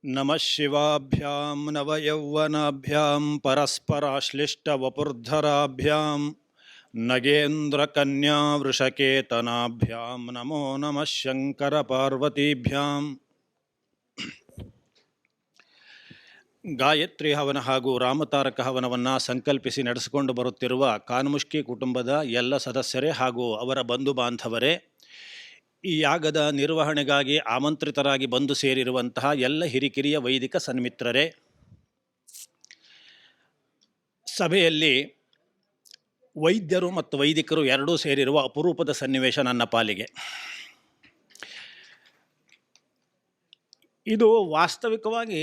ನಮಃ ಶಿವಾಭ್ಯಾಂ ನವಯೌವನಾಭ್ಯಾಂ ಪರಸ್ಪರಾಶ್ಲಿಷ್ಟವಪುರ್ಧರಾಭ್ಯಾಂ ನಗೇಂದ್ರಕನ್ಯಾ ವೃಷಕೇತನಾಭ್ಯಾಂ ನಮೋ ನಮಃ ಶಂಕರ ಪಾರ್ವತೀಭ್ಯಾಂ. ಗಾಯತ್ರಿ ಹವನ ಹಾಗೂ ರಾಮತಾರಕ ಹವನವನ್ನು ಸಂಕಲ್ಪಿಸಿ ನಡೆಸಿಕೊಂಡು ಬರುತ್ತಿರುವ ಕಾನ್ಮುಷ್ಕಿ ಕುಟುಂಬದ ಎಲ್ಲ ಸದಸ್ಯರೇ ಹಾಗೂ ಅವರ ಬಂಧು ಬಾಂಧವರೇ, ಈ ಯಾಗದ ನಿರ್ವಹಣೆಗಾಗಿ ಆಮಂತ್ರಿತರಾಗಿ ಬಂದು ಸೇರಿರುವಂತಹ ಎಲ್ಲ ಹಿರಿಕಿರಿಯ ವೈದಿಕ ಸನ್ಮಿತ್ರರೇ, ಸಭೆಯಲ್ಲಿ ವೈದ್ಯರು ಮತ್ತು ವೈದಿಕರು ಎರಡೂ ಸೇರಿರುವ ಅಪರೂಪದ ಸನ್ನಿವೇಶ ನನ್ನ ಪಾಲಿಗೆ. ಇದು ವಾಸ್ತವಿಕವಾಗಿ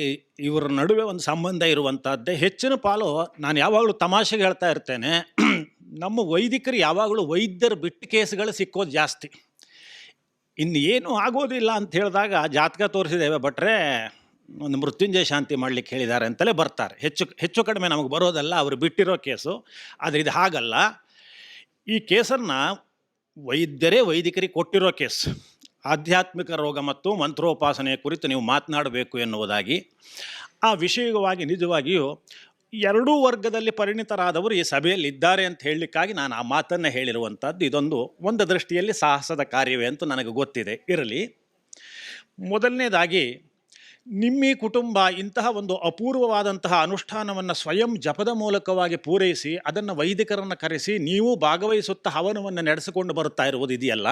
ಇವರ ನಡುವೆ ಒಂದು ಸಂಬಂಧ ಇರುವಂಥದ್ದೇ. ಹೆಚ್ಚಿನ ಪಾಲು ನಾನು ಯಾವಾಗಲೂ ತಮಾಷೆಗೆ ಹೇಳ್ತಾ ಇರ್ತೇನೆ, ನಮ್ಮ ವೈದಿಕರು ಯಾವಾಗಲೂ ವೈದ್ಯರು ಬಿಟ್ಟು ಕೇಸುಗಳು ಸಿಕ್ಕೋದು ಜಾಸ್ತಿ. ಇನ್ನು ಏನೂ ಆಗೋದಿಲ್ಲ ಅಂತ ಹೇಳಿದಾಗ ಜಾತಕ ತೋರಿಸಿದ್ದೇವೆ ಭಟ್ರೆ ಒಂದು ಮೃತ್ಯುಂಜಯ ಶಾಂತಿ ಮಾಡಲಿಕ್ಕೆ ಹೇಳಿದ್ದಾರೆ ಅಂತಲೇ ಬರ್ತಾರೆ. ಹೆಚ್ಚು ಕಡಿಮೆ ನಮಗೆ ಬರೋದಲ್ಲ ಅವರು ಬಿಟ್ಟಿರೋ ಕೇಸು. ಆದರೆ ಇದು ಹಾಗಲ್ಲ. ಈ ಕೇಸನ್ನು ವೈದ್ಯರೇ ವೈದಿಕರಿಗೆ ಕೊಟ್ಟಿರೋ ಕೇಸು. ಆಧ್ಯಾತ್ಮಿಕ ರೋಗ ಮತ್ತು ಮಂತ್ರೋಪಾಸನೆಯ ಕುರಿತು ನೀವು ಮಾತನಾಡಬೇಕು ಎನ್ನುವುದಾಗಿ ಆ ವಿಷಯವಾಗಿ ನಿಜವಾಗಿಯೂ ಎರಡೂ ವರ್ಗದಲ್ಲಿ ಪರಿಣಿತರಾದವರು ಈ ಸಭೆಯಲ್ಲಿ ಇದ್ದಾರೆ ಅಂತ ಹೇಳಲಿಕ್ಕಾಗಿ ನಾನು ಆ ಮಾತನ್ನು ಹೇಳಿರುವಂಥದ್ದು. ಇದೊಂದು ದೃಷ್ಟಿಯಲ್ಲಿ ಸಾಹಸದ ಕಾರ್ಯವೇ ಅಂತ ನನಗೆ ಗೊತ್ತಿದೆ. ಇರಲಿ, ಮೊದಲನೇದಾಗಿ ನಿಮ್ಮ ಈ ಕುಟುಂಬ ಇಂತಹ ಒಂದು ಅಪೂರ್ವವಾದಂತಹ ಅನುಷ್ಠಾನವನ್ನು ಸ್ವಯಂ ಜಪದ ಮೂಲಕವಾಗಿ ಪೂರೈಸಿ ಅದನ್ನು ವೈದಿಕರನ್ನು ಕರೆಸಿ ನೀವು ಭಾಗವಹಿಸುತ್ತಾ ಹವನವನ್ನು ನಡೆಸಿಕೊಂಡು ಬರುತ್ತಾ ಇರುವುದು ಇದೆಯಲ್ಲ,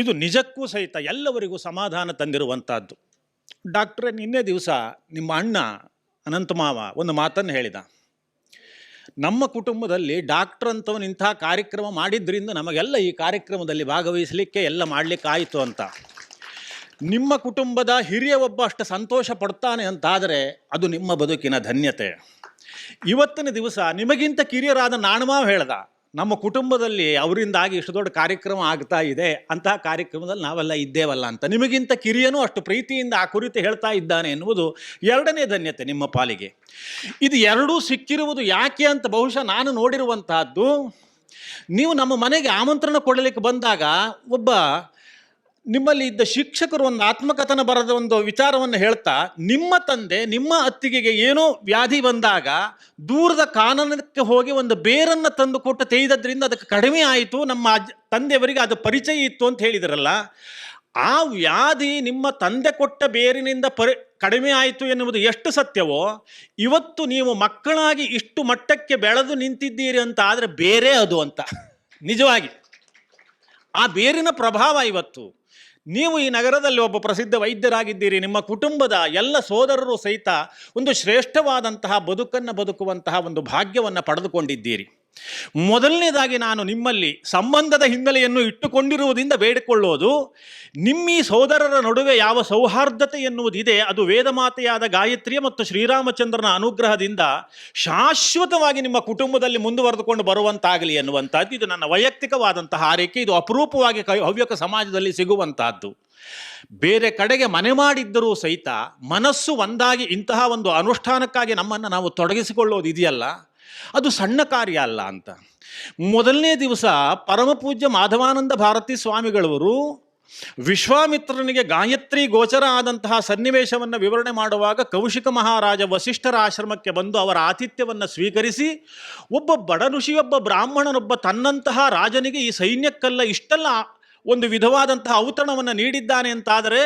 ಇದು ನಿಜಕ್ಕೂ ಸಹಿತ ಎಲ್ಲವರಿಗೂ ಸಮಾಧಾನ ತಂದಿರುವಂಥದ್ದು. ಡಾಕ್ಟ್ರೇ, ನಿನ್ನೆ ದಿವಸ ನಿಮ್ಮ ಅಣ್ಣ ಅನಂತಮಾವ ಒಂದು ಮಾತನ್ನು ಹೇಳಿದ. ನಮ್ಮ ಕುಟುಂಬದಲ್ಲಿ ಡಾಕ್ಟ್ರ್ ಅಂತವನು ಇಂಥ ಕಾರ್ಯಕ್ರಮ ಮಾಡಿದ್ರಿಂದ ನಮಗೆಲ್ಲ ಈ ಕಾರ್ಯಕ್ರಮದಲ್ಲಿ ಭಾಗವಹಿಸಲಿಕ್ಕೆ ಎಲ್ಲ ಮಾಡಲಿಕ್ಕಾಯಿತು ಅಂತ. ನಿಮ್ಮ ಕುಟುಂಬದ ಹಿರಿಯ ಒಬ್ಬ ಅಷ್ಟು ಸಂತೋಷ ಪಡ್ತಾನೆ ಅಂತಾದರೆ ಅದು ನಿಮ್ಮ ಬದುಕಿನ ಧನ್ಯತೆ. ಇವತ್ತಿನ ದಿವಸ ನಿಮಗಿಂತ ಕಿರಿಯರಾದ ನಾಣಮಾವ ಹೇಳ್ದ, ನಮ್ಮ ಕುಟುಂಬದಲ್ಲಿ ಅವರಿಂದಾಗಿ ಇಷ್ಟು ದೊಡ್ಡ ಕಾರ್ಯಕ್ರಮ ಆಗ್ತಾ ಇದೆ, ಅಂತಹ ಕಾರ್ಯಕ್ರಮದಲ್ಲಿ ನಾವೆಲ್ಲ ಇದ್ದೇವಲ್ಲ ಅಂತ. ನಿಮಗಿಂತ ಕಿರಿಯನೂ ಅಷ್ಟು ಪ್ರೀತಿಯಿಂದ ಆ ಕುರಿತು ಹೇಳ್ತಾ ಇದ್ದಾನೆ ಎನ್ನುವುದು ಎರಡನೇ ಧನ್ಯತೆ ನಿಮ್ಮ ಪಾಲಿಗೆ. ಇದು ಎರಡೂ ಸಿಕ್ಕಿರುವುದು ಯಾಕೆ ಅಂತ ಬಹುಶಃ ನಾನು ನೋಡಿರುವಂತಹದ್ದು, ನೀವು ನಮ್ಮ ಮನೆಗೆ ಆಮಂತ್ರಣ ಕೊಡಲಿಕ್ಕೆ ಬಂದಾಗ ಒಬ್ಬ ನಿಮ್ಮಲ್ಲಿ ಇದ್ದ ಶಿಕ್ಷಕರು ಒಂದು ಆತ್ಮಕಥನ ಬರೆದ ಒಂದು ವಿಚಾರವನ್ನು ಹೇಳ್ತಾ, ನಿಮ್ಮ ತಂದೆ ನಿಮ್ಮ ಅತ್ತಿಗೆಗೆ ಏನೋ ವ್ಯಾಧಿ ಬಂದಾಗ ದೂರದ ಕಾನನಕ್ಕೆ ಹೋಗಿ ಒಂದು ಬೇರನ್ನು ತಂದು ಕೊಟ್ಟು ತೆಗೆದದ್ರಿಂದ ಅದಕ್ಕೆ ಕಡಿಮೆ ಆಯಿತು, ನಮ್ಮ ತಂದೆಯವರಿಗೆ ಅದು ಪರಿಚಯ ಇತ್ತು ಅಂತ ಹೇಳಿದ್ರಲ್ಲ, ಆ ವ್ಯಾಧಿ ನಿಮ್ಮ ತಂದೆ ಕೊಟ್ಟ ಬೇರಿನಿಂದ ಕಡಿಮೆ ಆಯಿತು ಎನ್ನುವುದು ಎಷ್ಟು ಸತ್ಯವೋ, ಇವತ್ತು ನೀವು ಮಕ್ಕಳಾಗಿ ಇಷ್ಟು ಮಟ್ಟಕ್ಕೆ ಬೆಳೆದು ನಿಂತಿದ್ದೀರಿ ಅಂತ ಆದರೆ ಬೇರೆ ಅದು ಅಂತ. ನಿಜವಾಗಿ ಆ ಬೇರಿನ ಪ್ರಭಾವ ಇವತ್ತು ನೀವು ಈ ನಗರದಲ್ಲಿ ಒಬ್ಬ ಪ್ರಸಿದ್ಧ ವೈದ್ಯರಾಗಿದ್ದೀರಿ. ನಿಮ್ಮ ಕುಟುಂಬದ ಎಲ್ಲ ಸೋದರರು ಸಹಿತ ಒಂದು ಶ್ರೇಷ್ಠವಾದಂತಹ ಬದುಕನ್ನು ಬದುಕುವಂತಹ ಒಂದು ಭಾಗ್ಯವನ್ನು ಪಡೆದುಕೊಂಡಿದ್ದೀರಿ. ಮೊದಲನೇದಾಗಿ ನಾನು ನಿಮ್ಮಲ್ಲಿ ಸಂಬಂಧದ ಹಿನ್ನೆಲೆಯನ್ನು ಇಟ್ಟುಕೊಂಡಿರುವುದರಿಂದ ಬೇಡಿಕೊಳ್ಳೋದು, ನಿಮ್ಮ ಈ ಸೋದರರ ನಡುವೆ ಯಾವ ಸೌಹಾರ್ದತೆ ಎನ್ನುವುದಿದೆ ಅದು ವೇದಮಾತೆಯಾದ ಗಾಯತ್ರಿಯ ಮತ್ತು ಶ್ರೀರಾಮಚಂದ್ರನ ಅನುಗ್ರಹದಿಂದ ಶಾಶ್ವತವಾಗಿ ನಿಮ್ಮ ಕುಟುಂಬದಲ್ಲಿ ಮುಂದುವರೆದುಕೊಂಡು ಬರುವಂತಾಗಲಿ ಎನ್ನುವಂಥದ್ದು ಇದು ನನ್ನ ವೈಯಕ್ತಿಕವಾದಂತಹ ಆರೈಕೆ. ಇದು ಅಪರೂಪವಾಗಿ ಹವ್ಯಕ ಸಮಾಜದಲ್ಲಿ ಸಿಗುವಂತಹದ್ದು. ಬೇರೆ ಕಡೆಗೆ ಮನೆ ಮಾಡಿದ್ದರೂ ಸಹಿತ ಮನಸ್ಸು ಒಂದಾಗಿ ಇಂತಹ ಒಂದು ಅನುಷ್ಠಾನಕ್ಕಾಗಿ ನಮ್ಮನ್ನು ನಾವು ತೊಡಗಿಸಿಕೊಳ್ಳೋದು ಇದೆಯಲ್ಲ, ಅದು ಸಣ್ಣ ಕಾರ್ಯ ಅಲ್ಲ ಅಂತ. ಮೊದಲನೇ ದಿವಸ ಪರಮಪೂಜ್ಯ ಮಾಧವಾನಂದ ಭಾರತೀ ಸ್ವಾಮಿಗಳವರು ವಿಶ್ವಾಮಿತ್ರನಿಗೆ ಗಾಯತ್ರಿ ಗೋಚರ ಆದಂತಹ ಸನ್ನಿವೇಶವನ್ನು ವಿವರಣೆ ಮಾಡುವಾಗ ಕೌಶಿಕ ಮಹಾರಾಜ ವಸಿಷ್ಠರ ಆಶ್ರಮಕ್ಕೆ ಬಂದು ಅವರ ಆತಿಥ್ಯವನ್ನು ಸ್ವೀಕರಿಸಿ, ಒಬ್ಬ ಬಡ ಋಷಿಯೊಬ್ಬ ಬ್ರಾಹ್ಮಣನೊಬ್ಬ ತನ್ನಂತಹ ರಾಜನಿಗೆ ಈ ಸೈನ್ಯಕ್ಕೆಲ್ಲ ಇಷ್ಟೆಲ್ಲ ಒಂದು ವಿಧವಾದಂತಹ ಔತಣವನ್ನು ನೀಡಿದ್ದಾನೆ ಅಂತಾದರೆ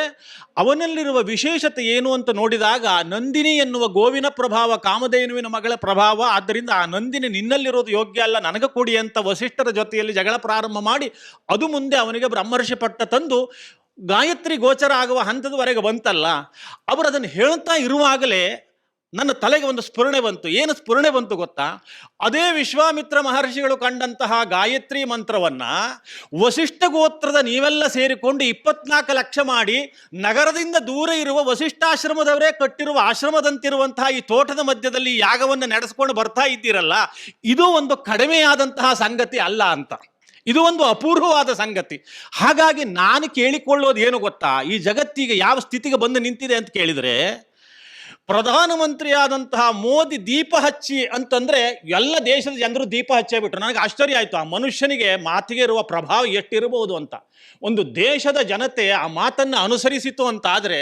ಅವನಲ್ಲಿರುವ ವಿಶೇಷತೆ ಏನು ಅಂತ ನೋಡಿದಾಗ, ನಂದಿನಿ ಎನ್ನುವ ಗೋವಿನ ಪ್ರಭಾವ ಕಾಮಧೇನುವಿನ ಮಗಳ ಪ್ರಭಾವ, ಆದ್ದರಿಂದ ಆ ನಂದಿನಿ ನಿನ್ನಲ್ಲಿರೋದು ಯೋಗ್ಯ ಅಲ್ಲ, ನನಗೆ ಕೊಡಿ ಅಂತ ವಸಿಷ್ಠರ ಜೊತೆಯಲ್ಲಿ ಜಗಳ ಪ್ರಾರಂಭ ಮಾಡಿ ಅದು ಮುಂದೆ ಅವನಿಗೆ ಬ್ರಹ್ಮರ್ಷಿ ಪಟ್ಟ ತಂದು ಗಾಯತ್ರಿ ಗೋಚರ ಆಗುವ ಹಂತದವರೆಗೆ ಬಂತಲ್ಲ. ಅವರು ಅದನ್ನು ಹೇಳ್ತಾ ಇರುವಾಗಲೇ ನನ್ನ ತಲೆಗೆ ಒಂದು ಸ್ಫುರಣೆ ಬಂತು. ಏನು ಸ್ಫುರಣೆ ಬಂತು ಗೊತ್ತಾ? ಅದೇ ವಿಶ್ವಾಮಿತ್ರ ಮಹರ್ಷಿಗಳು ಕಂಡಂತಹ ಗಾಯತ್ರಿ ಮಂತ್ರವನ್ನು ವಸಿಷ್ಠ ಗೋತ್ರದ ನೀವೆಲ್ಲ ಸೇರಿಕೊಂಡು 24 ಲಕ್ಷ ಮಾಡಿ ನಗರದಿಂದ ದೂರ ಇರುವ ವಸಿಷ್ಠಾಶ್ರಮದವರೇ ಕಟ್ಟಿರುವ ಆಶ್ರಮದಂತಿರುವಂತಹ ಈ ತೋಟದ ಮಧ್ಯದಲ್ಲಿ ಯಾಗವನ್ನು ನಡೆಸ್ಕೊಂಡು ಬರ್ತಾ ಇದ್ದೀರಲ್ಲ, ಇದು ಒಂದು ಕಡಿಮೆಯಾದಂತಹ ಸಂಗತಿ ಅಲ್ಲ ಅಂತ. ಇದು ಒಂದು ಅಪೂರ್ವವಾದ ಸಂಗತಿ. ಹಾಗಾಗಿ ನಾನು ಕೇಳಿಕೊಳ್ಳೋದು ಏನು ಗೊತ್ತಾ, ಈ ಜಗತ್ತಿಗೆ ಯಾವ ಸ್ಥಿತಿಗೆ ಬಂದು ನಿಂತಿದೆ ಅಂತ ಕೇಳಿದರೆ, ಪ್ರಧಾನಮಂತ್ರಿಯಾದಂತಹ ಮೋದಿ ದೀಪ ಹಚ್ಚಿ ಅಂತಂದ್ರೆ ಎಲ್ಲ ದೇಶದ ಜನರು ದೀಪ ಹಚ್ಚೇ ಬಿಟ್ರು. ನನಗೆ ಆಶ್ಚರ್ಯ ಆಯಿತು, ಆ ಮನುಷ್ಯನಿಗೆ ಮಾತಿಗೆ ಇರುವ ಪ್ರಭಾವ ಎಷ್ಟಿರಬಹುದು ಅಂತ. ಒಂದು ದೇಶದ ಜನತೆ ಆ ಮಾತನ್ನು ಅನುಸರಿಸಿತು ಅಂತ ಆದರೆ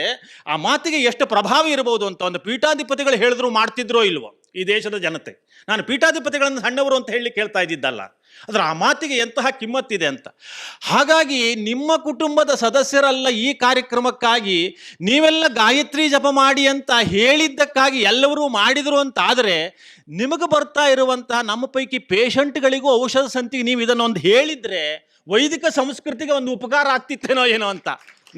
ಆ ಮಾತಿಗೆ ಎಷ್ಟು ಪ್ರಭಾವ ಇರಬಹುದು ಅಂತ ಒಂದು ಪೀಠಾಧಿಪತಿಗಳು ಹೇಳಿದ್ರು ಮಾಡ್ತಿದ್ರೋ ಇಲ್ವೋ ಈ ದೇಶದ ಜನತೆ. ನಾನು ಪೀಠಾಧಿಪತಿಗಳನ್ನು ಸಣ್ಣವರು ಅಂತ ಹೇಳಿ ಕೇಳ್ತಾ ಇದ್ದಿದ್ದಲ್ಲ, ಆದರೆ ಆ ಮಾತಿಗೆ ಎಂತಹ ಕಿಮ್ಮತ್ತಿದೆ ಅಂತ. ಹಾಗಾಗಿ ನಿಮ್ಮ ಕುಟುಂಬದ ಸದಸ್ಯರಲ್ಲ ಈ ಕಾರ್ಯಕ್ರಮಕ್ಕಾಗಿ ನೀವೆಲ್ಲ ಗಾಯತ್ರಿ ಜಪ ಮಾಡಿ ಅಂತ ಹೇಳಿದ್ದಕ್ಕಾಗಿ ಎಲ್ಲರೂ ಮಾಡಿದರು ಅಂತ ಆದರೆ ನಿಮಗೆ ಬರ್ತಾ ಇರುವಂತಹ ನಮ್ಮ ಪೈಕಿ ಪೇಷಂಟ್ಗಳಿಗೂ ಔಷಧ ಸಂತಿಗೆ ನೀವು ಇದನ್ನೊಂದು ಹೇಳಿದರೆ ವೈದಿಕ ಸಂಸ್ಕೃತಿಗೆ ಒಂದು ಉಪಕಾರ ಆಗ್ತಿತ್ತೇನೋ ಏನೋ ಅಂತ.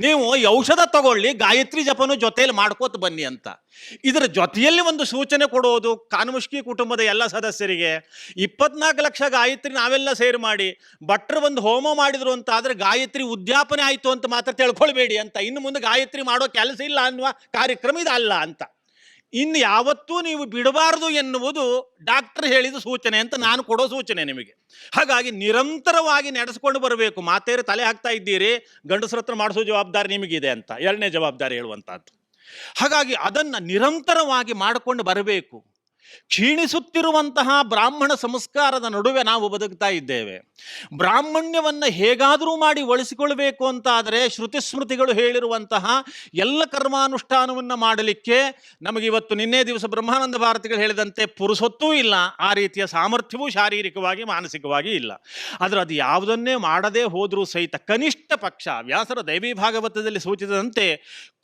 ನೀವು ಈ ಔಷಧ ತಗೊಳ್ಳಿ, ಗಾಯತ್ರಿ ಜಪನೂ ಜೊತೆಯಲ್ಲಿ ಮಾಡ್ಕೋತ ಬನ್ನಿ ಅಂತ. ಇದರ ಜೊತೆಯಲ್ಲಿ ಒಂದು ಸೂಚನೆ ಕೊಡೋದು ಕಾನಮುಷ್ಕಿ ಕುಟುಂಬದ ಎಲ್ಲ ಸದಸ್ಯರಿಗೆ 24 ಲಕ್ಷ ಗಾಯತ್ರಿ ನಾವೆಲ್ಲ ಸೇರಿ ಮಾಡಿ ಭಟ್ರು ಒಂದು ಹೋಮ ಮಾಡಿದ್ರು ಅಂತ ಆದರೆ ಗಾಯತ್ರಿ ಉದ್ಯಾಪನೆ ಆಯಿತು ಅಂತ ಮಾತ್ರ ತಿಳ್ಕೊಳ್ಬೇಡಿ ಅಂತ. ಇನ್ನು ಮುಂದೆ ಗಾಯತ್ರಿ ಮಾಡೋ ಕೆಲಸ ಇಲ್ಲ ಅನ್ನುವ ಕಾರ್ಯಕ್ರಮ ಇದಲ್ಲ ಅಂತ. ಇನ್ನು ಯಾವತ್ತೂ ನೀವು ಬಿಡಬಾರದು ಎನ್ನುವುದು ಡಾಕ್ಟರ್ ಹೇಳಿದ ಸೂಚನೆ ಅಂತ ನಾನು ಕೊಡೋ ಸೂಚನೆ ನಿಮಗೆ. ಹಾಗಾಗಿ ನಿರಂತರವಾಗಿ ನಡೆಸ್ಕೊಂಡು ಬರಬೇಕು. ಮಾತೇರಿ ತಲೆ ಹಾಕ್ತಾ ಇದ್ದೀರಿ, ಗಂಡಸರ ಹತ್ರ ಮಾಡಿಸೋ ಜವಾಬ್ದಾರಿ ನಿಮಗಿದೆ ಅಂತ ಎರಡನೇ ಜವಾಬ್ದಾರಿ ಹೇಳುವಂಥದ್ದು. ಹಾಗಾಗಿ ಅದನ್ನು ನಿರಂತರವಾಗಿ ಮಾಡಿಕೊಂಡು ಬರಬೇಕು. ಕ್ಷೀಣಿಸುತ್ತಿರುವಂತಹ ಬ್ರಾಹ್ಮಣ ಸಂಸ್ಕಾರದ ನಡುವೆ ನಾವು ಬದುಕ್ತಾ ಇದ್ದೇವೆ. ಬ್ರಾಹ್ಮಣ್ಯವನ್ನು ಹೇಗಾದರೂ ಮಾಡಿ ಒಳಿಸಿಕೊಳ್ಬೇಕು ಅಂತ ಆದರೆ ಶ್ರುತಿ ಸ್ಮೃತಿಗಳು ಹೇಳಿರುವಂತಹ ಎಲ್ಲ ಕರ್ಮಾನುಷ್ಠಾನವನ್ನು ಮಾಡಲಿಕ್ಕೆ ನಮಗಿವತ್ತು ನಿನ್ನೆ ದಿವಸ ಬ್ರಹ್ಮಾನಂದ ಭಾರತಿಗಳು ಹೇಳಿದಂತೆ ಪುರುಸೊತ್ತೂ ಇಲ್ಲ, ಆ ರೀತಿಯ ಸಾಮರ್ಥ್ಯವೂ ಶಾರೀರಿಕವಾಗಿ ಮಾನಸಿಕವಾಗಿ ಇಲ್ಲ. ಆದರೆ ಅದು ಯಾವುದನ್ನೇ ಮಾಡದೇ ಹೋದರೂ ಸಹಿತ ಕನಿಷ್ಠ ಪಕ್ಷ ವ್ಯಾಸರ ದೈವಿ ಭಾಗವತದಲ್ಲಿ ಸೂಚಿಸಿದಂತೆ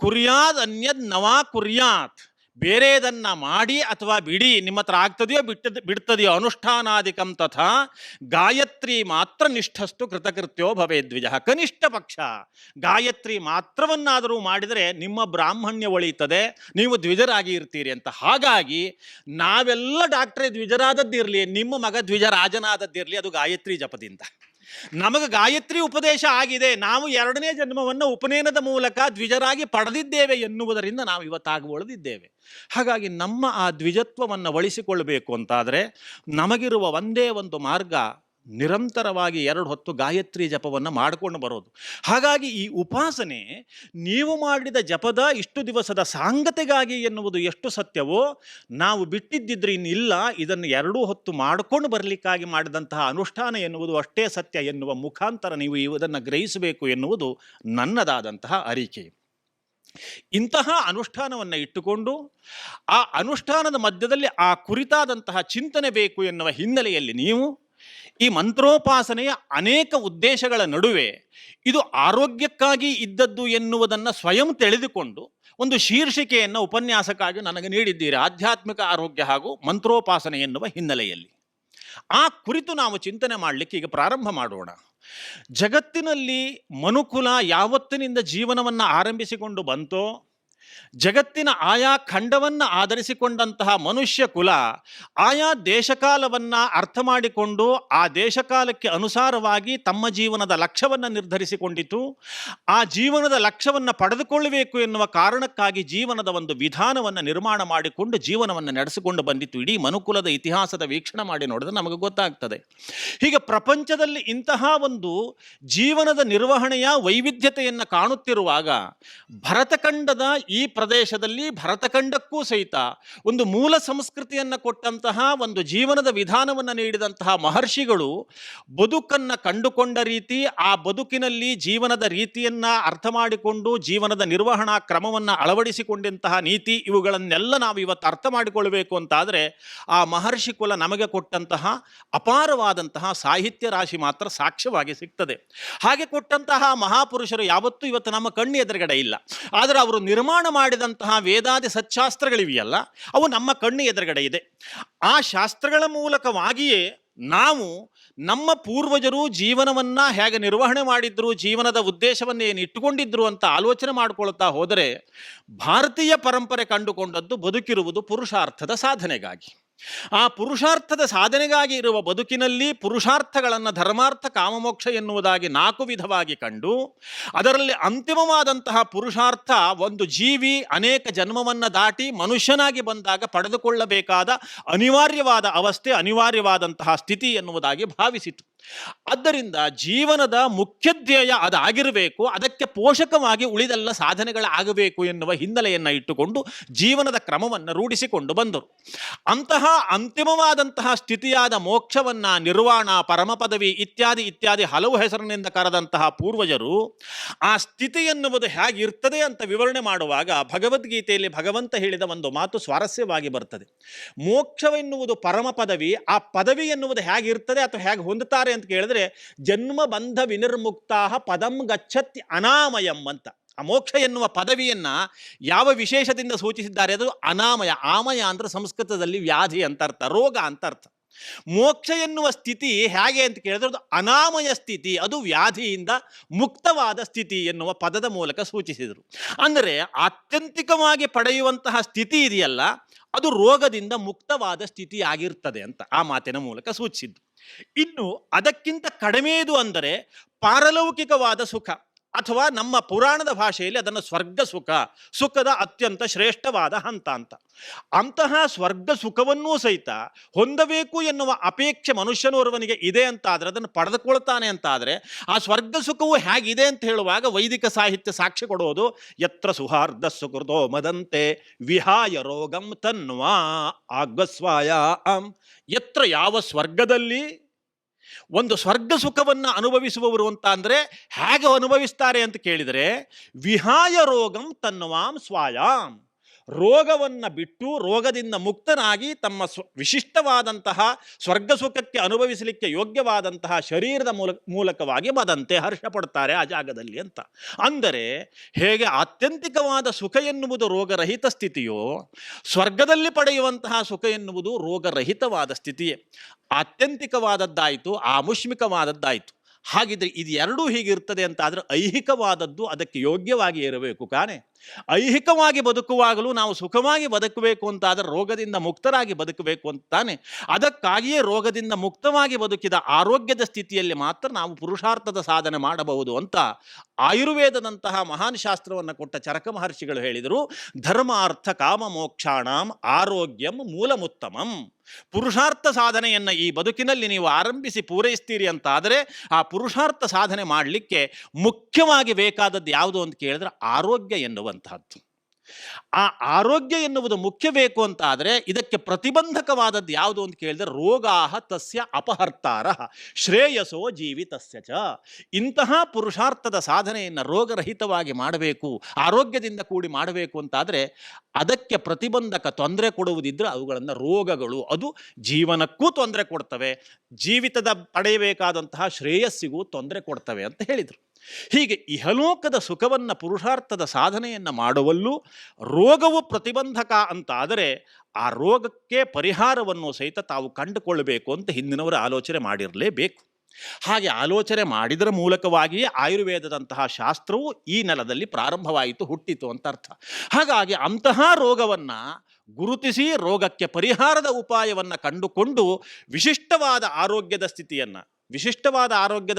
ಕುರ್ಯಾದ್ ಅನ್ಯದ್ ನವಾ ಕುರ್ಯಾತ್, ಬೇರೆದನ್ನು ಮಾಡಿ ಅಥವಾ ಬಿಡಿ ನಿಮ್ಮ ಹತ್ರ ಆಗ್ತದೆಯೋ ಬಿಡ್ತದೆಯೋ ಅನುಷ್ಠಾನಾದಿಕಂ ತಥಾ ಗಾಯತ್ರಿ ಮಾತ್ರ ನಿಷ್ಠಸ್ತು ಕೃತಕೃತ್ಯೋ ಭವೇದ್ವಿಜ. ಕನಿಷ್ಠ ಪಕ್ಷ ಗಾಯತ್ರಿ ಮಾತ್ರವನ್ನಾದರೂ ಮಾಡಿದರೆ ನಿಮ್ಮ ಬ್ರಾಹ್ಮಣ್ಯ ಒಳೀತದೆ, ನೀವು ದ್ವಿಜರಾಗಿ ಇರ್ತೀರಿ ಅಂತ. ಹಾಗಾಗಿ ನಾವೆಲ್ಲ ಡಾಕ್ಟ್ರೇ ದ್ವಿಜರಾದದ್ದಿರಲಿ, ನಿಮ್ಮ ಮಗ ದ್ವಿಜರಾಜನಾದದ್ದಿರಲಿ, ಅದು ಗಾಯತ್ರಿ ಜಪದಿಂದ. ನಮಗೆ ಗಾಯತ್ರಿ ಉಪದೇಶ ಆಗಿದೆ, ನಾವು 2ನೇ ಜನ್ಮವನ್ನು ಉಪನಯನದ ಮೂಲಕ ದ್ವಿಜರಾಗಿ ಪಡೆದಿದ್ದೇವೆ ಎನ್ನುವುದರಿಂದ ನಾವು ಇವತ್ತಾಗಿ ಉಳಿದಿದ್ದೇವೆ. ಹಾಗಾಗಿ ನಮ್ಮ ಆ ದ್ವಿಜತ್ವವನ್ನು ಒಳಿಸಿಕೊಳ್ಳಬೇಕು ಅಂತಾದರೆ ನಮಗಿರುವ ಒಂದೇ ಒಂದು ಮಾರ್ಗ ನಿರಂತರವಾಗಿ 2 ಹೊತ್ತು ಗಾಯತ್ರಿ ಜಪವನ್ನು ಮಾಡಿಕೊಂಡು ಬರೋದು. ಹಾಗಾಗಿ ಈ ಉಪಾಸನೆ ನೀವು ಮಾಡಿದ ಜಪದ ಇಷ್ಟು ದಿವಸದ ಸಾಂಗತೆಗಾಗಿ ಎನ್ನುವುದು ಎಷ್ಟು ಸತ್ಯವೋ, ನಾವು ಬಿಟ್ಟಿದ್ದಿದ್ರೆ ಇನ್ನಿಲ್ಲ, ಇದನ್ನು 2 ಹೊತ್ತು ಮಾಡಿಕೊಂಡು ಬರಲಿಕ್ಕಾಗಿ ಮಾಡಿದಂತಹ ಅನುಷ್ಠಾನ ಎನ್ನುವುದು ಅಷ್ಟೇ ಸತ್ಯ ಎನ್ನುವ ಮುಖಾಂತರ ನೀವು ಇದನ್ನು ಗ್ರಹಿಸಬೇಕು ಎನ್ನುವುದು ನನ್ನದಾದಂತಹ ಅರಿಕೆ. ಇಂತಹ ಅನುಷ್ಠಾನವನ್ನು ಇಟ್ಟುಕೊಂಡು ಆ ಅನುಷ್ಠಾನದ ಮಧ್ಯದಲ್ಲಿ ಆ ಕುರಿತಾದಂತಹ ಚಿಂತನೆ ಬೇಕು ಎನ್ನುವ ಹಿನ್ನೆಲೆಯಲ್ಲಿ ನೀವು ಈ ಮಂತ್ರೋಪಾಸನೆಯ ಅನೇಕ ಉದ್ದೇಶಗಳ ನಡುವೆ ಇದು ಆರೋಗ್ಯಕ್ಕಾಗಿ ಇದ್ದದ್ದು ಎನ್ನುವುದನ್ನು ಸ್ವಯಂ ತಿಳಿದುಕೊಂಡು ಒಂದು ಶೀರ್ಷಿಕೆಯನ್ನು ಉಪನ್ಯಾಸಕ್ಕಾಗಿ ನನಗೆ ನೀಡಿದ್ದೀರಿ, ಆಧ್ಯಾತ್ಮಿಕ ಆರೋಗ್ಯ ಹಾಗೂ ಮಂತ್ರೋಪಾಸನೆ ಎನ್ನುವ ಹಿನ್ನೆಲೆಯಲ್ಲಿ. ಆ ಕುರಿತು ನಾವು ಚಿಂತನೆ ಮಾಡಲಿಕ್ಕೆ ಈಗ ಪ್ರಾರಂಭ ಮಾಡೋಣ. ಜಗತ್ತಿನಲ್ಲಿ ಮನುಕುಲ ಯಾವತ್ತಿನಿಂದ ಜೀವನವನ್ನು ಆರಂಭಿಸಿಕೊಂಡು ಬಂತೋ, ಜಗತ್ತಿನ ಆಯಾ ಖಂಡವನ್ನು ಆಧರಿಸಿಕೊಂಡಂತಹ ಮನುಷ್ಯ ಕುಲ ಆಯಾ ದೇಶಕಾಲವನ್ನು ಅರ್ಥ ಮಾಡಿಕೊಂಡು ಆ ದೇಶಕಾಲಕ್ಕೆ ಅನುಸಾರವಾಗಿ ತಮ್ಮ ಜೀವನದ ಲಕ್ಷ್ಯವನ್ನು ನಿರ್ಧರಿಸಿಕೊಂಡಿತು. ಆ ಜೀವನದ ಲಕ್ಷ್ಯವನ್ನು ಪಡೆದುಕೊಳ್ಳಬೇಕು ಎನ್ನುವ ಕಾರಣಕ್ಕಾಗಿ ಜೀವನದ ಒಂದು ವಿಧಾನವನ್ನು ನಿರ್ಮಾಣ ಮಾಡಿಕೊಂಡು ಜೀವನವನ್ನು ನಡೆಸಿಕೊಂಡು ಬಂದಿತ್ತು. ಇಡೀ ಮನುಕುಲದ ಇತಿಹಾಸದ ವೀಕ್ಷಣೆ ಮಾಡಿ ನೋಡಿದ್ರೆ ನಮಗೆ ಗೊತ್ತಾಗ್ತದೆ. ಹೀಗೆ ಪ್ರಪಂಚದಲ್ಲಿ ಇಂತಹ ಒಂದು ಜೀವನದ ನಿರ್ವಹಣೆಯ ವೈವಿಧ್ಯತೆಯನ್ನು ಕಾಣುತ್ತಿರುವಾಗ ಭರತಖಂಡದ ಈ ಪ್ರದೇಶದಲ್ಲಿ ಭರತಖಂಡಕ್ಕೂ ಸಹಿತ ಒಂದು ಮೂಲ ಸಂಸ್ಕೃತಿಯನ್ನು ಕೊಟ್ಟಂತಹ ಒಂದು ಜೀವನದ ವಿಧಾನವನ್ನು ನೀಡಿದಂತಹ ಮಹರ್ಷಿಗಳು ಬದುಕನ್ನು ಕಂಡುಕೊಂಡ ರೀತಿ, ಆ ಬದುಕಿನಲ್ಲಿ ಜೀವನದ ರೀತಿಯನ್ನು ಅರ್ಥ ಮಾಡಿಕೊಂಡು ಜೀವನದ ನಿರ್ವಹಣಾ ಕ್ರಮವನ್ನು ಅಳವಡಿಸಿಕೊಂಡಂತಹ ನೀತಿ, ಇವುಗಳನ್ನೆಲ್ಲ ನಾವು ಇವತ್ತು ಅರ್ಥ ಮಾಡಿಕೊಳ್ಳಬೇಕು ಅಂತಾದರೆ ಆ ಮಹರ್ಷಿ ಕುಲ ನಮಗೆ ಕೊಟ್ಟಂತಹ ಅಪಾರವಾದಂತಹ ಸಾಹಿತ್ಯ ರಾಶಿ ಮಾತ್ರ ಸಾಕ್ಷ್ಯವಾಗಿ ಸಿಗ್ತದೆ. ಹಾಗೆ ಕೊಟ್ಟಂತಹ ಮಹಾಪುರುಷರು ಯಾವತ್ತೂ ಇವತ್ತು ನಮ್ಮ ಕಣ್ಣು ಎದುರುಗಡೆ ಇಲ್ಲ, ಆದರೆ ಅವರು ನಿರ್ಮಾಣ ಮಾಡಿದಂತಹ ವೇದಾದಿ ಸಚ್ಚಾಸ್ತ್ರಗಳಿವೆಯಲ್ಲ, ಅವು ನಮ್ಮ ಕಣ್ಣು ಎದುರುಗಡೆ ಇದೆ. ಆ ಶಾಸ್ತ್ರಗಳ ಮೂಲಕವಾಗಿಯೇ ನಾವು ನಮ್ಮ ಪೂರ್ವಜರು ಜೀವನವನ್ನು ಹೇಗೆ ನಿರ್ವಹಣೆ ಮಾಡಿದ್ರು, ಜೀವನದ ಉದ್ದೇಶವನ್ನು ಏನು ಇಟ್ಟುಕೊಂಡಿದ್ರು ಅಂತ ಆಲೋಚನೆ ಮಾಡಿಕೊಳ್ತಾ ಹೋದರೆ ಭಾರತೀಯ ಪರಂಪರೆ ಕಂಡುಕೊಂಡದ್ದು ಬದುಕಿರುವುದು ಪುರುಷಾರ್ಥದ ಸಾಧನೆಗಾಗಿ. ಆ ಪುರುಷಾರ್ಥದ ಸಾಧನೆಗಾಗಿ ಇರುವ ಬದುಕಿನಲ್ಲಿ ಪುರುಷಾರ್ಥಗಳನ್ನು ಧರ್ಮಾರ್ಥ ಕಾಮಮೋಕ್ಷ ಎನ್ನುವುದಾಗಿ 4 ವಿಧವಾಗಿ ಕಂಡು ಅದರಲ್ಲಿ ಅಂತಿಮವಾದಂತಹ ಪುರುಷಾರ್ಥ ಒಂದು ಜೀವಿ ಅನೇಕ ಜನ್ಮವನ್ನು ದಾಟಿ ಮನುಷ್ಯನಾಗಿ ಬಂದಾಗ ಪಡೆದುಕೊಳ್ಳಬೇಕಾದ ಅನಿವಾರ್ಯವಾದ ಅವಸ್ಥೆ, ಅನಿವಾರ್ಯವಾದಂತಹ ಸ್ಥಿತಿ ಎನ್ನುವುದಾಗಿ ಭಾವಿಸಿತು. ಆದ್ದರಿಂದ ಜೀವನದ ಮುಖ್ಯ ಧ್ಯೇಯ ಅದಾಗಿರಬೇಕು, ಅದಕ್ಕೆ ಪೋಷಕವಾಗಿ ಉಳಿದೆಲ್ಲ ಸಾಧನೆಗಳಾಗಬೇಕು ಎನ್ನುವ ಹಿನ್ನೆಲೆಯನ್ನು ಇಟ್ಟುಕೊಂಡು ಜೀವನದ ಕ್ರಮವನ್ನು ರೂಢಿಸಿಕೊಂಡು ಬಂದರು. ಅಂತಹ ಅಂತಿಮವಾದಂತಹ ಸ್ಥಿತಿಯಾದ ಮೋಕ್ಷವನ್ನ, ನಿರ್ವಾಣ, ಪರಮ ಪದವಿ ಇತ್ಯಾದಿ ಇತ್ಯಾದಿ ಹಲವು ಹೆಸರಿನಿಂದ ಕರೆದಂತಹ ಪೂರ್ವಜರು ಆ ಸ್ಥಿತಿ ಎನ್ನುವುದು ಹೇಗಿರ್ತದೆ ಅಂತ ವಿವರಣೆ ಮಾಡುವಾಗ ಭಗವದ್ಗೀತೆಯಲ್ಲಿ ಭಗವಂತ ಹೇಳಿದ ಒಂದು ಮಾತು ಸ್ವಾರಸ್ಯವಾಗಿ ಬರ್ತದೆ. ಮೋಕ್ಷವೆನ್ನುವುದು ಪರಮ ಪದವಿ, ಆ ಪದವಿ ಎನ್ನುವುದು ಹೇಗಿರ್ತದೆ ಅಥವಾ ಹೇಗೆ ಹೊಂದುತ್ತಾರೆ ಅಂತ ಕೇಳಿದ್ರೆ, ಜನ್ಮ ಬಂಧ ವಿನಿರ್ಮುಕ್ತಾ ಪದಂ ಗಚ್ಚತಿ ಅನಾಮಯಂ ಅಂತ. ಆ ಮೋಕ್ಷ ಎನ್ನುವ ಪದವಿಯನ್ನ ಯಾವ ವಿಶೇಷದಿಂದ ಸೂಚಿಸಿದ್ದಾರೆ? ಅದು ಅನಾಮಯ. ಆಮಯ ಅಂದ್ರೆ ಸಂಸ್ಕೃತದಲ್ಲಿ ವ್ಯಾಧಿ ಅಂತ ಅರ್ಥ, ರೋಗ ಅಂತ ಅರ್ಥ. ಮೋಕ್ಷ ಎನ್ನುವ ಸ್ಥಿತಿ ಹೇಗೆ ಅಂತ ಕೇಳಿದ್ರೆ ಅದು ಅನಾಮಯ ಸ್ಥಿತಿ, ಅದು ವ್ಯಾಧಿಯಿಂದ ಮುಕ್ತವಾದ ಸ್ಥಿತಿ ಎನ್ನುವ ಪದದ ಮೂಲಕ ಸೂಚಿಸಿದರು. ಅಂದರೆ ಆತ್ಯಂತಿಕವಾಗಿ ಪಡೆಯುವಂತಹ ಸ್ಥಿತಿ ಇದೆಯಲ್ಲ, ಅದು ರೋಗದಿಂದ ಮುಕ್ತವಾದ ಸ್ಥಿತಿ ಆಗಿರ್ತದೆ ಅಂತ ಆ ಮಾತಿನ ಮೂಲಕ ಸೂಚಿಸಿದ್ದು. ಇನ್ನು ಅದಕ್ಕಿಂತ ಕಡಿಮೆಯದು ಅಂದರೆ ಪಾರಲೌಕಿಕವಾದ ಸುಖ, ಅಥವಾ ನಮ್ಮ ಪುರಾಣದ ಭಾಷೆಯಲ್ಲಿ ಅದನ್ನು ಸ್ವರ್ಗ ಸುಖ, ಸುಖದ ಅತ್ಯಂತ ಶ್ರೇಷ್ಠವಾದ ಹಂತ ಅಂತ. ಅಂತಹ ಸ್ವರ್ಗ ಸುಖವನ್ನೂ ಸಹಿತ ಹೊಂದಬೇಕು ಎನ್ನುವ ಅಪೇಕ್ಷೆ ಮನುಷ್ಯನೋರ್ವನಿಗೆ ಇದೆ ಅಂತಾದರೆ, ಅದನ್ನು ಪಡೆದುಕೊಳ್ತಾನೆ ಅಂತಾದರೆ, ಆ ಸ್ವರ್ಗ ಸುಖವು ಹೇಗಿದೆ ಅಂತ ಹೇಳುವಾಗ ವೈದಿಕ ಸಾಹಿತ್ಯ ಸಾಕ್ಷಿ ಕೊಡೋದು, ಯತ್ರ ಸುಹಾರ್ಧ ಸುಕೃತೋ ಮದಂತೆ ವಿಹಾಯ ರೋಗಂ ತನ್ವಾ ಆಗ್ವಸ್ವಾಯ ಅಂ. ಯತ್ರ ಯಾವ ಸ್ವರ್ಗದಲ್ಲಿ ಒಂದು ಸ್ವರ್ಗ ಸುಖವನ್ನು ಅನುಭವಿಸುವವರು ಅಂತ ಅಂದರೆ ಹೇಗೆ ಅನುಭವಿಸ್ತಾರೆ ಅಂತ ಕೇಳಿದರೆ, ವಿಹಾಯ ರೋಗಂ ತನ್ವಾಂ ಸ್ವಾಯಾಂ, ರೋಗವನ್ನು ಬಿಟ್ಟು ರೋಗದಿಂದ ಮುಕ್ತನಾಗಿ ತಮ್ಮ ವಿಶಿಷ್ಟವಾದಂತಹ ಸ್ವರ್ಗ ಸುಖಕ್ಕೆ ಅನುಭವಿಸಲಿಕ್ಕೆ ಯೋಗ್ಯವಾದಂತಹ ಶರೀರದ ಮೂಲಕವಾಗಿ ಮದಂತೆ ಹರ್ಷ ಪಡ್ತಾರೆ ಆ ಜಾಗದಲ್ಲಿ ಅಂತ. ಅಂದರೆ ಹೇಗೆ ಆತ್ಯಂತಿಕವಾದ ಸುಖ ಎನ್ನುವುದು ರೋಗರಹಿತ ಸ್ಥಿತಿಯೋ, ಸ್ವರ್ಗದಲ್ಲಿ ಪಡೆಯುವಂತಹ ಸುಖ ಎನ್ನುವುದು ರೋಗರಹಿತವಾದ ಸ್ಥಿತಿಯೇ. ಆತ್ಯಂತಿಕವಾದದ್ದಾಯಿತು, ಆಮುಷ್ಮಿಕವಾದದ್ದಾಯಿತು. ಹಾಗಿದ್ರೆ ಇದು ಎರಡೂ ಹೀಗಿರ್ತದೆ ಅಂತ ಆದರೆ ಐಹಿಕವಾದದ್ದು ಅದಕ್ಕೆ ಯೋಗ್ಯವಾಗಿ ಇರಬೇಕು ಕಾನೆ. ಐಹಿಕವಾಗಿ ಬದುಕುವಾಗಲೂ ನಾವು ಸುಖವಾಗಿ ಬದುಕಬೇಕು ಅಂತಾದರೆ ರೋಗದಿಂದ ಮುಕ್ತರಾಗಿ ಬದುಕಬೇಕು ಅಂತಾನೆ. ಅದಕ್ಕಾಗಿಯೇ ರೋಗದಿಂದ ಮುಕ್ತವಾಗಿ ಬದುಕಿದ ಆರೋಗ್ಯದ ಸ್ಥಿತಿಯಲ್ಲಿ ಮಾತ್ರ ನಾವು ಪುರುಷಾರ್ಥದ ಸಾಧನೆ ಮಾಡಬಹುದು ಅಂತ ಆಯುರ್ವೇದದಂತಹ ಮಹಾನ್ ಶಾಸ್ತ್ರವನ್ನು ಕೊಟ್ಟ ಚರಕ ಮಹರ್ಷಿಗಳು ಹೇಳಿದರು. ಧರ್ಮಾರ್ಥ ಕಾಮ ಮೋಕ್ಷಾಣಂ ಆರೋಗ್ಯಂ ಮೂಲಮುತ್ತಮಂ. ಪುರುಷಾರ್ಥ ಸಾಧನೆಯನ್ನು ಈ ಬದುಕಿನಲ್ಲಿ ನೀವು ಆರಂಭಿಸಿ ಪೂರೈಸ್ತೀರಿ ಅಂತಾದರೆ ಆ ಪುರುಷಾರ್ಥ ಸಾಧನೆ ಮಾಡಲಿಕ್ಕೆ ಮುಖ್ಯವಾಗಿ ಬೇಕಾದದ್ದು ಯಾವುದು ಅಂತ ಕೇಳಿದ್ರೆ ಆರೋಗ್ಯ ಎನ್ನುವಂತಹದ್ದು. ಆ ಆರೋಗ್ಯ ಎನ್ನುವುದು ಮುಖ್ಯ ಬೇಕು ಅಂತ ಆದರೆ ಇದಕ್ಕೆ ಪ್ರತಿಬಂಧಕವಾದದ್ದು ಯಾವುದು ಅಂತ ಕೇಳಿದ್ರೆ ರೋಗಾಹ ತಸ್ಯ ಅಪಹರ್ತಾರ ಶ್ರೇಯಸೋ ಜೀವಿತಸ್ಯ ಚ. ಇಂತಹ ಪುರುಷಾರ್ಥದ ಸಾಧನೆಯನ್ನು ರೋಗರಹಿತವಾಗಿ ಮಾಡಬೇಕು, ಆರೋಗ್ಯದಿಂದ ಕೂಡಿ ಮಾಡಬೇಕು ಅಂತಾದರೆ ಅದಕ್ಕೆ ಪ್ರತಿಬಂಧಕ ತೊಂದರೆ ಕೊಡುವುದಿದ್ರೆ ಅವುಗಳನ್ನು ರೋಗಗಳು, ಅದು ಜೀವನಕ್ಕೂ ತೊಂದರೆ ಕೊಡ್ತವೆ, ಜೀವಿತದ ಪಡೆಯಬೇಕಾದಂತಹ ಶ್ರೇಯಸ್ಸಿಗೂ ತೊಂದರೆ ಕೊಡ್ತವೆ ಅಂತ ಹೇಳಿದರು. ಹೀಗೆ ಇಹಲೋಕದ ಸುಖವನ್ನು ಪುರುಷಾರ್ಥದ ಸಾಧನೆಯನ್ನು ಮಾಡುವಲ್ಲೂ ರೋಗವು ಪ್ರತಿಬಂಧಕ ಅಂತ ಆದರೆ ಆ ರೋಗಕ್ಕೆ ಪರಿಹಾರವನ್ನು ಸಹಿತ ತಾವು ಕಂಡುಕೊಳ್ಳಬೇಕು ಅಂತ ಹಿಂದಿನವರು ಆಲೋಚನೆ ಮಾಡಿರಲೇಬೇಕು. ಹಾಗೆ ಆಲೋಚನೆ ಮಾಡಿದರ ಮೂಲಕವಾಗಿಯೇ ಆಯುರ್ವೇದದಂತಹ ಶಾಸ್ತ್ರವು ಈ ನೆಲದಲ್ಲಿ ಪ್ರಾರಂಭವಾಯಿತು, ಹುಟ್ಟಿತು ಅಂತ ಅರ್ಥ. ಹಾಗಾಗಿ ಅಂತಹ ರೋಗವನ್ನು ಗುರುತಿಸಿ ರೋಗಕ್ಕೆ ಪರಿಹಾರದ ಉಪಾಯವನ್ನು ಕಂಡುಕೊಂಡು ವಿಶಿಷ್ಟವಾದ ಆರೋಗ್ಯದ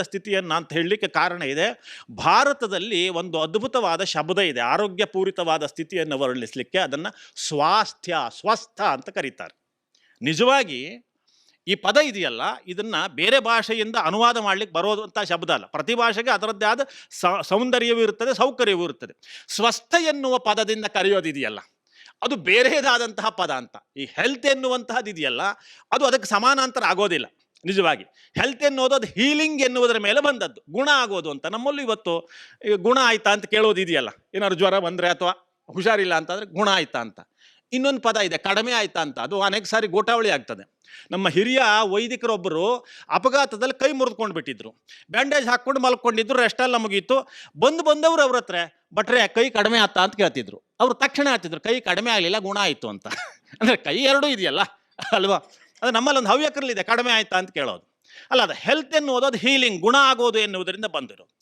ಸ್ಥಿತಿಯನ್ನು ಅಂತ ಹೇಳಲಿಕ್ಕೆ ಕಾರಣ ಇದೆ. ಭಾರತದಲ್ಲಿ ಒಂದು ಅದ್ಭುತವಾದ ಶಬ್ದ ಇದೆ ಆರೋಗ್ಯಪೂರಿತವಾದ ಸ್ಥಿತಿಯನ್ನು ವರ್ಣಿಸಲಿಕ್ಕೆ, ಅದನ್ನು ಸ್ವಸ್ಥ ಅಂತ ಕರೀತಾರೆ. ನಿಜವಾಗಿ ಈ ಪದ ಇದೆಯಲ್ಲ, ಇದನ್ನು ಬೇರೆ ಭಾಷೆಯಿಂದ ಅನುವಾದ ಮಾಡಲಿಕ್ಕೆ ಬರೋದಂಥ ಶಬ್ದ ಅಲ್ಲ. ಪ್ರತಿ ಭಾಷೆಗೆ ಅದರದ್ದೇ ಆದ ಸೌಂದರ್ಯವೂ ಇರ್ತದೆ, ಸೌಕರ್ಯವೂ ಇರ್ತದೆ. ಸ್ವಸ್ಥ ಎನ್ನುವ ಪದದಿಂದ ಕರೆಯೋದಿದೆಯಲ್ಲ, ಅದು ಬೇರೆದಾದಂತಹ ಪದ ಅಂತ. ಈ ಹೆಲ್ತ್ ಎನ್ನುವಂತಹದ್ದು ಇದೆಯಲ್ಲ, ಅದು ಅದಕ್ಕೆ ಸಮಾನಾಂತರ ಆಗೋದಿಲ್ಲ. ನಿಜವಾಗಿ ಹೆಲ್ತ್ ಎನ್ನುವುದು ಅದು ಹೀಲಿಂಗ್ ಎನ್ನುವುದರ ಮೇಲೆ ಬಂದದ್ದು, ಗುಣ ಆಗೋದು ಅಂತ. ನಮ್ಮಲ್ಲೂ ಇವತ್ತು ಗುಣ ಆಯ್ತಾ ಅಂತ ಕೇಳೋದು ಇದೆಯಲ್ಲ, ಏನಾದ್ರು ಜ್ವರ ಬಂದರೆ ಅಥವಾ ಹುಷಾರಿಲ್ಲ ಅಂತಂದರೆ ಗುಣ ಆಯ್ತಾ ಅಂತ. ಇನ್ನೊಂದು ಪದ ಇದೆ ಕಡಿಮೆ ಆಯ್ತಾ ಅಂತ, ಅದು ಅನೇಕ ಸಾರಿ ಗೋಟಾವಳಿ ಆಗ್ತದೆ. ನಮ್ಮ ಹಿರಿಯ ವೈದಿಕರೊಬ್ಬರು ಅಪಘಾತದಲ್ಲಿ ಕೈ ಮುರಿದುಕೊಂಡು ಬಿಟ್ಟಿದ್ರು, ಬ್ಯಾಂಡೇಜ್ ಹಾಕ್ಕೊಂಡು ಮಲ್ಕೊಂಡಿದ್ರು, ರೆಸ್ಟೆಲ್ಲ ಮುಗೀತು. ಬಂದವರು ಅವ್ರ ಹತ್ರ ಬಟ್ರೆ ಕೈ ಕಡಿಮೆ ಆಯ್ತಾ ಅಂತ ಕೇಳ್ತಿದ್ರು. ಅವರು ತಕ್ಷಣ ಹೇಳ್ತಿದ್ರು ಕೈ ಕಡಿಮೆ ಆಗಲಿಲ್ಲ, ಗುಣ ಆಯಿತು ಅಂತ. ಅಂದರೆ ಕೈ ಎರಡೂ ಇದೆಯಲ್ಲ ಅಲ್ವಾ, ಅದು ನಮ್ಮಲ್ಲಿ ಒಂದು ಹವ್ಯಕರಲ್ಲಿದೆ, ಕಡಿಮೆ ಆಯ್ತಾ ಅಂತ ಕೇಳೋದು ಅಲ್ಲ. ಅದು ಹೆಲ್ತ್ ಎನ್ನುವುದು ಅದು ಹೀಲಿಂಗ್, ಗುಣ ಆಗೋದು ಎನ್ನುವುದರಿಂದ ಬಂದಿರೋದು.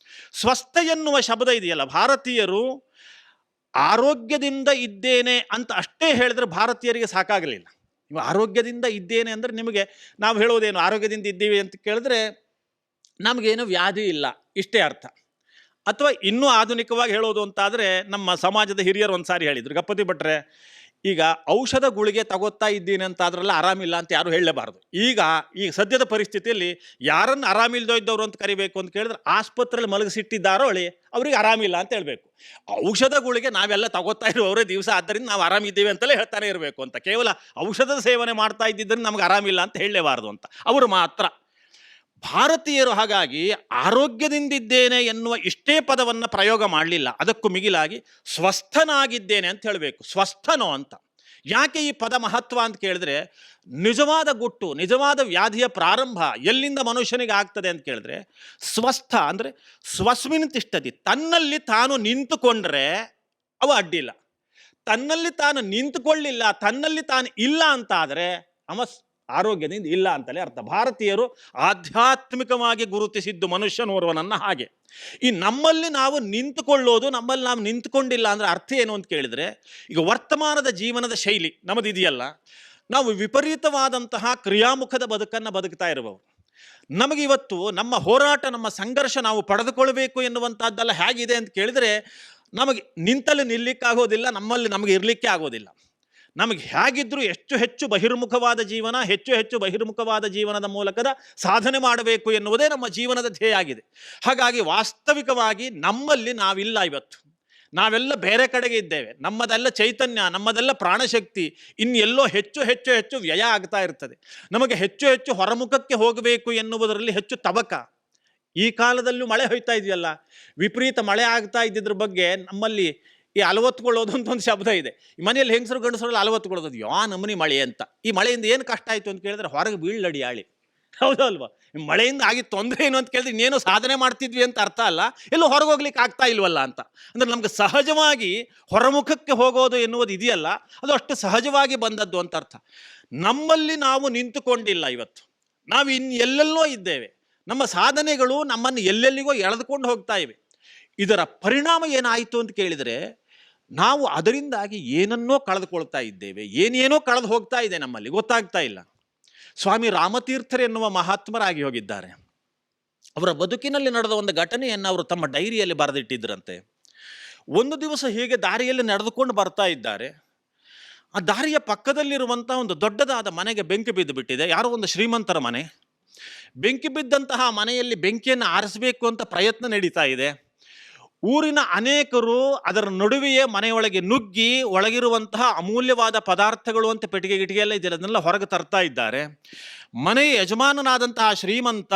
ಸ್ವಸ್ಥ ಎನ್ನುವ ಶಬ್ದ ಇದೆಯಲ್ಲ, ಭಾರತೀಯರು ಆರೋಗ್ಯದಿಂದ ಇದ್ದೇನೆ ಅಂತ ಅಷ್ಟೇ ಹೇಳಿದ್ರೆ ಭಾರತೀಯರಿಗೆ ಸಾಕಾಗಲಿಲ್ಲ. ನೀವು ಆರೋಗ್ಯದಿಂದ ಇದ್ದೇನೆ ಅಂದರೆ ನಿಮಗೆ ನಾವು ಹೇಳೋದೇನು, ಆರೋಗ್ಯದಿಂದ ಇದ್ದೀವಿ ಅಂತ ಕೇಳಿದ್ರೆ ನಮಗೇನು ವ್ಯಾಧಿ ಇಲ್ಲ, ಇಷ್ಟೇ ಅರ್ಥ. ಅಥವಾ ಇನ್ನೂ ಆಧುನಿಕವಾಗಿ ಹೇಳೋದು ಅಂತಾದರೆ ನಮ್ಮ ಸಮಾಜದ ಹಿರಿಯರು ಒಂದು ಸಾರಿ ಹೇಳಿದರು, ಗಪ್ಪತಿ ಭಟ್ರೆ ಈಗ ಔಷಧ ಗುಳಿಗೆ ತಗೋತಾ ಇದ್ದೀನಿ ಅಂತ ಅದರಲ್ಲಿ ಆರಾಮಿಲ್ಲ ಅಂತ ಯಾರು ಹೇಳಲೇಬಾರ್ದು. ಈಗ ಸದ್ಯದ ಪರಿಸ್ಥಿತಿಯಲ್ಲಿ ಯಾರನ್ನು ಆರಾಮಿಲ್ದೋ ಇದ್ದವರು ಅಂತ ಕರಿಬೇಕು ಅಂತ ಕೇಳಿದ್ರೆ ಆಸ್ಪತ್ರೆಯಲ್ಲಿ ಮಲಗಿಸಿಟ್ಟಿದ್ದಾರೋ ಅವ್ರಿಗೆ ಆರಾಮಿಲ್ಲ ಅಂತ ಹೇಳಬೇಕು. ಔಷಧ ಗುಳಿಗೆ ನಾವೆಲ್ಲ ತಗೋತಾ ಇರುವವರೇ ದಿವಸ, ಆದ್ದರಿಂದ ನಾವು ಆರಾಮಿದ್ದೀವಿ ಅಂತಲೇ ಹೇಳ್ತಾನೆ ಇರಬೇಕು ಅಂತ. ಕೇವಲ ಔಷಧದ ಸೇವನೆ ಮಾಡ್ತಾ ಇದ್ದಿದ್ದರಿಂದ ನಮ್ಗೆ ಆರಾಮಿಲ್ಲ ಅಂತ ಹೇಳಲೇಬಾರ್ದು ಅಂತ ಅವರು ಮಾತ್ರ. ಭಾರತೀಯರು ಹಾಗಾಗಿ ಆರೋಗ್ಯದಿಂದಿದ್ದೇನೆ ಎನ್ನುವ ಇಷ್ಟೇ ಪದವನ್ನು ಪ್ರಯೋಗ ಮಾಡಲಿಲ್ಲ, ಅದಕ್ಕೂ ಮಿಗಿಲಾಗಿ ಸ್ವಸ್ಥನಾಗಿದ್ದೇನೆ ಅಂತ ಹೇಳಬೇಕು. ಸ್ವಸ್ಥನೋ ಅಂತ ಯಾಕೆ ಈ ಪದ ಮಹತ್ವ ಅಂತ ಕೇಳಿದ್ರೆ, ನಿಜವಾದ ಗುಟ್ಟು, ನಿಜವಾದ ವ್ಯಾಧಿಯ ಪ್ರಾರಂಭ ಎಲ್ಲಿಂದ ಮನುಷ್ಯನಿಗೆ ಆಗ್ತದೆ ಅಂತ ಕೇಳಿದ್ರೆ, ಸ್ವಸ್ಥ ಅಂದರೆ ಸ್ವಸ್ಮಿನ್ ತಿಷ್ಠತಿ, ತನ್ನಲ್ಲಿ ತಾನು ನಿಂತುಕೊಂಡ್ರೆ ಅವ ಅಡ್ಡಿಲ್ಲ. ತನ್ನಲ್ಲಿ ತಾನು ನಿಂತುಕೊಳ್ಳಿಲ್ಲ, ತನ್ನಲ್ಲಿ ತಾನು ಇಲ್ಲ ಅಂತ ಆದರೆ ಅವ ಆರೋಗ್ಯದಿಂದ ಇಲ್ಲ ಅಂತಲೇ ಅರ್ಥ. ಭಾರತೀಯರು ಆಧ್ಯಾತ್ಮಿಕವಾಗಿ ಗುರುತಿಸಿದ್ದು ಮನುಷ್ಯನೋರ್ವನನ್ನು ಹಾಗೆ. ಈ ನಮ್ಮಲ್ಲಿ ನಾವು ನಿಂತುಕೊಳ್ಳೋದು, ನಮ್ಮಲ್ಲಿ ನಾವು ನಿಂತುಕೊಂಡಿಲ್ಲ ಅಂದರೆ ಅರ್ಥ ಏನು ಅಂತ ಕೇಳಿದರೆ, ಈಗ ವರ್ತಮಾನದ ಜೀವನದ ಶೈಲಿ ನಮ್ಮದಿದೆಯಲ್ಲ, ನಾವು ವಿಪರೀತವಾದಂತಹ ಕ್ರಿಯಾಮುಖದ ಬದುಕನ್ನು ಬದುಕ್ತಾ ಇರುವವರು. ನಮಗೆ ಇವತ್ತು ನಮ್ಮ ಹೋರಾಟ, ನಮ್ಮ ಸಂಘರ್ಷ ನಾವು ಪಡೆದುಕೊಳ್ಬೇಕು ಎನ್ನುವಂಥದ್ದೆಲ್ಲ ಹೇಗಿದೆ ಅಂತ ಕೇಳಿದರೆ, ನಮಗೆ ನಿಂತಲ್ಲಿ ನಿಲ್ಲಿಕ್ಕಾಗೋದಿಲ್ಲ, ನಮಗೆ ಇರಲಿಕ್ಕೆ ಆಗೋದಿಲ್ಲ. ನಮಗೆ ಹೇಗಿದ್ದರೂ ಹೆಚ್ಚು ಬಹಿರ್ಮುಖವಾದ ಜೀವನ, ಹೆಚ್ಚು ಬಹಿರ್ಮುಖವಾದ ಜೀವನದ ಮೂಲಕದ ಸಾಧನೆ ಮಾಡಬೇಕು ಎನ್ನುವುದೇ ನಮ್ಮ ಜೀವನದ ಧ್ಯೇಯ ಆಗಿದೆ. ಹಾಗಾಗಿ ವಾಸ್ತವಿಕವಾಗಿ ನಮ್ಮಲ್ಲಿ ನಾವಿಲ್ಲ ಇವತ್ತು. ನಾವೆಲ್ಲ ಬೇರೆ ಕಡೆಗೆ ಇದ್ದೇವೆ. ನಮ್ಮದೆಲ್ಲ ಚೈತನ್ಯ, ನಮ್ಮದೆಲ್ಲ ಪ್ರಾಣಶಕ್ತಿ ಇನ್ನೆಲ್ಲೋ ಹೆಚ್ಚು ವ್ಯಯ ಆಗ್ತಾ ಇರ್ತದೆ. ನಮಗೆ ಹೆಚ್ಚು ಹೊರಮುಖಕ್ಕೆ ಹೋಗಬೇಕು ಎನ್ನುವುದರಲ್ಲಿ ಹೆಚ್ಚು ತವಕ. ಈ ಕಾಲದಲ್ಲೂ ಮಳೆ ಹೋಯ್ತಾ ಇದೆಯಲ್ಲ, ವಿಪರೀತ ಮಳೆ ಆಗ್ತಾ ಇದ್ದಿದ್ರ ಬಗ್ಗೆ ನಮ್ಮಲ್ಲಿ ಈ ಅಲವತ್ತುಕೊಳ್ಳೋದು ಅಂತ ಒಂದು ಶಬ್ದ ಇದೆ. ಈ ಮನೆಯಲ್ಲಿ ಹೆಂಗಸರು ಗಂಡಸರಲ್ಲಿ ಅಲವತ್ತುಕೊಳ್ಳೋದು, ಯಾ ನಮನಿ ಮಳೆ ಅಂತ. ಈ ಮಳೆಯಿಂದ ಏನು ಕಷ್ಟ ಆಯಿತು ಅಂತ ಕೇಳಿದ್ರೆ, ಹೊರಗೆ ಬೀಳಡಿ ಆಳಿ. ಹೌದಲ್ವಾ? ಮಳೆಯಿಂದ ಆಗಿದ್ದು ತೊಂದರೆ ಏನು ಅಂತ ಕೇಳಿದ್ರೆ, ಇನ್ನೇನೋ ಸಾಧನೆ ಮಾಡ್ತಿದ್ವಿ ಅಂತ ಅರ್ಥ ಅಲ್ಲ, ಎಲ್ಲೂ ಹೊರಗೆ ಹೋಗ್ಲಿಕ್ಕೆ ಆಗ್ತಾ ಇಲ್ವಲ್ಲ ಅಂತ. ಅಂದರೆ ನಮ್ಗೆ ಸಹಜವಾಗಿ ಹೊರಮುಖಕ್ಕೆ ಹೋಗೋದು ಎನ್ನುವುದು ಇದೆಯಲ್ಲ, ಅದು ಅಷ್ಟು ಸಹಜವಾಗಿ ಬಂದದ್ದು ಅಂತ ಅರ್ಥ. ನಮ್ಮಲ್ಲಿ ನಾವು ನಿಂತುಕೊಂಡಿಲ್ಲ ಇವತ್ತು. ನಾವು ಎಲ್ಲೆಲ್ಲೋ ಇದ್ದೇವೆ. ನಮ್ಮ ಸಾಧನೆಗಳು ನಮ್ಮನ್ನು ಎಲ್ಲೆಲ್ಲಿಗೋ ಎಳೆದುಕೊಂಡು ಹೋಗ್ತಾ ಇವೆ. ಇದರ ಪರಿಣಾಮ ಏನಾಯಿತು ಅಂತ ಕೇಳಿದರೆ, ನಾವು ಅದರಿಂದಾಗಿ ಏನನ್ನೋ ಕಳೆದುಕೊಳ್ತಾ ಇದ್ದೇವೆ. ಏನೇನೋ ಕಳೆದು ಹೋಗ್ತಾ ಇದೆ, ನಮ್ಮಲ್ಲಿ ಗೊತ್ತಾಗ್ತಾ ಇಲ್ಲ. ಸ್ವಾಮಿ ರಾಮತೀರ್ಥರು ಎನ್ನುವ ಮಹಾತ್ಮರಾಗಿ ಹೋಗಿದ್ದಾರೆ. ಅವರ ಬದುಕಿನಲ್ಲಿ ನಡೆದ ಒಂದು ಘಟನೆಯನ್ನು ಅವರು ತಮ್ಮ ಡೈರಿಯಲ್ಲಿ ಬರೆದಿಟ್ಟಿದ್ದರಂತೆ. ಒಂದು ದಿವಸ ಹೀಗೆ ದಾರಿಯಲ್ಲಿ ನಡೆದುಕೊಂಡು ಬರ್ತಾ ಇದ್ದಾರೆ. ಆ ದಾರಿಯ ಪಕ್ಕದಲ್ಲಿರುವಂಥ ಒಂದು ದೊಡ್ಡದಾದ ಮನೆಗೆ ಬೆಂಕಿ ಬಿದ್ದು ಬಿಟ್ಟಿದೆ. ಯಾರೋ ಒಂದು ಶ್ರೀಮಂತರ ಮನೆ. ಬೆಂಕಿ ಬಿದ್ದಂತಹ ಮನೆಯಲ್ಲಿ ಬೆಂಕಿಯನ್ನು ಆರಿಸಬೇಕು ಅಂತ ಪ್ರಯತ್ನ ನಡೀತಾ ಇದೆ. ಊರಿನ ಅನೇಕರು ಅದರ ನಡುವೆಯೇ ಮನೆಯೊಳಗೆ ನುಗ್ಗಿ ಒಳಗಿರುವಂತಹ ಅಮೂಲ್ಯವಾದ ಪದಾರ್ಥಗಳು ಅಂತ ಪೆಟ್ಟಿಗೆ ಗಿಟಿಗೆ ಎಲ್ಲ ಇದೆಯಲ್ಲ, ಅದನ್ನೆಲ್ಲ ಹೊರಗೆ ತರ್ತಾ ಇದ್ದಾರೆ. ಮನೆಯ ಯಜಮಾನನಾದಂತಹ ಶ್ರೀಮಂತ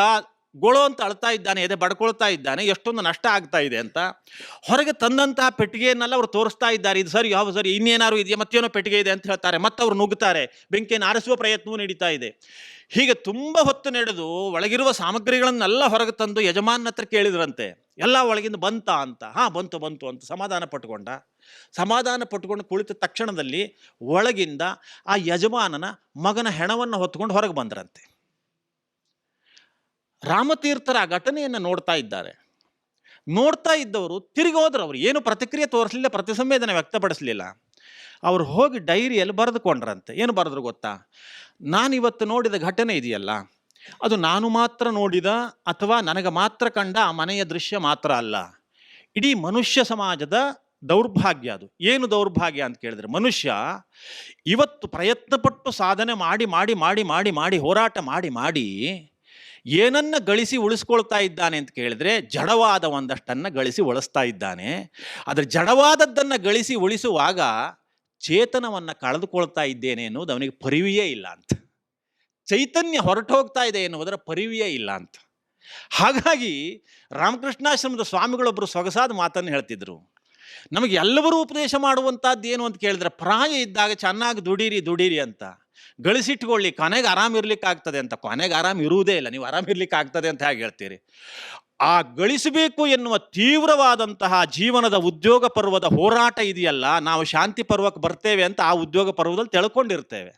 ಗೊಳೋ ಅಂತ ಅಳ್ತಾ ಇದ್ದಾನೆ, ಎದೆ ಬಡ್ಕೊಳ್ತಾ ಇದ್ದಾನೆ, ಎಷ್ಟೊಂದು ನಷ್ಟ ಆಗ್ತಾ ಇದೆ ಅಂತ. ಹೊರಗೆ ತಂದಂತಹ ಪೆಟ್ಟಿಗೆಯನ್ನೆಲ್ಲ ಅವರು ತೋರಿಸ್ತಾ ಇದ್ದಾರೆ. ಇದು ಸರಿ, ಯಾವ ಸರಿ, ಇನ್ನೇನಾರು ಇದೆಯಾ, ಮತ್ತೇನೋ ಪೆಟ್ಟಿಗೆ ಇದೆ ಅಂತ ಹೇಳ್ತಾರೆ. ಮತ್ತೆ ಅವರು ನುಗ್ಗುತ್ತಾರೆ. ಬೆಂಕಿಯನ್ನು ಆರಿಸುವ ಪ್ರಯತ್ನವೂ ನಡೀತಾ ಇದೆ. ಹೀಗೆ ತುಂಬ ಹೊತ್ತು ನಡೆದು ಒಳಗಿರುವ ಸಾಮಗ್ರಿಗಳನ್ನೆಲ್ಲ ಹೊರಗೆ ತಂದು ಯಜಮಾನ ಹತ್ರ ಕೇಳಿದ್ರಂತೆ, ಎಲ್ಲ ಒಳಗಿಂದ ಬಂತ ಅಂತ. ಬಂತು ಅಂತ ಸಮಾಧಾನ ಪಟ್ಟುಕೊಂಡು ಕುಳಿತ ತಕ್ಷಣದಲ್ಲಿ ಒಳಗಿಂದ ಆ ಯಜಮಾನನ ಮಗನ ಹೆಣವನ್ನು ಹೊತ್ತುಕೊಂಡು ಹೊರಗೆ ಬಂದ್ರಂತೆ. ರಾಮತೀರ್ಥರ ಆ ಘಟನೆಯನ್ನು ನೋಡ್ತಾ ಇದ್ದವರು ತಿರುಗಿ ಹೋದ್ರು. ಅವರು ಏನು ಪ್ರತಿಕ್ರಿಯೆ ತೋರಿಸಲಿಲ್ಲ, ಪ್ರತಿಸಂವೇದನೆ ವ್ಯಕ್ತಪಡಿಸಲಿಲ್ಲ. ಅವರು ಹೋಗಿ ಡೈರಿಯಲ್ಲಿ ಬರೆದುಕೊಂಡ್ರಂತೆ. ಏನು ಬರೆದ್ರು ಗೊತ್ತಾ? ನಾನಿವತ್ತು ನೋಡಿದ ಘಟನೆ ಇದೆಯಲ್ಲ, ಅದು ನಾನು ಮಾತ್ರ ನೋಡಿದ ಅಥವಾ ನನಗೆ ಮಾತ್ರ ಕಂಡ ಆ ಮನೆಯ ದೃಶ್ಯ ಮಾತ್ರ ಅಲ್ಲ, ಇಡೀ ಮನುಷ್ಯ ಸಮಾಜದ ದೌರ್ಭಾಗ್ಯ. ಅದು ಏನು ದೌರ್ಭಾಗ್ಯ ಅಂತ ಕೇಳಿದ್ರೆ, ಮನುಷ್ಯ ಇವತ್ತು ಪ್ರಯತ್ನಪಟ್ಟು ಸಾಧನೆ ಮಾಡಿ ಹೋರಾಟ ಮಾಡಿ ಏನನ್ನ ಗಳಿಸಿ ಉಳಿಸ್ಕೊಳ್ತಾ ಇದ್ದಾನೆ ಅಂತ ಕೇಳಿದ್ರೆ, ಜಡವಾದ ಒಂದಷ್ಟನ್ನು ಗಳಿಸಿ ಉಳಿಸ್ತಾ ಇದ್ದಾನೆ. ಆದರೆ ಜಡವಾದದ್ದನ್ನು ಗಳಿಸಿ ಉಳಿಸುವಾಗ ಚೇತನವನ್ನು ಕಳೆದುಕೊಳ್ತಾ ಇದ್ದೇನೆ ಎನ್ನುವುದು ಅವನಿಗೆ ಪರಿವಿಯೇ ಇಲ್ಲ ಅಂತ. ಚೈತನ್ಯ ಹೊರಟು ಹೋಗ್ತಾ ಇದೆ ಎನ್ನುವುದರ ಪರಿವಿಯೇ ಇಲ್ಲ ಅಂತ. ಹಾಗಾಗಿ ರಾಮಕೃಷ್ಣಾಶ್ರಮದ ಸ್ವಾಮಿಗಳೊಬ್ಬರು ಸೊಗಸಾದ ಮಾತನ್ನು ಹೇಳ್ತಿದ್ರು. ನಮಗೆ ಎಲ್ಲರೂ ಉಪದೇಶ ಮಾಡುವಂಥದ್ದು ಏನು ಅಂತ ಕೇಳಿದ್ರೆ, ಪ್ರಾಯ ಇದ್ದಾಗ ಚೆನ್ನಾಗಿ ದುಡೀರಿ ಅಂತ, ಗಳಿಸಿಟ್ಕೊಳ್ಳಿ, ಕೊನೆಗೆ ಆರಾಮಿರ್ಲಿಕ್ಕೆ ಆಗ್ತದೆ ಅಂತ. ಕೊನೆಗೆ ಆರಾಮ್ ಇರುವುದೇ ಇಲ್ಲ, ನೀವು ಆರಾಮಿರ್ಲಿಕ್ಕೆ ಆಗ್ತದೆ ಅಂತ ಹೇಗೆ ಹೇಳ್ತೀರಿ? ಆ ಗಳಿಸಬೇಕು ಎನ್ನುವ ತೀವ್ರವಾದಂತಹ ಜೀವನದ ಉದ್ಯೋಗ ಪರ್ವದ ಹೋರಾಟ ಇದೆಯಲ್ಲ, ನಾವು ಶಾಂತಿ ಪರ್ವಕ್ಕೆ ಬರ್ತೇವೆ ಅಂತ ಆ ಉದ್ಯೋಗ ಪರ್ವದಲ್ಲಿ ತಿಳ್ಕೊಂಡಿರ್ತೇವೆ.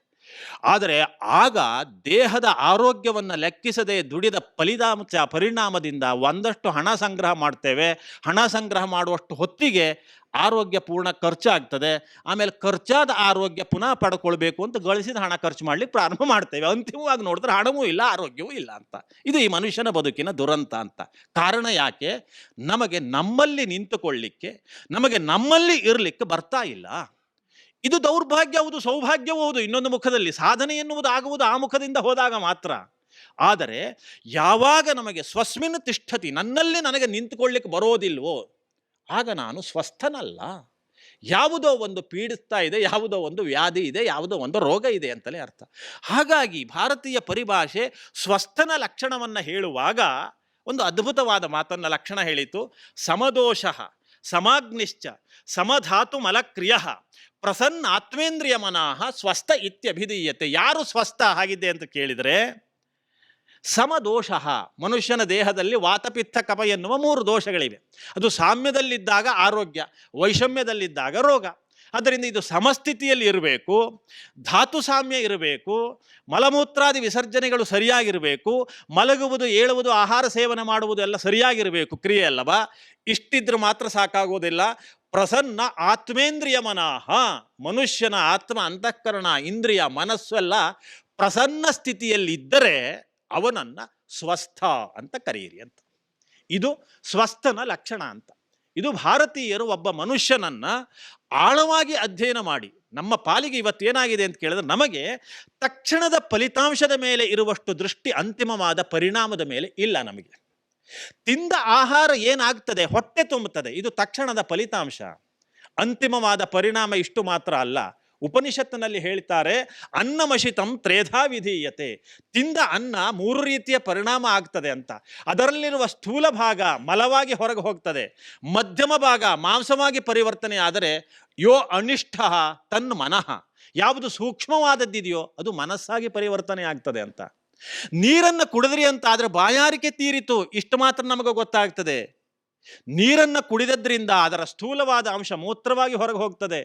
ಆದರೆ ಆಗ ದೇಹದ ಆರೋಗ್ಯವನ್ನು ಲೆಕ್ಕಿಸದೆ ದುಡಿದ ಪರಿಣಾಮದಿಂದ ಒಂದಷ್ಟು ಹಣ ಸಂಗ್ರಹ ಮಾಡ್ತೇವೆ. ಹಣ ಸಂಗ್ರಹ ಮಾಡುವಷ್ಟು ಹೊತ್ತಿಗೆ ಆರೋಗ್ಯ ಪೂರ್ಣ ಖರ್ಚಾಗ್ತದೆ. ಆಮೇಲೆ ಖರ್ಚಾದ ಆರೋಗ್ಯ ಪುನಃ ಪಡ್ಕೊಳ್ಬೇಕು ಅಂತ ಗಳಿಸಿದ ಹಣ ಖರ್ಚು ಮಾಡ್ಲಿಕ್ಕೆ ಪ್ರಾರಂಭ ಮಾಡ್ತೇವೆ. ಅಂತಿಮವಾಗಿ ನೋಡಿದ್ರೆ ಹಣವೂ ಇಲ್ಲ, ಆರೋಗ್ಯವೂ ಇಲ್ಲ ಅಂತ. ಇದು ಈ ಮನುಷ್ಯನ ಬದುಕಿನ ದುರಂತ ಅಂತ. ಕಾರಣ ಯಾಕೆ? ನಮಗೆ ನಮ್ಮಲ್ಲಿ ನಿಂತುಕೊಳ್ಳಿಕ್ಕೆ, ನಮಗೆ ನಮ್ಮಲ್ಲಿ ಇರಲಿಕ್ಕೆ ಬರ್ತಾ ಇಲ್ಲ. ಇದು ದೌರ್ಭಾಗ್ಯ ಹೌದು, ಸೌಭಾಗ್ಯವೂ ಹೌದು. ಇನ್ನೊಂದು ಮುಖದಲ್ಲಿ ಸಾಧನೆ ಎನ್ನುವುದು ಆಗುವುದು ಆ ಮುಖದಿಂದ ಹೋದಾಗ ಮಾತ್ರ. ಆದರೆ ಯಾವಾಗ ನಮಗೆ ಸ್ವಸ್ಮಿನ್ ತಿಷ್ಠತಿ, ನನ್ನಲ್ಲಿ ನನಗೆ ನಿಂತುಕೊಳ್ಳಿಕ್ಕೆ ಬರೋದಿಲ್ವೋ, ಆಗ ನಾನು ಸ್ವಸ್ಥನಲ್ಲ. ಯಾವುದೋ ಒಂದು ಪೀಡಿಸ್ತಾ ಇದೆ, ಯಾವುದೋ ಒಂದು ವ್ಯಾಧಿ ಇದೆ, ಯಾವುದೋ ಒಂದು ರೋಗ ಇದೆ ಅಂತಲೇ ಅರ್ಥ. ಹಾಗಾಗಿ ಭಾರತೀಯ ಪರಿಭಾಷೆ ಸ್ವಸ್ಥನ ಲಕ್ಷಣವನ್ನು ಹೇಳುವಾಗ ಒಂದು ಅದ್ಭುತವಾದ ಮಾತನ್ನು ಲಕ್ಷಣ ಹೇಳಿತು. ಸಮದೋಷ ಸಮಾಗ್ನಿಶ್ಚ ಸಮಧಾತು ಮಲಕ್ರಿಯ ಪ್ರಸನ್ನ ಆತ್ಮೇಂದ್ರಿಯ ಮನಃ ಸ್ವಸ್ಥ ಇತ್ಯಭಿಧೀಯತೆ. ಯಾರು ಸ್ವಸ್ಥ ಆಗಿದೆ ಅಂತ ಕೇಳಿದರೆ, ಸಮದೋಷ, ಮನುಷ್ಯನ ದೇಹದಲ್ಲಿ ವಾತಪಿತ್ತ ಕಫ ಎನ್ನುವ 3 ದೋಷಗಳಿವೆ. ಅದು ಸಾಮ್ಯದಲ್ಲಿದ್ದಾಗ ಆರೋಗ್ಯ, ವೈಷಮ್ಯದಲ್ಲಿದ್ದಾಗ ರೋಗ. ಆದ್ದರಿಂದ ಇದು ಸಮಸ್ಥಿತಿಯಲ್ಲಿ ಇರಬೇಕು, ಧಾತು ಸಾಮ್ಯ ಇರಬೇಕು, ಮಲಮೂತ್ರಾದಿ ವಿಸರ್ಜನೆಗಳು ಸರಿಯಾಗಿರಬೇಕು, ಮಲಗುವುದು, ಏಳುವುದು, ಆಹಾರ ಸೇವನೆ ಮಾಡುವುದು ಎಲ್ಲ ಸರಿಯಾಗಿರಬೇಕು, ಕ್ರಿಯೆ ಅಲ್ಲವ. ಇಷ್ಟಿದ್ರೆ ಮಾತ್ರ ಸಾಕಾಗೋದಿಲ್ಲ. ಪ್ರಸನ್ನ ಆತ್ಮೇಂದ್ರಿಯ ಮನಃ, ಮನುಷ್ಯನ ಆತ್ಮ, ಅಂತಃಕರಣ, ಇಂದ್ರಿಯ, ಮನಸ್ಸೆಲ್ಲ ಪ್ರಸನ್ನ ಸ್ಥಿತಿಯಲ್ಲಿದ್ದರೆ ಅವನನ್ನು ಸ್ವಸ್ಥ ಅಂತ ಕರೆಯಿರಿ ಅಂತ. ಇದು ಸ್ವಸ್ಥನ ಲಕ್ಷಣ ಅಂತ. ಇದು ಭಾರತೀಯರು ಒಬ್ಬ ಮನುಷ್ಯನನ್ನು ಆಳವಾಗಿ ಅಧ್ಯಯನ ಮಾಡಿ, ನಮ್ಮ ಪಾಲಿಗೆ ಇವತ್ತೇನಾಗಿದೆ ಅಂತ ಕೇಳಿದ್ರೆ, ನಮಗೆ ತಕ್ಷಣದ ಫಲಿತಾಂಶದ ಮೇಲೆ ಇರುವಷ್ಟು ದೃಷ್ಟಿ ಅಂತಿಮವಾದ ಪರಿಣಾಮದ ಮೇಲೆ ಇಲ್ಲ. ನಮಗೆ ತಿಂದ ಆಹಾರ ಏನಾಗ್ತದೆ, ಹೊಟ್ಟೆ ತುಂಬುತ್ತದೆ, ಇದು ತಕ್ಷಣದ ಫಲಿತಾಂಶ. ಅಂತಿಮವಾದ ಪರಿಣಾಮ ಇಷ್ಟು ಮಾತ್ರ ಅಲ್ಲ. ಉಪನಿಷತ್ತಿನಲ್ಲಿ ಹೇಳ್ತಾರೆ, ಅನ್ನಮಶಿತಂ ತ್ರೇಧಾ ವಿಧೀಯತೆ. ತಿಂದ ಅನ್ನ 3 ರೀತಿಯ ಪರಿಣಾಮ ಆಗ್ತದೆ ಅಂತ. ಅದರಲ್ಲಿರುವ ಸ್ಥೂಲ ಭಾಗ ಮಲವಾಗಿ ಹೊರಗೆ ಹೋಗ್ತದೆ, ಮಧ್ಯಮ ಭಾಗ ಮಾಂಸವಾಗಿ ಪರಿವರ್ತನೆ ಆದರೆ, ಯೋ ಅನಿಷ್ಠ ತನ್ ಮನಃ, ಯಾವುದು ಸೂಕ್ಷ್ಮವಾದದ್ದಿದೆಯೋ ಅದು ಮನಸ್ಸಾಗಿ ಪರಿವರ್ತನೆ ಆಗ್ತದೆ ಅಂತ. ನೀರನ್ನು ಕುಡಿದ್ರಿ ಅಂತ ಆದರೆ ಬಾಯಾರಿಕೆ ತೀರಿತು, ಇಷ್ಟು ಮಾತ್ರ ನಮಗೆ ಗೊತ್ತಾಗ್ತದೆ. ನೀರನ್ನು ಕುಡಿದದ್ರಿಂದ ಅದರ ಸ್ಥೂಲವಾದ ಅಂಶ ಮೂತ್ರವಾಗಿ ಹೊರಗೆ ಹೋಗ್ತದೆ,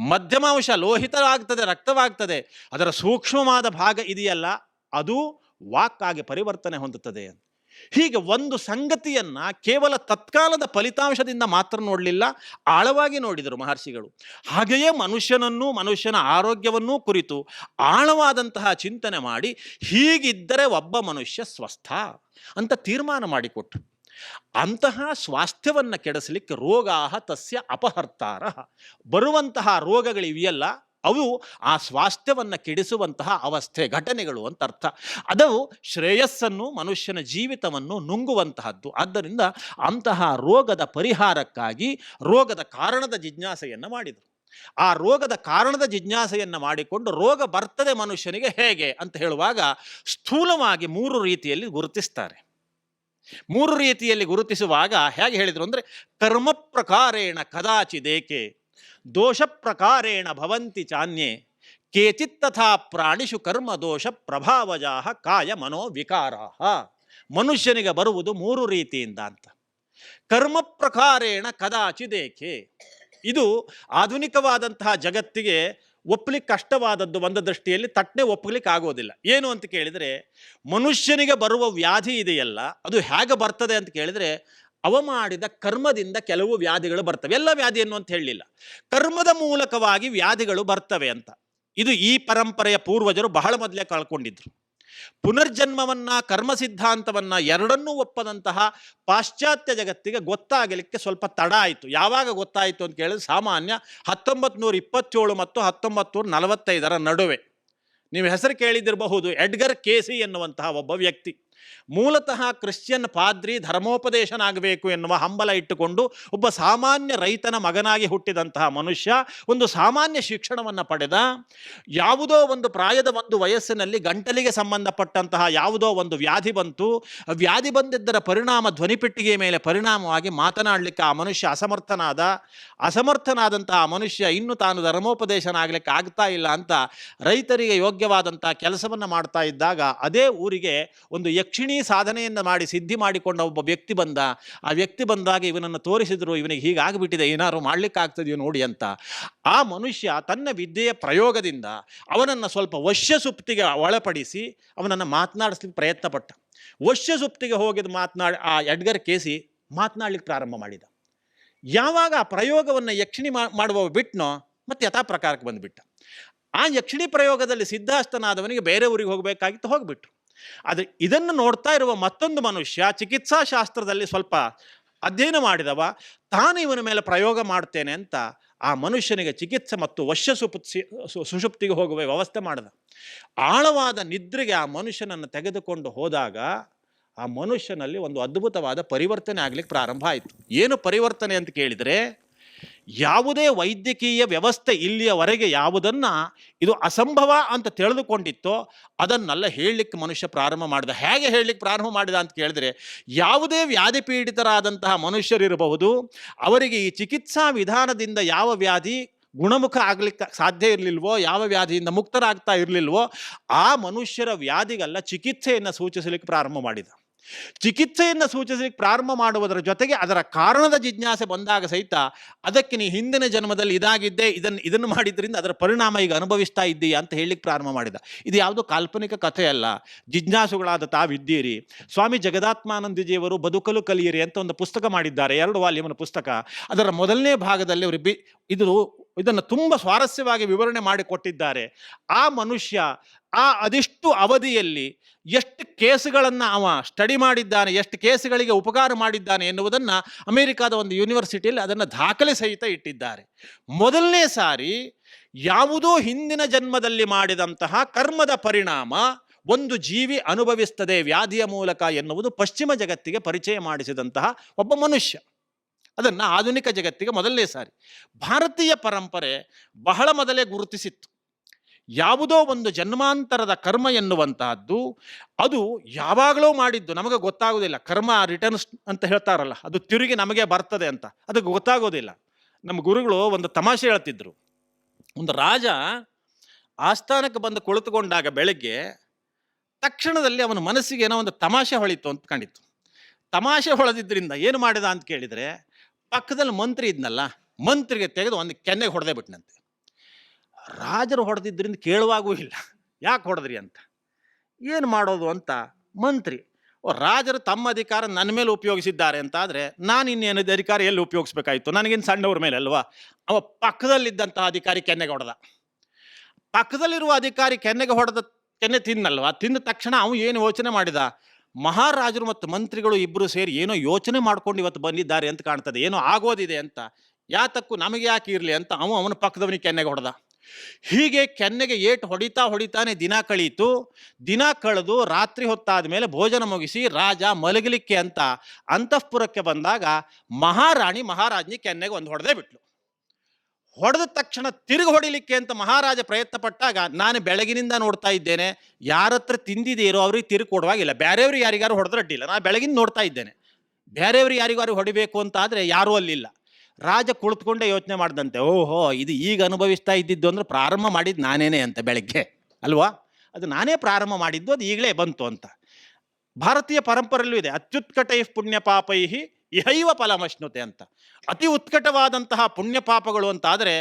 ಮಧ್ಯಮ ಅಂಶ ಲೋಹಿತವಾಗ್ತದೆ, ರಕ್ತವಾಗ್ತದೆ. ಅದರ ಸೂಕ್ಷ್ಮವಾದ ಭಾಗ ಇದೆಯಲ್ಲ, ಅದು ವಾಕ್ಕಾಗಿ ಪರಿವರ್ತನೆ ಹೊಂದುತ್ತದೆ. ಹೀಗೆ ಒಂದು ಸಂಗತಿಯನ್ನು ಕೇವಲ ತತ್ಕಾಲದ ಫಲಿತಾಂಶದಿಂದ ಮಾತ್ರ ನೋಡಲಿಲ್ಲ, ಆಳವಾಗಿ ನೋಡಿದರು ಮಹರ್ಷಿಗಳು. ಹಾಗೆಯೇ ಮನುಷ್ಯನನ್ನು, ಮನುಷ್ಯನ ಆರೋಗ್ಯವನ್ನೂ ಕುರಿತು ಆಳವಾದಂತಹ ಚಿಂತನೆ ಮಾಡಿ, ಹೀಗಿದ್ದರೆ ಒಬ್ಬ ಮನುಷ್ಯ ಸ್ವಸ್ಥ ಅಂತ ತೀರ್ಮಾನ ಮಾಡಿಕೊಟ್ಟು, ಅಂತಹ ಸ್ವಾಸ್ಥ್ಯವನ್ನು ಕೆಡಿಸಲಿಕ್ಕೆ ರೋಗಾಹ ತಸ್ಯ ಅಪಹರ್ತಾರ, ಬರುವಂತಹ ರೋಗಗಳಿವೆಯಲ್ಲ ಅವು ಆ ಸ್ವಾಸ್ಥ್ಯವನ್ನು ಕೆಡಿಸುವಂತಹ ಅವಸ್ಥೆ, ಘಟನೆಗಳು ಅಂತ ಅರ್ಥ. ಅದು ಶ್ರೇಯಸ್ಸನ್ನು, ಮನುಷ್ಯನ ಜೀವಿತವನ್ನು ನುಂಗುವಂತಹದ್ದು. ಆದ್ದರಿಂದ ಅಂತಹ ರೋಗದ ಪರಿಹಾರಕ್ಕಾಗಿ ರೋಗದ ಕಾರಣದ ಜಿಜ್ಞಾಸೆಯನ್ನು ಮಾಡಿದರು. ಆ ರೋಗದ ಕಾರಣದ ಜಿಜ್ಞಾಸೆಯನ್ನು ಮಾಡಿಕೊಂಡು ರೋಗ ಬರ್ತದೆ ಮನುಷ್ಯನಿಗೆ ಹೇಗೆ ಅಂತ ಹೇಳುವಾಗ ಸ್ಥೂಲವಾಗಿ 3 ರೀತಿಯಲ್ಲಿ ಗುರುತಿಸ್ತಾರೆ. 3 ರೀತಿಯಲ್ಲಿ ಗುರುತಿಸುವಾಗ ಹೇಗೆ ಹೇಳಿದರು ಅಂದರೆ, ಕರ್ಮ ಪ್ರಕಾರೇಣ ಕದಾಚಿದೇಕೆ ದೋಷ ಪ್ರಕಾರೇಣ ಭವಂತಿ ಚಾನ್ಯೇ ಕೇಚಿತ್ ತಥಾ ಪ್ರಾಣಿಷು ಕರ್ಮ ದೋಷ ಪ್ರಭಾವಜಾಹ ಕಾಯ ಮನೋವಿಕಾರಾಹ. ಮನುಷ್ಯನಿಗೆ ಬರುವುದು 3 ರೀತಿಯಿಂದ ಅಂತ. ಕರ್ಮ ಪ್ರಕಾರೇಣ ಕದಾಚಿದೇಕೆ, ಇದು ಆಧುನಿಕವಾದಂತಹ ಜಗತ್ತಿಗೆ ಒಪ್ಪಲಿಕ್ಕೆ ಕಷ್ಟವಾದದ್ದು. ಒಂದು ದೃಷ್ಟಿಯಲ್ಲಿ ತಟ್ಟನೆ ಒಪ್ಪಲಿಕ್ಕೆ ಆಗೋದಿಲ್ಲ. ಏನು ಅಂತ ಕೇಳಿದರೆ, ಮನುಷ್ಯನಿಗೆ ಬರುವ ವ್ಯಾಧಿ ಇದೆಯಲ್ಲ ಅದು ಹೇಗೆ ಬರ್ತದೆ ಅಂತ ಕೇಳಿದರೆ, ಅವ ಮಾಡಿದ ಕರ್ಮದಿಂದ ಕೆಲವು ವ್ಯಾಧಿಗಳು ಬರ್ತವೆ. ಎಲ್ಲ ವ್ಯಾಧಿಯನ್ನು ಅಂತ ಹೇಳಲಿಲ್ಲ, ಕರ್ಮದ ಮೂಲಕವಾಗಿ ವ್ಯಾಧಿಗಳು ಬರ್ತವೆ ಅಂತ. ಇದು ಈ ಪರಂಪರೆಯ ಪೂರ್ವಜರು ಬಹಳ ಮೊದಲೇ ಕಳ್ಕೊಂಡಿದ್ರು. ಪುನರ್ಜನ್ಮವನ್ನು, ಕರ್ಮ ಸಿದ್ಧಾಂತವನ್ನು ಎರಡನ್ನೂ ಒಪ್ಪದಂತಹ ಪಾಶ್ಚಾತ್ಯ ಜಗತ್ತಿಗೆ ಗೊತ್ತಾಗಲಿಕ್ಕೆ ಸ್ವಲ್ಪ ತಡ ಆಯಿತು. ಯಾವಾಗ ಗೊತ್ತಾಯಿತು ಅಂತ ಕೇಳಿದ್ರೆ, ಸಾಮಾನ್ಯ 1927 ಮತ್ತು 1945 ನಡುವೆ. ನೀವು ಹೆಸರು ಕೇಳಿದಿರಬಹುದು, ಎಡ್ಗರ್ ಕೇಸಿ ಎನ್ನುವಂತಹ ಒಬ್ಬ ವ್ಯಕ್ತಿ. ಮೂಲತಃ ಕ್ರಿಶ್ಚಿಯನ್ ಪಾದ್ರಿ, ಧರ್ಮೋಪದೇಶನಾಗಬೇಕು ಎನ್ನುವ ಹಂಬಲ ಇಟ್ಟುಕೊಂಡು ಒಬ್ಬ ಸಾಮಾನ್ಯ ರೈತನ ಮಗನಾಗಿ ಹುಟ್ಟಿದಂತಹ ಮನುಷ್ಯ ಒಂದು ಸಾಮಾನ್ಯ ಶಿಕ್ಷಣವನ್ನು ಪಡೆದ. ಯಾವುದೋ ಒಂದು ಪ್ರಾಯದ ಒಂದು ವಯಸ್ಸಿನಲ್ಲಿ ಗಂಟಲಿಗೆ ಸಂಬಂಧಪಟ್ಟಂತಹ ಯಾವುದೋ ಒಂದು ವ್ಯಾಧಿ ಬಂತು. ವ್ಯಾಧಿ ಬಂದಿದ್ದರ ಪರಿಣಾಮ ಧ್ವನಿಪೆಟ್ಟಿಗೆಯ ಮೇಲೆ ಪರಿಣಾಮವಾಗಿ ಮಾತನಾಡಲಿಕ್ಕೆ ಆ ಮನುಷ್ಯ ಅಸಮರ್ಥನಾದಂತಹ ಮನುಷ್ಯ ಇನ್ನು ತಾನು ಧರ್ಮೋಪದೇಶನಾಗಲಿಕ್ಕೆ ಆಗ್ತಾ ಇಲ್ಲ ಅಂತ ರೈತರಿಗೆ ಯೋಗ್ಯವಾದಂತಹ ಕೆಲಸವನ್ನು ಮಾಡ್ತಾ ಇದ್ದಾಗ, ಅದೇ ಊರಿಗೆ ಒಂದು ಯಕ್ಷಿಣಿ ಸಾಧನೆಯನ್ನು ಮಾಡಿ ಸಿದ್ಧಿ ಮಾಡಿಕೊಂಡ ಒಬ್ಬ ವ್ಯಕ್ತಿ ಬಂದ. ಆ ವ್ಯಕ್ತಿ ಬಂದಾಗ ಇವನನ್ನು ತೋರಿಸಿದ್ರು, ಇವನಿಗೆ ಹೀಗಾಗಿಬಿಟ್ಟಿದೆ, ಏನಾದ್ರು ಮಾಡ್ಲಿಕ್ಕಾಗ್ತದೆಯೋ ನೋಡಿ ಅಂತ. ಆ ಮನುಷ್ಯ ತನ್ನ ವಿದ್ಯೆಯ ಪ್ರಯೋಗದಿಂದ ಅವನನ್ನು ಸ್ವಲ್ಪ ವಶ್ಯಸುಪ್ತಿಗೆ ಒಳಪಡಿಸಿ ಅವನನ್ನು ಮಾತನಾಡಿಸ್ಲಿಕ್ಕೆ ಪ್ರಯತ್ನ ಪಟ್ಟ. ವಶ್ಯಸುಪ್ತಿಗೆ ಹೋಗಿದ್ದು ಆ ಎಡ್ಗರ್ ಕೇಸಿ ಮಾತನಾಡ್ಲಿಕ್ಕೆ ಪ್ರಾರಂಭ ಮಾಡಿದ. ಯಾವಾಗ ಆ ಪ್ರಯೋಗವನ್ನು ಯಕ್ಷಿಣಿ ಮಾಡುವ ಬಿಟ್ನೋ ಮತ್ತೆ ಯಥಾ ಪ್ರಕಾರಕ್ಕೆ ಬಂದುಬಿಟ್ಟ. ಆ ಯಕ್ಷಿಣಿ ಪ್ರಯೋಗದಲ್ಲಿ ಸಿದ್ಧಾಸ್ತನಾದವನಿಗೆ ಬೇರೆ ಊರಿಗೆ ಹೋಗಬೇಕಾಗಿತ್ತು, ಹೋಗ್ಬಿಟ್ರು. ಆದರೆ ಇದನ್ನು ನೋಡ್ತಾ ಇರುವ ಮತ್ತೊಂದು ಮನುಷ್ಯ, ಚಿಕಿತ್ಸಾಶಾಸ್ತ್ರದಲ್ಲಿ ಸ್ವಲ್ಪ ಅಧ್ಯಯನ ಮಾಡಿದವ, ತಾನು ಇವನ ಮೇಲೆ ಪ್ರಯೋಗ ಮಾಡ್ತೇನೆ ಅಂತ ಆ ಮನುಷ್ಯನಿಗೆ ಚಿಕಿತ್ಸೆ ಮತ್ತು ಸುಷುಪ್ತಿಗೆ ಹೋಗುವ ವ್ಯವಸ್ಥೆ ಮಾಡಿದ. ಆಳವಾದ ನಿದ್ರೆಗೆ ಆ ಮನುಷ್ಯನನ್ನು ತೆಗೆದುಕೊಂಡು ಹೋದಾಗ ಆ ಮನುಷ್ಯನಲ್ಲಿ ಒಂದು ಅದ್ಭುತವಾದ ಪರಿವರ್ತನೆ ಆಗಲಿಕ್ಕೆ ಪ್ರಾರಂಭ ಆಯಿತು. ಏನು ಪರಿವರ್ತನೆ ಅಂತ ಕೇಳಿದರೆ, ಯಾವುದೇ ವೈದ್ಯಕೀಯ ವ್ಯವಸ್ಥೆ ಇಲ್ಲಿಯವರೆಗೆ ಯಾವುದನ್ನು ಇದು ಅಸಂಭವ ಅಂತ ತಿಳಿದುಕೊಂಡಿತ್ತೋ ಅದನ್ನೆಲ್ಲ ಹೇಳಲಿಕ್ಕೆ ಮನುಷ್ಯ ಪ್ರಾರಂಭ ಮಾಡಿದ. ಹೇಗೆ ಹೇಳಲಿಕ್ಕೆ ಪ್ರಾರಂಭ ಮಾಡಿದ ಅಂತ ಕೇಳಿದರೆ, ಯಾವುದೇ ವ್ಯಾಧಿ ಪೀಡಿತರಾದಂತಹ ಮನುಷ್ಯರಿರಬಹುದು, ಅವರಿಗೆ ಈ ಚಿಕಿತ್ಸಾ ವಿಧಾನದಿಂದ ಯಾವ ವ್ಯಾಧಿ ಗುಣಮುಖ ಆಗಲಿಕ್ಕೆ ಸಾಧ್ಯ ಇರಲಿಲ್ವೋ, ಯಾವ ವ್ಯಾಧಿಯಿಂದ ಮುಕ್ತರಾಗ್ತಾ ಇರಲಿಲ್ವೋ ಆ ಮನುಷ್ಯರ ವ್ಯಾಧಿಗೆಲ್ಲ ಚಿಕಿತ್ಸೆಯನ್ನು ಸೂಚಿಸಲಿಕ್ಕೆ ಪ್ರಾರಂಭ ಮಾಡಿದ. ಚಿಕಿತ್ಸೆಯನ್ನು ಸೂಚಿಸಲಿಕ್ಕೆ ಪ್ರಾರಂಭ ಮಾಡುವುದರ ಜೊತೆಗೆ ಅದರ ಕಾರಣದ ಜಿಜ್ಞಾಸೆ ಬಂದಾಗ ಸಹಿತ ಅದಕ್ಕೆ ನೀ ಹಿಂದಿನ ಜನ್ಮದಲ್ಲಿ ಇದಾಗಿದ್ದೆ, ಇದನ್ನು ಮಾಡಿದ್ರಿಂದ ಅದರ ಪರಿಣಾಮ ಈಗ ಅನುಭವಿಸ್ತಾ ಇದ್ದೀಯಾ ಅಂತ ಹೇಳಲಿಕ್ಕೆ ಪ್ರಾರಂಭ ಮಾಡಿದ. ಇದು ಯಾವುದೋ ಕಾಲ್ಪನಿಕ ಕಥೆಯಲ್ಲ, ಜಿಜ್ಞಾಸುಗಳಾದ ತಾವಿದ್ದೀರಿ. ಸ್ವಾಮಿ ಜಗದಾತ್ಮಾನಂದಜಿಯವರು ಬದುಕಲು ಕಲಿಯಿರಿ ಅಂತ ಒಂದು ಪುಸ್ತಕ ಮಾಡಿದ್ದಾರೆ, 2 ವಾಲ್ಯೂಮಿನ ಪುಸ್ತಕ. ಅದರ ಮೊದಲನೇ ಭಾಗದಲ್ಲಿ ಅವರು ಇದನ್ನು ತುಂಬ ಸ್ವಾರಸ್ಯವಾಗಿ ವಿವರಣೆ ಮಾಡಿಕೊಟ್ಟಿದ್ದಾರೆ. ಆ ಮನುಷ್ಯ ಅದಿಷ್ಟು ಅವಧಿಯಲ್ಲಿ ಎಷ್ಟು ಕೇಸುಗಳನ್ನು ಅವ ಸ್ಟಡಿ ಮಾಡಿದ್ದಾನೆ, ಎಷ್ಟು ಕೇಸುಗಳಿಗೆ ಉಪಕಾರ ಮಾಡಿದ್ದಾನೆ ಎನ್ನುವುದನ್ನು ಅಮೆರಿಕಾದ ಒಂದು ಯೂನಿವರ್ಸಿಟಿಯಲ್ಲಿ ಅದನ್ನು ದಾಖಲೆ ಸಹಿತ ಇಟ್ಟಿದ್ದಾರೆ. ಮೊದಲನೇ ಸಾರಿ ಯಾವುದೋ ಹಿಂದಿನ ಜನ್ಮದಲ್ಲಿ ಮಾಡಿದಂತಹ ಕರ್ಮದ ಪರಿಣಾಮ ಒಂದು ಜೀವಿ ಅನುಭವಿಸ್ತದೆ ವ್ಯಾಧಿಯ ಮೂಲಕ ಎನ್ನುವುದು ಪಶ್ಚಿಮ ಜಗತ್ತಿಗೆ ಪರಿಚಯ ಮಾಡಿಸಿದಂತಹ ಒಬ್ಬ ಮನುಷ್ಯ. ಅದನ್ನು ಆಧುನಿಕ ಜಗತ್ತಿಗೆ ಮೊದಲನೇ ಸಾರಿ. ಭಾರತೀಯ ಪರಂಪರೆ ಬಹಳ ಮೊದಲೇ ಗುರುತಿಸಿತ್ತು. ಯಾವುದೋ ಒಂದು ಜನ್ಮಾಂತರದ ಕರ್ಮ ಎನ್ನುವಂತಹದ್ದು ಅದು ಯಾವಾಗಲೂ ಮಾಡಿದ್ದು ನಮಗೆ ಗೊತ್ತಾಗೋದಿಲ್ಲ. ಕರ್ಮ ರಿಟರ್ನ್ಸ್ ಅಂತ ಹೇಳ್ತಾರಲ್ಲ, ಅದು ತಿರುಗಿ ನಮಗೆ ಬರ್ತದೆ ಅಂತ ಅದಕ್ಕೆ ಗೊತ್ತಾಗೋದಿಲ್ಲ. ನಮ್ಮ ಗುರುಗಳು ಒಂದು ತಮಾಷೆ ಹೇಳ್ತಿದ್ರು. ಒಂದು ರಾಜ ಆಸ್ಥಾನಕ್ಕೆ ಬಂದು ಕುಳಿತುಕೊಂಡಾಗ ಬೆಳಗ್ಗೆ ತಕ್ಷಣದಲ್ಲಿ ಅವನ ಮನಸ್ಸಿಗೆ ಏನೋ ಒಂದು ತಮಾಷೆ ಹೊಳಿತು ಅಂತ ಕಂಡಿತ್ತು. ತಮಾಷೆ ಹೊಳೆದಿದ್ದರಿಂದ ಏನು ಮಾಡಿದ ಅಂತ ಕೇಳಿದರೆ, ಪಕ್ಕದಲ್ಲಿ ಮಂತ್ರಿ ಇದ್ನಲ್ಲ, ಮಂತ್ರಿಗೆ ತೆಗೆದು ಒಂದು ಕೆನ್ನೆಗೆ ಹೊಡೆದೇ ಬಿಟ್ನಂತೆ. ರಾಜರು ಹೊಡೆದಿದ್ದರಿಂದ ಕೇಳುವಾಗೂ ಇಲ್ಲ, ಯಾಕೆ ಹೊಡೆದ್ರಿ ಅಂತ. ಏನು ಮಾಡೋದು ಅಂತ ಮಂತ್ರಿ, ರಾಜರು ತಮ್ಮ ಅಧಿಕಾರ ನನ್ನ ಮೇಲೆ ಉಪಯೋಗಿಸಿದ್ದಾರೆ ಅಂತಾದರೆ ನಾನು ಇನ್ನೇನು ಅಧಿಕಾರ ಎಲ್ಲಿ ಉಪಯೋಗಿಸ್ಬೇಕಾಯ್ತು, ನನಗೇನು ಸಣ್ಣವ್ರ ಮೇಲೆ ಅಲ್ವಾ. ಅವ ಪಕ್ಕದಲ್ಲಿದ್ದಂತಹ ಅಧಿಕಾರಿ ಕೆನ್ನೆಗೆ ಹೊಡೆದ. ಪಕ್ಕದಲ್ಲಿರುವ ಅಧಿಕಾರಿ ಕೆನ್ನೆ ತಿನ್ನಲ್ವಾ, ತಿಂದ ತಕ್ಷಣ ಅವನು ಏನು ಯೋಚನೆ ಮಾಡಿದ, ಮಹಾರಾಜರು ಮತ್ತು ಮಂತ್ರಿಗಳು ಇಬ್ಬರು ಸೇರಿ ಏನೋ ಯೋಚನೆ ಮಾಡ್ಕೊಂಡು ಇವತ್ತು ಬಂದಿದ್ದಾರೆ ಅಂತ ಕಾಣ್ತದೆ, ಏನೋ ಆಗೋದಿದೆ ಅಂತ, ಯಾತಕ್ಕೂ ನಮಗೆ ಯಾಕೆ ಇರಲಿ ಅಂತ ಅವನ ಪಕ್ಕದವನಿಗೆ ಕೆನ್ನೆಗೆ ಹೊಡೆದ. ಹೀಗೆ ಕೆನ್ನೆಗೆ ಏಟು ಹೊಡಿತಾನೆ ದಿನ ಕಳೀತು. ದಿನ ಕಳೆದು ರಾತ್ರಿ ಹೊತ್ತಾದ ಮೇಲೆ ಭೋಜನ ಮುಗಿಸಿ ರಾಜ ಮಲಗಲಿಕ್ಕೆ ಅಂತ ಅಂತಃಪುರಕ್ಕೆ ಬಂದಾಗ ಮಹಾರಾಣಿ ಮಹಾರಾಜ್ನಿ ಕೆನ್ನೆಗೆ ಒಂದು ಹೊಡೆದೇ ಬಿಟ್ಲು. ಹೊಡೆದ ತಕ್ಷಣ ತಿರುಗಿ ಹೊಡಿಲಿಕ್ಕೆ ಅಂತ ಮಹಾರಾಜ ಪ್ರಯತ್ನ ಪಟ್ಟಾಗ, ನಾನು ಬೆಳಗಿನಿಂದ ನೋಡ್ತಾ ಇದ್ದೇನೆ, ಯಾರತ್ರ ತಿಂದಿದ್ದೀರೋ ಅವ್ರಿಗೆ ತಿರುಗಿ ಕೊಡುವಾಗಿಲ್ಲ, ಬೇರೆಯವ್ರಿಗೆ ಯಾರಿಗಾರು ಹೊಡೆದ್ರೆ ಅಡ್ಡಿಲ್ಲ, ನಾನು ಬೆಳಗಿನ ನೋಡ್ತಾ ಇದ್ದೇನೆ, ಬೇರೆಯವ್ರಿಗೆ ಯಾರಿಗಾರು ಹೊಡಿಬೇಕು ಅಂತ ಆದರೆ ಯಾರೂ ಅಲ್ಲಿಲ್ಲ. ರಾಜ ಕುಳಿತುಕೊಂಡೇ ಯೋಚನೆ ಮಾಡಿದಂತೆ, ಓಹೋ ಇದು ಈಗ ಅನುಭವಿಸ್ತಾ ಇದ್ದಿದ್ದು ಅಂದರೆ ಪ್ರಾರಂಭ ಮಾಡಿದ್ದು ನಾನೇನೆ ಅಂತ, ಬೆಳಗ್ಗೆ ಅಲ್ವಾ, ಅದು ನಾನೇ ಪ್ರಾರಂಭ ಮಾಡಿದ್ದು, ಅದು ಈಗಲೇ ಬಂತು ಅಂತ. ಭಾರತೀಯ ಪರಂಪರೆಯಲ್ಲೂ ಇದೆ, ಅತ್ಯುತ್ಕಟೈ ಪುಣ್ಯ ಪಾಪೈಹಿ ಇಹೈವ ಫಲಮಶ್ನುತೆ ಅಂತ. ಅತಿ ಉತ್ಕಟವಾದಂತಹ ಪುಣ್ಯ ಪಾಪಗಳು ಅಂತಾದರೆ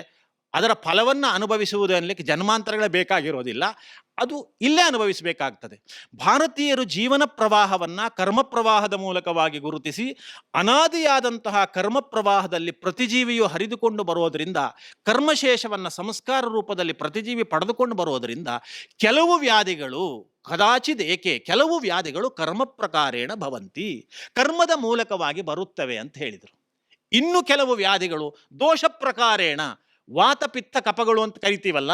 ಅದರ ಫಲವನ್ನು ಅನುಭವಿಸುವುದು ಅನ್ನಲಿಕ್ಕೆ ಜನ್ಮಾಂತರಗಳೇ ಬೇಕಾಗಿರೋದಿಲ್ಲ, ಅದು ಇಲ್ಲೇ ಅನುಭವಿಸಬೇಕಾಗ್ತದೆ. ಭಾರತೀಯರು ಜೀವನ ಪ್ರವಾಹವನ್ನು ಕರ್ಮ ಪ್ರವಾಹದ ಮೂಲಕವಾಗಿ ಗುರುತಿಸಿ, ಅನಾದಿಯಾದಂತಹ ಕರ್ಮ ಪ್ರವಾಹದಲ್ಲಿ ಪ್ರತಿಜೀವಿಯು ಹರಿದುಕೊಂಡು ಬರೋದರಿಂದ, ಕರ್ಮಶೇಷವನ್ನು ಸಂಸ್ಕಾರ ರೂಪದಲ್ಲಿ ಪ್ರತಿಜೀವಿ ಪಡೆದುಕೊಂಡು ಬರೋದರಿಂದ ಕೆಲವು ವ್ಯಾಧಿಗಳು ಕದಾಚಿತ್ ಕೆಲವು ವ್ಯಾಧಿಗಳು ಕರ್ಮ ಪ್ರಕಾರೇಣ ಭವಂತಿ, ಕರ್ಮದ ಮೂಲಕವಾಗಿ ಬರುತ್ತವೆ ಅಂತ ಹೇಳಿದರು. ಇನ್ನು ಕೆಲವು ವ್ಯಾಧಿಗಳು ದೋಷ ಪ್ರಕಾರೇಣ, ವಾತ ಪಿತ್ತ ಕಫಗಳು ಅಂತ ಕರಿತೀವಲ್ಲ,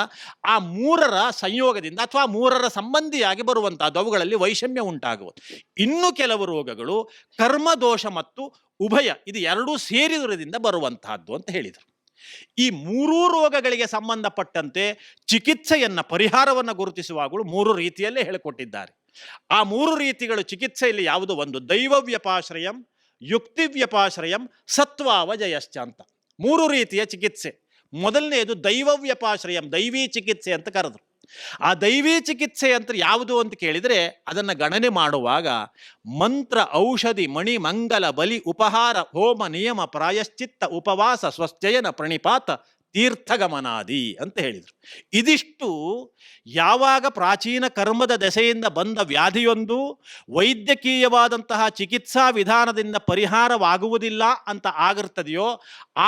ಆ 3ರ ಸಂಯೋಗದಿಂದ ಅಥವಾ 3ರ ಸಂಬಂಧಿಯಾಗಿ ಬರುವಂತಹದ್ದು, ಅವುಗಳಲ್ಲಿ ವೈಷಮ್ಯ ಉಂಟಾಗುವುದು. ಇನ್ನು ಕೆಲವು ರೋಗಗಳು ಕರ್ಮದೋಷ ಮತ್ತು ಉಭಯ, ಇದು ಎರಡೂ ಸೇರಿದುದರಿಂದ ಬರುವಂತಹದ್ದು ಅಂತ ಹೇಳಿದರು. ಈ 3 ರೋಗಗಳಿಗೆ ಸಂಬಂಧಪಟ್ಟಂತೆ ಚಿಕಿತ್ಸೆಯನ್ನು, ಪರಿಹಾರವನ್ನು ಗುರುತಿಸುವಾಗಲೂ 3 ರೀತಿಯಲ್ಲೇ ಹೇಳಿಕೊಟ್ಟಿದ್ದಾರೆ. ಆ 3 ರೀತಿಗಳು ಚಿಕಿತ್ಸೆಯಲ್ಲಿ ಯಾವುದು, ಒಂದು ದೈವವ್ಯಪಾಶ್ರಯಂ, ಯುಕ್ತಿವ್ಯಪಾಶ್ರಯಂ, ಸತ್ವಾವಜಯಶ್ಚ ಅಂತ 3 ರೀತಿಯ ಚಿಕಿತ್ಸೆ. ಮೊದಲನೆಯದು ದೈವವ್ಯಪಾಶ್ರಯಂ, ದೈವೀ ಚಿಕಿತ್ಸೆ ಅಂತ ಕರೆದ್ರು. ಆ ದೈವೀ ಚಿಕಿತ್ಸೆ ಅಂತ ಯಾವುದು ಅಂತ ಕೇಳಿದರೆ, ಅದನ್ನು ಗಣನೆ ಮಾಡುವಾಗ ಮಂತ್ರ, ಔಷಧಿ, ಮಣಿ, ಮಂಗಲ, ಬಲಿ, ಉಪಹಾರ, ಹೋಮ, ನಿಯಮ, ಪ್ರಾಯಶ್ಚಿತ್ತ, ಉಪವಾಸ, ಸ್ವಸ್ಥಯನ, ಪ್ರಣಿಪಾತ, ತೀರ್ಥಗಮನಾದಿ ಅಂತ ಹೇಳಿದರು. ಇದಿಷ್ಟು ಯಾವಾಗ ಪ್ರಾಚೀನ ಕರ್ಮದ ದೆಸೆಯಿಂದ ಬಂದ ವ್ಯಾಧಿಯೊಂದು ವೈದ್ಯಕೀಯವಾದಂತಹ ಚಿಕಿತ್ಸಾ ವಿಧಾನದಿಂದ ಪರಿಹಾರವಾಗುವುದಿಲ್ಲ ಅಂತ ಆಗಿರ್ತದೆಯೋ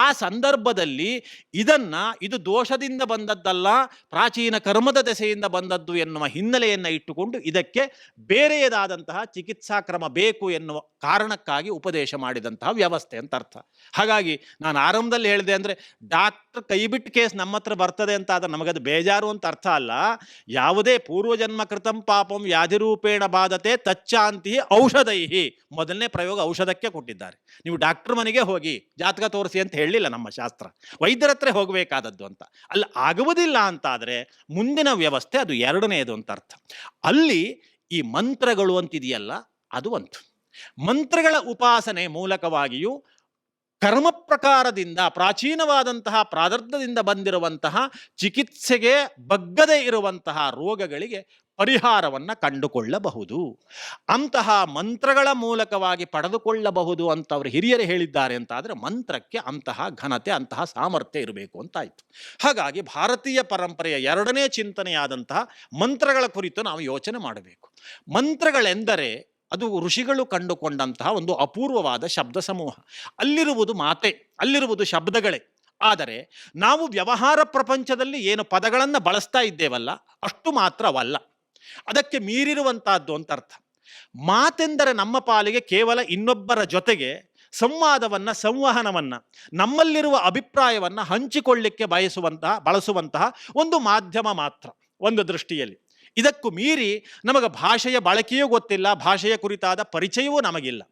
ಆ ಸಂದರ್ಭದಲ್ಲಿ ಇದು ದೋಷದಿಂದ ಬಂದದ್ದಲ್ಲ, ಪ್ರಾಚೀನ ಕರ್ಮದ ದೆಸೆಯಿಂದ ಬಂದದ್ದು ಎನ್ನುವ ಹಿನ್ನೆಲೆಯನ್ನು ಇಟ್ಟುಕೊಂಡು ಇದಕ್ಕೆ ಬೇರೆಯದಾದಂತಹ ಚಿಕಿತ್ಸಾ ಕ್ರಮ ಬೇಕು ಎನ್ನುವ ಕಾರಣಕ್ಕಾಗಿ ಉಪದೇಶ ಮಾಡಿದಂತಹ ವ್ಯವಸ್ಥೆ ಅಂತ ಅರ್ಥ. ಹಾಗಾಗಿ ನಾನು ಆರಂಭದಲ್ಲಿ ಹೇಳಿದೆ ಅಂದರೆ ಡಾಕ್ಟರ್ ಕೈಬಿಟ್ಟು ಕೇಸ್ ನಮ್ಮ ಹತ್ರ ಬರ್ತದೆ ಅಂತ ಆದರೆ ನಮಗದು ಬೇಜಾರು ಅಂತ ಅರ್ಥ ಅಲ್ಲ. ಯಾವುದೇ ಪೂರ್ವಜನ್ಮ ಕೃತಂ ಪಾಪಂ ವ್ಯಾಧಿರೂಪೇಣ ಬಾಧತೆ ತಚ್ಚಾಂತಿ ಔಷಧೈಹಿ, ಮೊದಲನೇ ಪ್ರಯೋಗ ಔಷಧಕ್ಕೆ ಕೊಟ್ಟಿದ್ದಾರೆ. ನೀವು ಡಾಕ್ಟರ್ ಮನೆಗೆ ಹೋಗಿ ಜಾತಕ ತೋರಿಸಿ ಅಂತ ಹೇಳಲಿಲ್ಲ ನಮ್ಮ ಶಾಸ್ತ್ರ, ವೈದ್ಯರ ಹತ್ರ ಹೋಗಬೇಕಾದದ್ದು ಅಂತ. ಅಲ್ಲಿ ಆಗುವುದಿಲ್ಲ ಅಂತಾದರೆ ಮುಂದಿನ ವ್ಯವಸ್ಥೆ ಅದು ಎರಡನೆಯದು ಅಂತ ಅರ್ಥ. ಅಲ್ಲಿ ಈ ಮಂತ್ರಗಳು ಅಂತಿದೆಯಲ್ಲ ಅದು ಒಂದು ಮಂತ್ರಗಳ ಉಪಾಸನೆ ಮೂಲಕವಾಗಿಯೂ ಕರ್ಮ ಪ್ರಕಾರದಿಂದ ಪ್ರಾಚೀನವಾದಂತಹ ಪ್ರಾರಬ್ಧದಿಂದ ಬಂದಿರುವಂತಹ ಚಿಕಿತ್ಸೆಗೆ ಬಗ್ಗದೇ ಇರುವಂತಹ ರೋಗಗಳಿಗೆ ಪರಿಹಾರವನ್ನು ಕಂಡುಕೊಳ್ಳಬಹುದು. ಅಂತಹ ಮಂತ್ರಗಳ ಮೂಲಕವಾಗಿ ಪಡೆದುಕೊಳ್ಳಬಹುದು ಅಂತ ಅವರು ಹಿರಿಯರು ಹೇಳಿದ್ದಾರೆ ಅಂತಾದರೆ ಮಂತ್ರಕ್ಕೆ ಅಂತಹ ಘನತೆ ಅಂತಹ ಸಾಮರ್ಥ್ಯ ಇರಬೇಕು ಅಂತಾಯಿತು. ಹಾಗಾಗಿ ಭಾರತೀಯ ಪರಂಪರೆಯ ಎರಡನೇ ಚಿಂತನೆಯಾದಂತಹ ಮಂತ್ರಗಳ ಕುರಿತು ನಾವು ಯೋಚನೆ ಮಾಡಬೇಕು. ಮಂತ್ರಗಳೆಂದರೆ ಅದು ಋಷಿಗಳು ಕಂಡುಕೊಂಡಂತಹ ಒಂದು ಅಪೂರ್ವವಾದ ಶಬ್ದ ಸಮೂಹ. ಅಲ್ಲಿರುವುದು ಮಾತೆ, ಅಲ್ಲಿರುವುದು ಶಬ್ದಗಳೇ. ಆದರೆ ನಾವು ವ್ಯವಹಾರ ಪ್ರಪಂಚದಲ್ಲಿ ಏನು ಪದಗಳನ್ನು ಬಳಸ್ತಾ ಇದ್ದೇವಲ್ಲ ಅಷ್ಟು ಮಾತ್ರವಲ್ಲ, ಅದಕ್ಕೆ ಮೀರಿರುವಂತಹದ್ದು ಅಂತ ಅರ್ಥ. ಮಾತೆಂದರೆ ನಮ್ಮ ಪಾಲಿಗೆ ಕೇವಲ ಇನ್ನೊಬ್ಬರ ಜೊತೆಗೆ ಸಂವಹನವನ್ನು ನಮ್ಮಲ್ಲಿರುವ ಅಭಿಪ್ರಾಯವನ್ನು ಹಂಚಿಕೊಳ್ಳಿಕ್ಕೆ ಬಳಸುವಂತಹ ಒಂದು ಮಾಧ್ಯಮ ಮಾತ್ರ ಒಂದು ದೃಷ್ಟಿಯಲ್ಲಿ. ಇದಕ್ಕೂ ಮೀರಿ ನಮಗೆ ಭಾಷೆಯ ಬಳಕೆಯೂ ಗೊತ್ತಿಲ್ಲ, ಭಾಷೆಯ ಕುರಿತಾದ ಪರಿಚಯವೂ ನಮಗಿಲ್ಲ.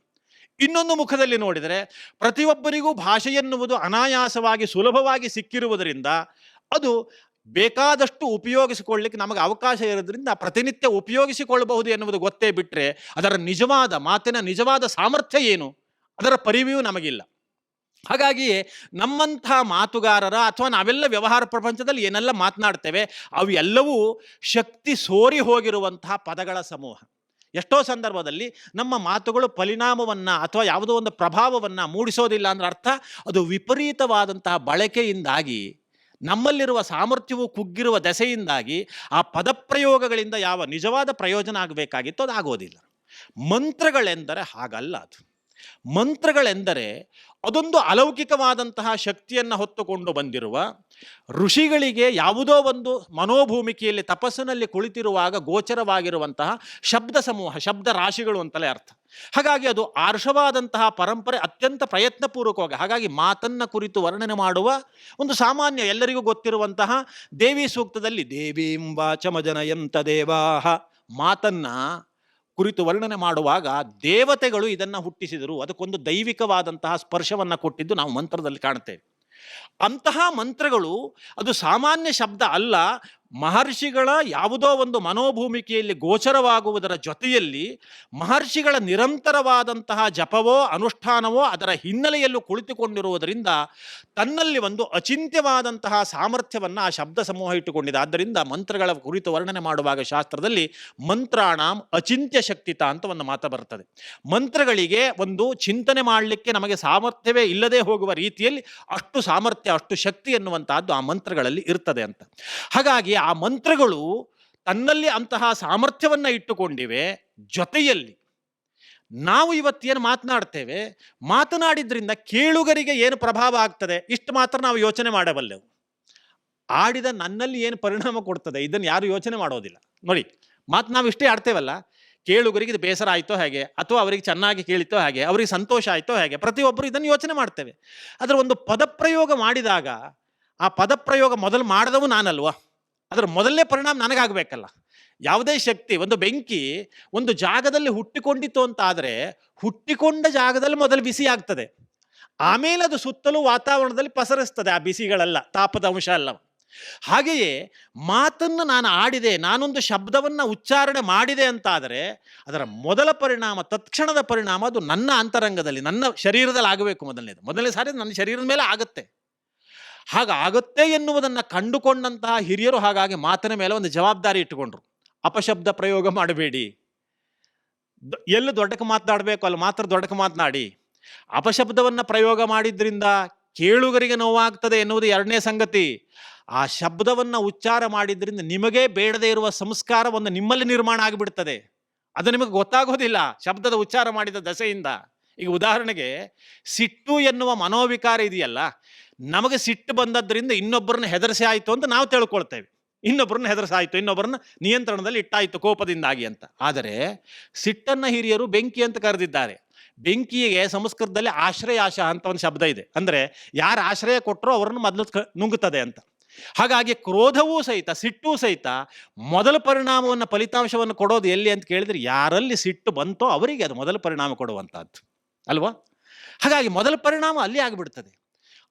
ಇನ್ನೊಂದು ಮುಖದಲ್ಲಿ ನೋಡಿದರೆ ಪ್ರತಿಯೊಬ್ಬರಿಗೂ ಭಾಷೆ ಎನ್ನುವುದು ಅನಾಯಾಸವಾಗಿ ಸುಲಭವಾಗಿ ಸಿಕ್ಕಿರುವುದರಿಂದ ಅದು ಬೇಕಾದಷ್ಟು ಉಪಯೋಗಿಸಿಕೊಳ್ಳಲಿಕ್ಕೆ ನಮಗೆ ಅವಕಾಶ ಇರೋದ್ರಿಂದ ಪ್ರತಿನಿತ್ಯ ಉಪಯೋಗಿಸಿಕೊಳ್ಳಬಹುದು ಎನ್ನುವುದು ಗೊತ್ತೇ ಬಿಟ್ಟರೆ ಅದರ ನಿಜವಾದ ಮಾತಿನ ನಿಜವಾದ ಸಾಮರ್ಥ್ಯ ಏನು ಅದರ ಪರಿವೆಯೂ ನಮಗಿಲ್ಲ. ಹಾಗಾಗಿಯೇ ನಮ್ಮಂಥ ಮಾತುಗಾರರ ಅಥವಾ ನಾವೆಲ್ಲ ವ್ಯವಹಾರ ಪ್ರಪಂಚದಲ್ಲಿ ಏನೆಲ್ಲ ಮಾತನಾಡ್ತೇವೆ ಅವು ಎಲ್ಲವೂ ಶಕ್ತಿ ಸೋರಿ ಹೋಗಿರುವಂತಹ ಪದಗಳ ಸಮೂಹ. ಎಷ್ಟೋ ಸಂದರ್ಭದಲ್ಲಿ ನಮ್ಮ ಮಾತುಗಳು ಪರಿಣಾಮವನ್ನು ಅಥವಾ ಯಾವುದೋ ಒಂದು ಪ್ರಭಾವವನ್ನು ಮೂಡಿಸೋದಿಲ್ಲ ಅಂದ್ರೆ ಅರ್ಥ ಅದು ವಿಪರೀತವಾದಂತಹ ಬಳಕೆಯಿಂದಾಗಿ ನಮ್ಮಲ್ಲಿರುವ ಸಾಮರ್ಥ್ಯವು ಕುಗ್ಗಿರುವ ದೆಸೆಯಿಂದಾಗಿ ಆ ಪದಪ್ರಯೋಗಗಳಿಂದ ಯಾವ ನಿಜವಾದ ಪ್ರಯೋಜನ ಆಗಬೇಕಾಗಿತ್ತು ಅದು ಆಗೋದಿಲ್ಲ. ಮಂತ್ರಗಳೆಂದರೆ ಹಾಗಲ್ಲ. ಅದು ಮಂತ್ರಗಳೆಂದರೆ ಅದೊಂದು ಅಲೌಕಿಕವಾದಂತಹ ಶಕ್ತಿಯನ್ನು ಹೊತ್ತುಕೊಂಡು ಬಂದಿರುವ ಋಷಿಗಳಿಗೆ ಯಾವುದೋ ಒಂದು ಮನೋಭೂಮಿಕೆಯಲ್ಲಿ ತಪಸ್ಸಿನಲ್ಲಿ ಕುಳಿತಿರುವಾಗ ಗೋಚರವಾಗಿರುವಂತಹ ಶಬ್ದ ಸಮೂಹ, ಶಬ್ದ ರಾಶಿಗಳು ಅಂತಲೇ ಅರ್ಥ. ಹಾಗಾಗಿ ಅದು ಆರ್ಷವಾದಂತಹ ಪರಂಪರೆ ಅತ್ಯಂತ ಪ್ರಯತ್ನಪೂರ್ವಕವಾಗಿ. ಹಾಗಾಗಿ ಮಾತನ್ನು ಕುರಿತು ವರ್ಣನೆ ಮಾಡುವ ಒಂದು ಸಾಮಾನ್ಯ ಎಲ್ಲರಿಗೂ ಗೊತ್ತಿರುವಂತಹ ದೇವಿ ಸೂಕ್ತದಲ್ಲಿ ದೇವೀಂ ವಾಚಮಜನಯಂತ ದೇವಾಹ ಮಾತನ್ನು ಕುರಿತು ವರ್ಣನೆ ಮಾಡುವಾಗ ದೇವತೆಗಳು ಇದನ್ನು ಹುಟ್ಟಿಸಿದರು, ಅದಕ್ಕೊಂದು ದೈವಿಕವಾದಂತಹ ಸ್ಪರ್ಶವನ್ನು ಕೊಟ್ಟಿದ್ದು ನಾವು ಮಂತ್ರದಲ್ಲಿ ಕಾಣ್ತೇವೆ. ಅಂತಹ ಮಂತ್ರಗಳು ಅದು ಸಾಮಾನ್ಯ ಶಬ್ದ ಅಲ್ಲ, ಮಹರ್ಷಿಗಳ ಯಾವುದೋ ಒಂದು ಮನೋಭೂಮಿಕೆಯಲ್ಲಿ ಗೋಚರವಾಗುವುದರ ಜೊತೆಯಲ್ಲಿ ಮಹರ್ಷಿಗಳ ನಿರಂತರವಾದಂತಹ ಜಪವೋ ಅನುಷ್ಠಾನವೋ ಅದರ ಹಿನ್ನೆಲೆಯಲ್ಲೂ ಕುಳಿತುಕೊಂಡಿರುವುದರಿಂದ ತನ್ನಲ್ಲಿ ಒಂದು ಅಚಿಂತ್ಯವಾದಂತಹ ಸಾಮರ್ಥ್ಯವನ್ನು ಆ ಶಬ್ದ ಸಮೂಹ ಇಟ್ಟುಕೊಂಡಿದೆ. ಆದ್ದರಿಂದ ಮಂತ್ರಗಳ ಕುರಿತು ವರ್ಣನೆ ಮಾಡುವಾಗ ಶಾಸ್ತ್ರದಲ್ಲಿ ಮಂತ್ರಾಣಾಂ ಅಚಿಂತ್ಯ ಶಕ್ತಿತ ಅಂತ ಒಂದು ಮಾತು ಬರ್ತದೆ. ಮಂತ್ರಗಳಿಗೆ ಒಂದು ಚಿಂತನೆ ಮಾಡಲಿಕ್ಕೆ ನಮಗೆ ಸಾಮರ್ಥ್ಯವೇ ಇಲ್ಲದೆ ಹೋಗುವ ರೀತಿಯಲ್ಲಿ ಅಷ್ಟು ಸಾಮರ್ಥ್ಯ ಅಷ್ಟು ಶಕ್ತಿ ಎನ್ನುವಂತಹದ್ದು ಆ ಮಂತ್ರಗಳಲ್ಲಿ ಇರ್ತದೆ ಅಂತ. ಹಾಗಾಗಿ ಆ ಮಂತ್ರಗಳು ತನ್ನಲ್ಲಿ ಅಂತಹ ಸಾಮರ್ಥ್ಯವನ್ನು ಇಟ್ಟುಕೊಂಡಿವೆ. ಜೊತೆಯಲ್ಲಿ ನಾವು ಇವತ್ತೇನು ಮಾತನಾಡ್ತೇವೆ, ಮಾತನಾಡಿದ್ರಿಂದ ಕೇಳುಗರಿಗೆ ಏನು ಪ್ರಭಾವ ಆಗ್ತದೆ ಇಷ್ಟು ಮಾತ್ರ ನಾವು ಯೋಚನೆ ಮಾಡಬಲ್ಲೆವು. ಆಡಿದ ನನ್ನಲ್ಲಿ ಏನು ಪರಿಣಾಮ ಕೊಡ್ತದೆ ಇದನ್ನು ಯಾರು ಯೋಚನೆ ಮಾಡೋದಿಲ್ಲ. ನೋಡಿ, ನಾವು ಇಷ್ಟೇ ಆಡ್ತೇವಲ್ಲ, ಕೇಳುಗರಿಗೆ ಇದು ಬೇಸರ ಆಯಿತೋ ಹೇಗೆ, ಅಥವಾ ಅವರಿಗೆ ಚೆನ್ನಾಗಿ ಕೇಳಿತೋ ಹೇಗೆ, ಅವರಿಗೆ ಸಂತೋಷ ಆಯಿತೋ ಹೇಗೆ, ಪ್ರತಿಯೊಬ್ಬರು ಇದನ್ನು ಯೋಚನೆ ಮಾಡ್ತೇವೆ. ಅದರ ಒಂದು ಪದಪ್ರಯೋಗ ಮಾಡಿದಾಗ ಆ ಪದಪ್ರಯೋಗ ಮೊದಲು ಮಾಡಿದವು ನಾನಲ್ವಾ, ಅದರ ಮೊದಲನೇ ಪರಿಣಾಮ ನನಗಾಗಬೇಕಲ್ಲ. ಯಾವುದೇ ಶಕ್ತಿ, ಒಂದು ಬೆಂಕಿ ಒಂದು ಜಾಗದಲ್ಲಿ ಹುಟ್ಟಿಕೊಂಡಿತ್ತು ಅಂತ ಆದರೆ ಹುಟ್ಟಿಕೊಂಡ ಜಾಗದಲ್ಲಿ ಮೊದಲು ಬಿಸಿ ಆಗ್ತದೆ, ಆಮೇಲೆ ಅದು ಸುತ್ತಲೂ ವಾತಾವರಣದಲ್ಲಿ ಪಸರಿಸ್ತದೆ ಆ ಬಿಸಿಗಳೆಲ್ಲ, ತಾಪದ ಅಂಶ ಅಲ್ಲ. ಹಾಗೆಯೇ ಮಾತನ್ನು ನಾನು ಆಡಿದೆ, ನಾನೊಂದು ಶಬ್ದವನ್ನು ಉಚ್ಚಾರಣೆ ಮಾಡಿದೆ ಅಂತಾದರೆ ಅದರ ಮೊದಲ ಪರಿಣಾಮ, ತತ್ಕ್ಷಣದ ಪರಿಣಾಮ ಅದು ನನ್ನ ಅಂತರಂಗದಲ್ಲಿ, ನನ್ನ ಶರೀರದಲ್ಲಿ ಆಗಬೇಕು. ಮೊದಲನೇ ಸಾರಿ ನನ್ನ ಶರೀರದ ಮೇಲೆ ಆಗುತ್ತೆ. ಹಾಗಾಗುತ್ತೆ ಎನ್ನುವುದನ್ನು ಕಂಡುಕೊಂಡಂತಹ ಹಿರಿಯರು ಹಾಗಾಗಿ ಮಾತಿನ ಮೇಲೆ ಒಂದು ಜವಾಬ್ದಾರಿ ಇಟ್ಟುಕೊಂಡ್ರು. ಅಪಶಬ್ದ ಪ್ರಯೋಗ ಮಾಡಬೇಡಿ, ಎಲ್ಲಿ ದೊಡ್ಡಕ್ಕೆ ಮಾತನಾಡಬೇಕು ಅಲ್ಲಿ ಮಾತ್ರ ದೊಡ್ಡಕ್ಕೆ ಮಾತನಾಡಿ. ಅಪಶಬ್ದವನ್ನು ಪ್ರಯೋಗ ಮಾಡಿದ್ರಿಂದ ಕೇಳುಗರಿಗೆ ನೋವಾಗ್ತದೆ ಎನ್ನುವುದು ಎರಡನೇ ಸಂಗತಿ. ಆ ಶಬ್ದವನ್ನು ಉಚ್ಚಾರ ಮಾಡಿದ್ರಿಂದ ನಿಮಗೇ ಬೇಡದೇ ಇರುವ ಸಂಸ್ಕಾರ ಒಂದು ನಿಮ್ಮಲ್ಲಿ ನಿರ್ಮಾಣ ಆಗಿಬಿಡ್ತದೆ. ಅದು ನಿಮಗೆ ಗೊತ್ತಾಗೋದಿಲ್ಲ ಶಬ್ದದ ಉಚ್ಚಾರ ಮಾಡಿದ ದಸೆಯಿಂದ. ಈಗ ಉದಾಹರಣೆಗೆ ಸಿಟ್ಟು ಎನ್ನುವ ಮನೋವಿಕಾರ ಇದೆಯಲ್ಲ, ನಮಗೆ ಸಿಟ್ಟು ಬಂದದ್ರಿಂದ ಇನ್ನೊಬ್ಬರನ್ನ ಹೆದರಿಸಿ ಆಯಿತು ಅಂತ ನಾವು ತಿಳ್ಕೊಳ್ತೇವೆ. ಇನ್ನೊಬ್ಬರನ್ನ ಹೆದರಿಸಾಯಿತು, ಇನ್ನೊಬ್ಬರನ್ನ ನಿಯಂತ್ರಣದಲ್ಲಿ ಇಟ್ಟಾಯಿತು ಕೋಪದಿಂದಾಗಿ ಅಂತ. ಆದರೆ ಸಿಟ್ಟನ್ನು ಹಿರಿಯರು ಬೆಂಕಿ ಅಂತ ಕರೆದಿದ್ದಾರೆ. ಬೆಂಕಿಗೆ ಸಂಸ್ಕೃತದಲ್ಲಿ ಆಶ್ರಯಾಶ ಅಂತ ಒಂದು ಶಬ್ದ ಇದೆ. ಅಂದರೆ ಯಾರು ಆಶ್ರಯ ಕೊಟ್ಟರೋ ಅವರನ್ನು ಮೊದಲು ನುಂಗುತ್ತದೆ ಅಂತ. ಹಾಗಾಗಿ ಕ್ರೋಧವೂ ಸಹಿತ, ಸಿಟ್ಟೂ ಸಹಿತ ಮೊದಲ ಪರಿಣಾಮವನ್ನು, ಫಲಿತಾಂಶವನ್ನು ಕೊಡೋದು ಎಲ್ಲಿ ಅಂತ ಕೇಳಿದರೆ, ಯಾರಲ್ಲಿ ಸಿಟ್ಟು ಬಂತೋ ಅವರಿಗೆ ಅದು ಮೊದಲ ಪರಿಣಾಮ ಕೊಡುವಂಥದ್ದು ಅಲ್ವಾ? ಹಾಗಾಗಿ ಮೊದಲ ಪರಿಣಾಮ ಅಲ್ಲಿ ಆಗಿಬಿಡ್ತದೆ.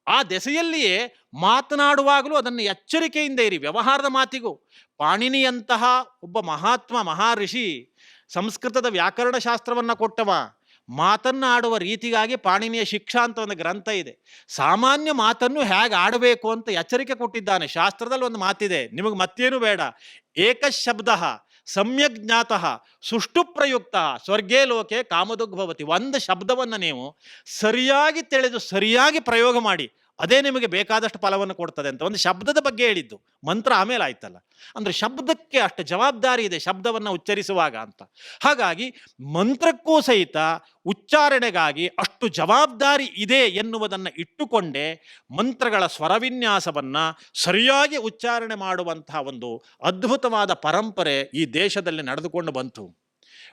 ಆ ದೆಸೆಯಲ್ಲಿಯೇ ಮಾತನಾಡುವಾಗಲೂ ಅದನ್ನು ಎಚ್ಚರಿಕೆಯಿಂದ ಇರಿ. ವ್ಯವಹಾರದ ಮಾತಿಗೂ ಪಾಣಿನಿಯಂತಹ ಒಬ್ಬ ಮಹಾತ್ಮ ಮಹಾಋಷಿ, ಸಂಸ್ಕೃತದ ವ್ಯಾಕರಣ ಶಾಸ್ತ್ರವನ್ನು ಕೊಟ್ಟವ, ಮಾತನ್ನಾಡುವ ರೀತಿಗಾಗಿ ಪಾಣಿನಿಯ ಶಿಕ್ಷಾ ಅಂತ ಒಂದು ಗ್ರಂಥ ಇದೆ. ಸಾಮಾನ್ಯ ಮಾತನ್ನು ಹೇಗೆ ಆಡಬೇಕು ಅಂತ ಎಚ್ಚರಿಕೆ ಕೊಟ್ಟಿದ್ದಾನೆ. ಶಾಸ್ತ್ರದಲ್ಲಿ ಒಂದು ಮಾತಿದೆ, ನಿಮಗೆ ಮತ್ತೇನು ಬೇಡ. ಏಕಶಬ್ದ ಸಮ್ಯಕ್ ಜ್ಞಾತಃ ಸುಷ್ಟು ಪ್ರಯುಕ್ತ ಸ್ವರ್ಗೇ ಲೋಕೆ ಕಾಮದುಗ್ಭವತಿ. ಒಂದು ಶಬ್ದವನ್ನು ನೀವು ಸರಿಯಾಗಿ ತಿಳಿದು ಸರಿಯಾಗಿ ಪ್ರಯೋಗ ಮಾಡಿ, ಅದೇ ನಿಮಗೆ ಬೇಕಾದಷ್ಟು ಫಲವನ್ನು ಕೊಡ್ತದೆ ಅಂತ ಒಂದು ಶಬ್ದದ ಬಗ್ಗೆ ಹೇಳಿದ್ದು. ಮಂತ್ರ ಆಮೇಲೆ ಆಯ್ತಲ್ಲ. ಅಂದರೆ ಶಬ್ದಕ್ಕೆ ಅಷ್ಟು ಜವಾಬ್ದಾರಿ ಇದೆ ಶಬ್ದವನ್ನು ಉಚ್ಚರಿಸುವಾಗ ಅಂತ. ಹಾಗಾಗಿ ಮಂತ್ರಕ್ಕೂ ಸಹಿತ ಉಚ್ಚಾರಣೆಗಾಗಿ ಅಷ್ಟು ಜವಾಬ್ದಾರಿ ಇದೆ ಎನ್ನುವುದನ್ನು ಇಟ್ಟುಕೊಂಡೇ ಮಂತ್ರಗಳ ಸ್ವರವಿನ್ಯಾಸವನ್ನು ಸರಿಯಾಗಿ ಉಚ್ಚಾರಣೆ ಮಾಡುವಂತಹ ಒಂದು ಅದ್ಭುತವಾದ ಪರಂಪರೆ ಈ ದೇಶದಲ್ಲಿ ನಡೆದುಕೊಂಡು ಬಂತು.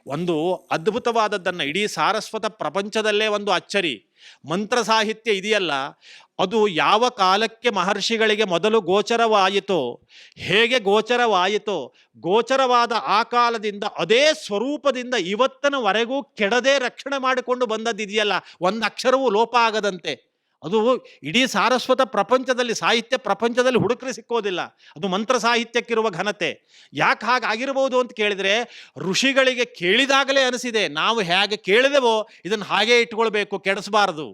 ಒಂದು ಅದ್ಭುತವಾದದ್ದನ್ನು ಇಡೀ ಸಾರಸ್ವತ ಪ್ರಪಂಚದಲ್ಲೇ ಒಂದು ಅಚ್ಚರಿ. ಮಂತ್ರ ಸಾಹಿತ್ಯ ಇದೆಯಲ್ಲ, ಅದು ಯಾವ ಕಾಲಕ್ಕೆ ಮಹರ್ಷಿಗಳಿಗೆ ಮೊದಲು ಗೋಚರವಾಯಿತೋ, ಹೇಗೆ ಗೋಚರವಾಯಿತೋ, ಗೋಚರವಾದ ಆ ಕಾಲದಿಂದ ಅದೇ ಸ್ವರೂಪದಿಂದ ಇವತ್ತಿನವರೆಗೂ ಕೆಡದೆ ರಕ್ಷಣೆ ಮಾಡಿಕೊಂಡು ಬಂದದ್ದಿದೆಯಲ್ಲ, ಒಂದು ಅಕ್ಷರವೂ ಲೋಪ ಆಗದಂತೆ. ಅದು ಇಡೀ ಸಾರಸ್ವತ ಪ್ರಪಂಚದಲ್ಲಿ, ಸಾಹಿತ್ಯ ಪ್ರಪಂಚದಲ್ಲಿ ಹುಡುಕರೆ ಸಿಕ್ಕೋದಿಲ್ಲ. ಅದು ಮಂತ್ರ ಸಾಹಿತ್ಯಕ್ಕಿರುವ ಘನತೆ. ಯಾಕೆ ಹಾಗಾಗಿರ್ಬೋದು ಅಂತ ಕೇಳಿದರೆ, ಋಷಿಗಳಿಗೆ ಕೇಳಿದಾಗಲೇ ಅನಿಸಿದೆ, ನಾವು ಹೇಗೆ ಕೇಳಿದೆವೋ ಇದನ್ನು ಹಾಗೇ ಇಟ್ಕೊಳ್ಬೇಕು, ಕೆಡಿಸಬಾರದು.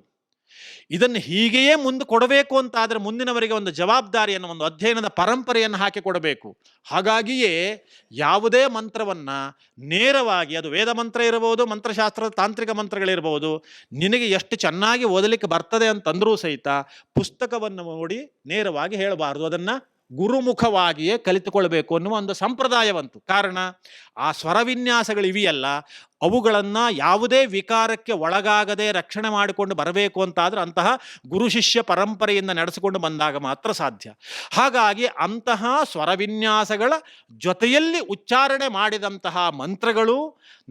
ಇದನ್ನು ಹೀಗೆಯೇ ಮುಂದೆ ಕೊಡಬೇಕು ಅಂತ ಆದರೆ ಮುಂದಿನವರಿಗೆ ಒಂದು ಜವಾಬ್ದಾರಿಯನ್ನು, ಒಂದು ಅಧ್ಯಯನದ ಪರಂಪರೆಯನ್ನು ಹಾಕಿಕೊಡಬೇಕು. ಹಾಗಾಗಿಯೇ ಯಾವುದೇ ಮಂತ್ರವನ್ನು ನೇರವಾಗಿ, ಅದು ವೇದ ಮಂತ್ರ ಇರಬಹುದು, ಮಂತ್ರಶಾಸ್ತ್ರದ ತಾಂತ್ರಿಕ ಮಂತ್ರಗಳಿರ್ಬೋದು, ನಿನಗೆ ಎಷ್ಟು ಚೆನ್ನಾಗಿ ಓದಲಿಕ್ಕೆ ಬರ್ತದೆ ಅಂತಂದರೂ ಸಹಿತ ಪುಸ್ತಕವನ್ನು ನೋಡಿ ನೇರವಾಗಿ ಹೇಳಬಾರ್ದು. ಅದನ್ನು ಗುರುಮುಖವಾಗಿಯೇ ಕಲಿತುಕೊಳ್ಬೇಕು ಅನ್ನುವ ಒಂದು ಸಂಪ್ರದಾಯವಂತು. ಕಾರಣ, ಆ ಸ್ವರವಿನ್ಯಾಸಗಳಿವೆಯಲ್ಲ, ಅವುಗಳನ್ನು ಯಾವುದೇ ವಿಕಾರಕ್ಕೆ ಒಳಗಾಗದೆ ರಕ್ಷಣೆ ಮಾಡಿಕೊಂಡು ಬರಬೇಕು ಅಂತಾದರೆ ಅಂತಹ ಗುರು ಶಿಷ್ಯ ಪರಂಪರೆಯಿಂದ ನಡೆಸಿಕೊಂಡು ಬಂದಾಗ ಮಾತ್ರ ಸಾಧ್ಯ. ಹಾಗಾಗಿ ಅಂತಹ ಸ್ವರವಿನ್ಯಾಸಗಳ ಜೊತೆಯಲ್ಲಿ ಉಚ್ಚಾರಣೆ ಮಾಡಿದಂತಹ ಮಂತ್ರಗಳು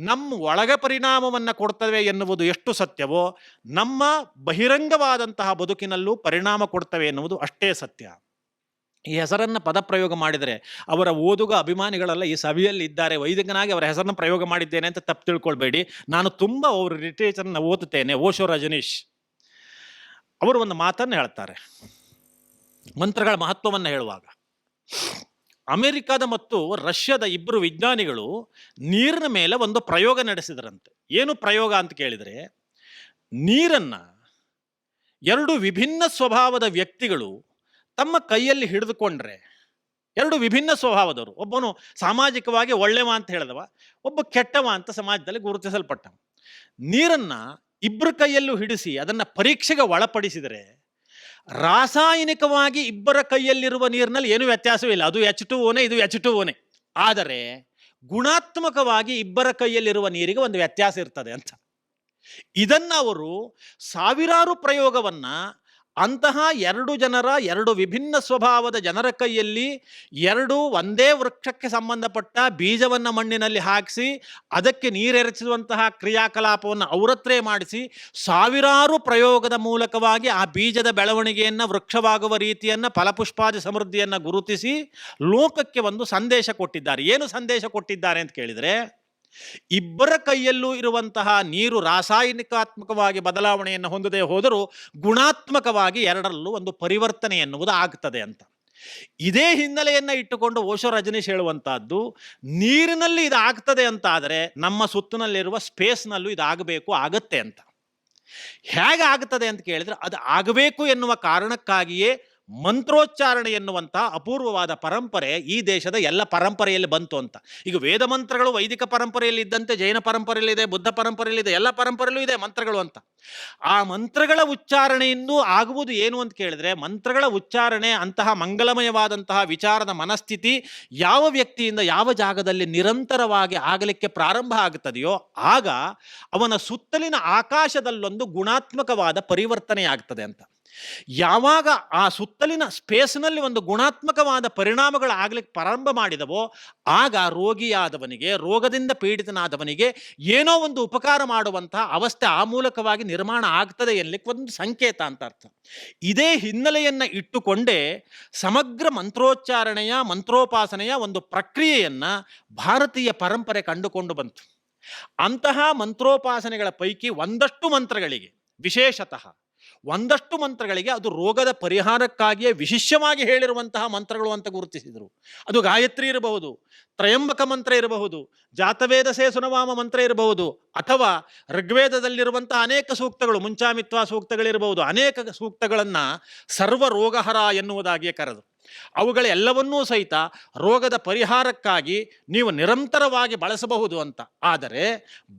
ನಮ್ಮ ಒಳಗ ಪರಿಣಾಮವನ್ನು ಕೊಡ್ತವೆ ಎನ್ನುವುದು ಎಷ್ಟು ಸತ್ಯವೋ, ನಮ್ಮ ಬಹಿರಂಗವಾದಂತಹ ಬದುಕಿನಲ್ಲೂ ಪರಿಣಾಮ ಕೊಡ್ತವೆ ಎನ್ನುವುದು ಅಷ್ಟೇ ಸತ್ಯ. ಈ ಹೆಸರನ್ನು ಪದಪ್ರಯೋಗ ಮಾಡಿದರೆ ಅವರ ಓದುಗ ಅಭಿಮಾನಿಗಳೆಲ್ಲ ಈ ಸಭೆಯಲ್ಲಿ ಇದ್ದಾರೆ, ವೈದಿಕನಾಗಿ ಅವರ ಹೆಸರನ್ನು ಪ್ರಯೋಗ ಮಾಡಿದ್ದೇನೆ ಅಂತ ತಪ್ಪು ತಿಳ್ಕೊಳ್ಬೇಡಿ. ನಾನು ತುಂಬ ಅವ್ರ ಲಿಟ್ರೇಚರ್ನ ಓದುತ್ತೇನೆ. ಓಶೋ ರಜನೀಶ್ ಅವರು ಒಂದು ಮಾತನ್ನು ಹೇಳ್ತಾರೆ ಮಂತ್ರಗಳ ಮಹತ್ವವನ್ನು ಹೇಳುವಾಗ. ಅಮೆರಿಕದ ಮತ್ತು ರಷ್ಯಾದ ಇಬ್ಬರು ವಿಜ್ಞಾನಿಗಳು ನೀರಿನ ಮೇಲೆ ಒಂದು ಪ್ರಯೋಗ ನಡೆಸಿದರಂತೆ. ಏನು ಪ್ರಯೋಗ ಅಂತ ಕೇಳಿದರೆ, ನೀರನ್ನು ಎರಡು ವಿಭಿನ್ನ ಸ್ವಭಾವದ ವ್ಯಕ್ತಿಗಳು ತಮ್ಮ ಕೈಯಲ್ಲಿ ಹಿಡಿದುಕೊಂಡ್ರೆ, ಎರಡು ವಿಭಿನ್ನ ಸ್ವಭಾವದವರು, ಒಬ್ಬನು ಸಾಮಾಜಿಕವಾಗಿ ಒಳ್ಳೆವ ಅಂತ ಹೇಳಿದವ, ಒಬ್ಬ ಕೆಟ್ಟವ ಅಂತ ಸಮಾಜದಲ್ಲಿ ಗುರುತಿಸಲ್ಪಟ್ಟವ. ನೀರನ್ನು ಇಬ್ಬರ ಕೈಯಲ್ಲೂ ಹಿಡಿಸಿ ಅದನ್ನು ಪರೀಕ್ಷೆಗೆ ಒಳಪಡಿಸಿದರೆ ರಾಸಾಯನಿಕವಾಗಿ ಇಬ್ಬರ ಕೈಯಲ್ಲಿರುವ ನೀರಿನಲ್ಲಿ ಏನೂ ವ್ಯತ್ಯಾಸವಿಲ್ಲ. ಅದು H2O, ಇದು H2O. ಆದರೆ ಗುಣಾತ್ಮಕವಾಗಿ ಇಬ್ಬರ ಕೈಯಲ್ಲಿರುವ ನೀರಿಗೆ ಒಂದು ವ್ಯತ್ಯಾಸ ಇರ್ತದೆ ಅಂತ. ಇದನ್ನು ಅವರು ಸಾವಿರಾರು ಪ್ರಯೋಗವನ್ನು ಅಂತಹ ಎರಡು ವಿಭಿನ್ನ ಸ್ವಭಾವದ ಜನರ ಕೈಯಲ್ಲಿ ಎರಡು ಒಂದೇ ವೃಕ್ಷಕ್ಕೆ ಸಂಬಂಧಪಟ್ಟ ಬೀಜವನ್ನು ಮಣ್ಣಿನಲ್ಲಿ ಹಾಕಿಸಿ ಅದಕ್ಕೆ ನೀರೆರಚಿಸುವಂತಹ ಕ್ರಿಯಾಕಲಾಪವನ್ನು ಅವರತ್ರೇ ಮಾಡಿಸಿ ಸಾವಿರಾರು ಪ್ರಯೋಗದ ಮೂಲಕವಾಗಿ ಆ ಬೀಜದ ಬೆಳವಣಿಗೆಯನ್ನು, ವೃಕ್ಷವಾಗುವ ರೀತಿಯನ್ನು, ಫಲಪುಷ್ಪಾದಿ ಸಮೃದ್ಧಿಯನ್ನು ಗುರುತಿಸಿ ಲೋಕಕ್ಕೆ ಒಂದು ಸಂದೇಶ ಕೊಟ್ಟಿದ್ದಾರೆ. ಏನು ಸಂದೇಶ ಕೊಟ್ಟಿದ್ದಾರೆ ಅಂತ ಕೇಳಿದರೆ, ಇಬ್ಬರ ಕೈಯಲ್ಲೂ ಇರುವಂತಹ ನೀರು ರಾಸಾಯನಿಕಾತ್ಮಕವಾಗಿ ಬದಲಾವಣೆಯನ್ನು ಹೊಂದದೇ ಹೋದರೂ ಗುಣಾತ್ಮಕವಾಗಿ ಎರಡರಲ್ಲೂ ಒಂದು ಪರಿವರ್ತನೆ ಎನ್ನುವುದು ಆಗ್ತದೆ ಅಂತ. ಇದೇ ಹಿನ್ನೆಲೆಯನ್ನು ಇಟ್ಟುಕೊಂಡು ಓಶೋ ರಜನೀಶ್ ಹೇಳುವಂತಹದ್ದು, ನೀರಿನಲ್ಲಿ ಇದು ಆಗ್ತದೆ ಅಂತ ಆದರೆ ನಮ್ಮ ಸುತ್ತನಲ್ಲಿರುವ ಸ್ಪೇಸ್ನಲ್ಲೂ ಇದು ಆಗಬೇಕು, ಆಗತ್ತೆ ಅಂತ. ಹೇಗೆ ಆಗ್ತದೆ ಅಂತ ಕೇಳಿದರೆ, ಅದು ಆಗಬೇಕು ಎನ್ನುವ ಕಾರಣಕ್ಕಾಗಿಯೇ ಮಂತ್ರೋಚ್ಚಾರಣೆ ಎನ್ನುವಂಥ ಅಪೂರ್ವವಾದ ಪರಂಪರೆ ಈ ದೇಶದ ಎಲ್ಲ ಪರಂಪರೆಯಲ್ಲಿ ಬಂತು ಅಂತ. ಈಗ ವೇದ ಮಂತ್ರಗಳು ವೈದಿಕ ಪರಂಪರೆಯಲ್ಲಿ ಇದ್ದಂತೆ ಜೈನ ಪರಂಪರೆಯಲ್ಲಿದೆ, ಬುದ್ಧ ಪರಂಪರೆಯಲ್ಲಿದೆ, ಎಲ್ಲ ಪರಂಪರೆಯಲ್ಲೂ ಇದೆ ಮಂತ್ರಗಳು ಅಂತ. ಆ ಮಂತ್ರಗಳ ಉಚ್ಚಾರಣೆಯಿಂದ ಆಗುವುದು ಏನು ಅಂತ ಕೇಳಿದ್ರೆ, ಮಂತ್ರಗಳ ಉಚ್ಚಾರಣೆ ಅಂತಹ ಮಂಗಲಮಯವಾದಂತಹ ವಿಚಾರದ ಮನಸ್ಥಿತಿ ಯಾವ ವ್ಯಕ್ತಿಯಿಂದ ಯಾವ ಜಾಗದಲ್ಲಿ ನಿರಂತರವಾಗಿ ಆಗಲಿಕ್ಕೆ ಪ್ರಾರಂಭ ಆಗುತ್ತದೆಯೋ ಆಗ ಅವನ ಸುತ್ತಲಿನ ಆಕಾಶದಲ್ಲೊಂದು ಗುಣಾತ್ಮಕವಾದ ಪರಿವರ್ತನೆ ಆಗ್ತದೆ ಅಂತ. ಯಾವಾಗ ಆ ಸುತ್ತಲಿನ ಸ್ಪೇಸ್ನಲ್ಲಿ ಒಂದು ಗುಣಾತ್ಮಕವಾದ ಪರಿಣಾಮಗಳು ಆಗ್ಲಿಕ್ಕೆ ಪ್ರಾರಂಭ ಮಾಡಿದವೋ ಆಗ ರೋಗಿಯಾದವನಿಗೆ, ರೋಗದಿಂದ ಪೀಡಿತನಾದವನಿಗೆ ಏನೋ ಒಂದು ಉಪಕಾರ ಮಾಡುವಂತಹ ಅವಸ್ಥೆ ಆ ಮೂಲಕವಾಗಿ ನಿರ್ಮಾಣ ಆಗ್ತದೆ ಎನ್ಲಿಕ್ಕೆ ಒಂದು ಸಂಕೇತ ಅಂತ ಅರ್ಥ. ಇದೇ ಹಿನ್ನೆಲೆಯನ್ನು ಇಟ್ಟುಕೊಂಡೇ ಸಮಗ್ರ ಮಂತ್ರೋಚ್ಚಾರಣೆಯ ಮಂತ್ರೋಪಾಸನೆಯ ಒಂದು ಪ್ರಕ್ರಿಯೆಯನ್ನು ಭಾರತೀಯ ಪರಂಪರೆ ಕಂಡುಕೊಂಡು ಬಂತು. ಅಂತಹ ಮಂತ್ರೋಪಾಸನೆಗಳ ಪೈಕಿ ಒಂದಷ್ಟು ಮಂತ್ರಗಳಿಗೆ, ವಿಶೇಷತಃ ಒಂದಷ್ಟು ಮಂತ್ರಗಳಿಗೆ ಅದು ರೋಗದ ಪರಿಹಾರಕ್ಕಾಗಿಯೇ ವಿಶಿಷ್ಟವಾಗಿ ಹೇಳಿರುವಂತಹ ಮಂತ್ರಗಳು ಅಂತ ಗುರುತಿಸಿದರು. ಅದು ಗಾಯತ್ರಿ ಇರಬಹುದು, ತ್ರಯಂಬಕ ಮಂತ್ರ ಇರಬಹುದು, ಜಾತವೇದಸೇ ಸುನವಾಮ ಮಂತ್ರ ಇರಬಹುದು, ಅಥವಾ ಋಗ್ವೇದದಲ್ಲಿರುವಂತಹ ಅನೇಕ ಸೂಕ್ತಗಳು, ಮುಂಚಾಮಿತ್ವ ಸೂಕ್ತಗಳಿರಬಹುದು, ಅನೇಕ ಸೂಕ್ತಗಳನ್ನು ಸರ್ವ ರೋಗಹರ ಎನ್ನುವುದಾಗಿಯೇ ಕರೆದು ಅವುಗಳೆಲ್ಲವನ್ನೂ ಸಹಿತ ರೋಗದ ಪರಿಹಾರಕ್ಕಾಗಿ ನೀವು ನಿರಂತರವಾಗಿ ಬಳಸಬಹುದು ಅಂತ. ಆದರೆ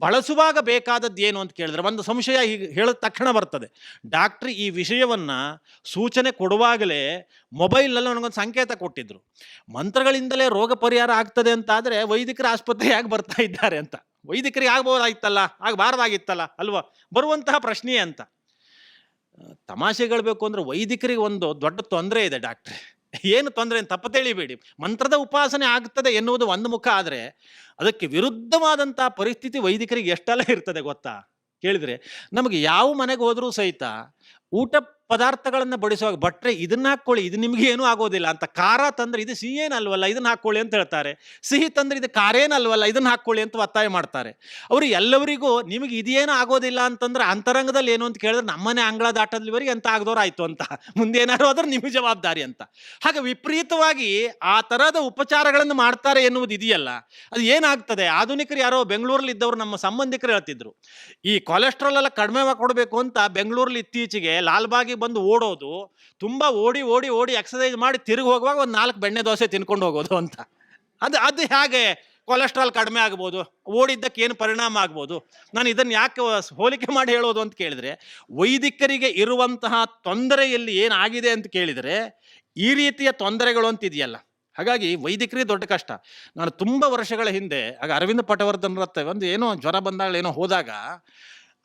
ಬಳಸುವಾಗ ಬೇಕಾದದ್ದು ಏನು ಅಂತ ಕೇಳಿದ್ರೆ ಒಂದು ಸಂಶಯ ಹೀಗೆ ಹೇಳಿದ ತಕ್ಷಣ ಬರ್ತದೆ. ಡಾಕ್ಟ್ರಿ ಈ ವಿಷಯವನ್ನು ಸೂಚನೆ ಕೊಡುವಾಗಲೇ ಮೊಬೈಲ್ನಲ್ಲಿ ನನಗೊಂದು ಸಂಕೇತ ಕೊಟ್ಟಿದ್ರು, ಮಂತ್ರಗಳಿಂದಲೇ ರೋಗ ಪರಿಹಾರ ಆಗ್ತದೆ ಅಂತ. ಆದರೆ ವೈದಿಕರ ಆಸ್ಪತ್ರೆ ಯಾಕೆ ಬರ್ತಾ ಇದ್ದಾರೆ ಅಂತ. ವೈದಿಕರಿಗೆ ಆಗ್ಬೋದಾಗಿತ್ತಲ್ಲ, ಆಗಬಾರ್ದಾಗಿತ್ತಲ್ಲ ಅಲ್ವಾ, ಬರುವಂತಹ ಪ್ರಶ್ನೆ ಅಂತ. ತಮಾಷೆಗಳು ಬೇಕು ಅಂದರೆ ವೈದಿಕರಿಗೆ ಒಂದು ದೊಡ್ಡ ತೊಂದರೆ ಇದೆ ಡಾಕ್ಟ್ರೆ. ಏನು ತೊಂದರೆ ಅಂತ ತಪ್ಪ ತಿಳಿಬೇಡಿ. ಮಂತ್ರದ ಉಪಾಸನೆ ಆಗ್ತದೆ ಎನ್ನುವುದು ಒಂದು ಮುಖ, ಆದರೆ ಅದಕ್ಕೆ ವಿರುದ್ಧವಾದಂಥ ಪರಿಸ್ಥಿತಿ ವೈದಿಕರಿಗೆ ಎಷ್ಟೆಲ್ಲ ಇರ್ತದೆ ಗೊತ್ತಾ ಕೇಳಿದರೆ. ನಮಗೆ ಯಾವ ಮನೆಗೆ ಹೋದರೂ ಸಹಿತ ಊಟ ಪದಾರ್ಥಗಳನ್ನು ಬಡಿಸುವಾಗ ಭಟ್ರೆ ಇದನ್ನ ಹಾಕ್ಕೊಳ್ಳಿ, ಇದು ನಿಮ್ಗೆ ಏನೂ ಆಗೋದಿಲ್ಲ ಅಂತ. ಖಾರ ತಂದ್ರೆ ಇದು ಸಿಹಿ ಏನಲ್ವಲ್ಲ, ಇದನ್ನ ಹಾಕ್ಕೊಳ್ಳಿ ಅಂತ ಹೇಳ್ತಾರೆ. ಸಿಹಿ ತಂದ್ರೆ ಇದು ಖಾರೇನಲ್ವಲ್ಲ, ಇದನ್ನ ಹಾಕ್ಕೊಳ್ಳಿ ಅಂತ ಒತ್ತಾಯ ಮಾಡ್ತಾರೆ. ಅವರು ಎಲ್ಲವರಿಗೂ ನಿಮಗೆ ಇದೇನು ಆಗೋದಿಲ್ಲ ಅಂತಂದ್ರೆ ಅಂತರಂಗದಲ್ಲಿ ಏನು ಅಂತ ಕೇಳಿದ್ರೆ ನಮ್ಮನೆ ಅಂಗಳ ದಾಟದಲ್ಲಿವರೆಗೆ ಎಂತ ಆಗದವ್ರು ಆಯ್ತು ಅಂತ, ಮುಂದೇನಾದ್ರು ಆದ್ರೆ ನಿಮಗೆ ಜವಾಬ್ದಾರಿ ಅಂತ. ಹಾಗೆ ವಿಪರೀತವಾಗಿ ಆ ಥರದ ಉಪಚಾರಗಳನ್ನು ಮಾಡ್ತಾರೆ ಎನ್ನುವುದು ಇದೆಯಲ್ಲ, ಅದು ಏನಾಗ್ತದೆ. ಆಧುನಿಕರು ಯಾರೋ ಬೆಂಗಳೂರಲ್ಲಿ ಇದ್ದವರು ನಮ್ಮ ಸಂಬಂಧಿಕರು ಹೇಳ್ತಿದ್ರು, ಈ ಕೊಲೆಸ್ಟ್ರಾಲ್ ಎಲ್ಲ ಕಡಿಮೆ ಕೊಡಬೇಕು ಅಂತ ಬೆಂಗಳೂರಲ್ಲಿ ಇತ್ತೀಚೆಗೆ ಲಾಲ್ಬಾಗಿ ಬಂದು ಓಡೋದು, ತುಂಬ ಓಡಿ ಓಡಿ ಓಡಿ ಎಕ್ಸಸೈಸ್ ಮಾಡಿ ತಿರುಗಿ ಹೋಗುವಾಗ ಒಂದು 4 ಬೆಣ್ಣೆ ದೋಸೆ ತಿನ್ಕೊಂಡು ಹೋಗೋದು ಅಂತ. ಅದು ಹೇಗೆ ಕೊಲೆಸ್ಟ್ರಾಲ್ ಕಡಿಮೆ ಆಗ್ಬೋದು, ಓಡಿದ್ದಕ್ಕೆ ಏನು ಪರಿಣಾಮ ಆಗ್ಬೋದು. ನಾನು ಇದನ್ನು ಯಾಕೆ ಹೋಲಿಕೆ ಮಾಡಿ ಹೇಳೋದು ಅಂತ ಕೇಳಿದರೆ, ವೈದಿಕರಿಗೆ ಇರುವಂತಹ ತೊಂದರೆಯಲ್ಲಿ ಏನಾಗಿದೆ ಅಂತ ಕೇಳಿದರೆ ಈ ರೀತಿಯ ತೊಂದರೆಗಳು ಅಂತಿದೆಯಲ್ಲ. ಹಾಗಾಗಿ ವೈದಿಕರಿಗೆ ದೊಡ್ಡ ಕಷ್ಟ. ನಾನು ತುಂಬ ವರ್ಷಗಳ ಹಿಂದೆ ಆಗ ಅರವಿಂದ ಪಟವರ್ಧನ್ ಹತ್ರ ಒಂದು ಏನೋ ಜ್ವರ ಬಂದಾಗ ಏನೋ ಹೋದಾಗ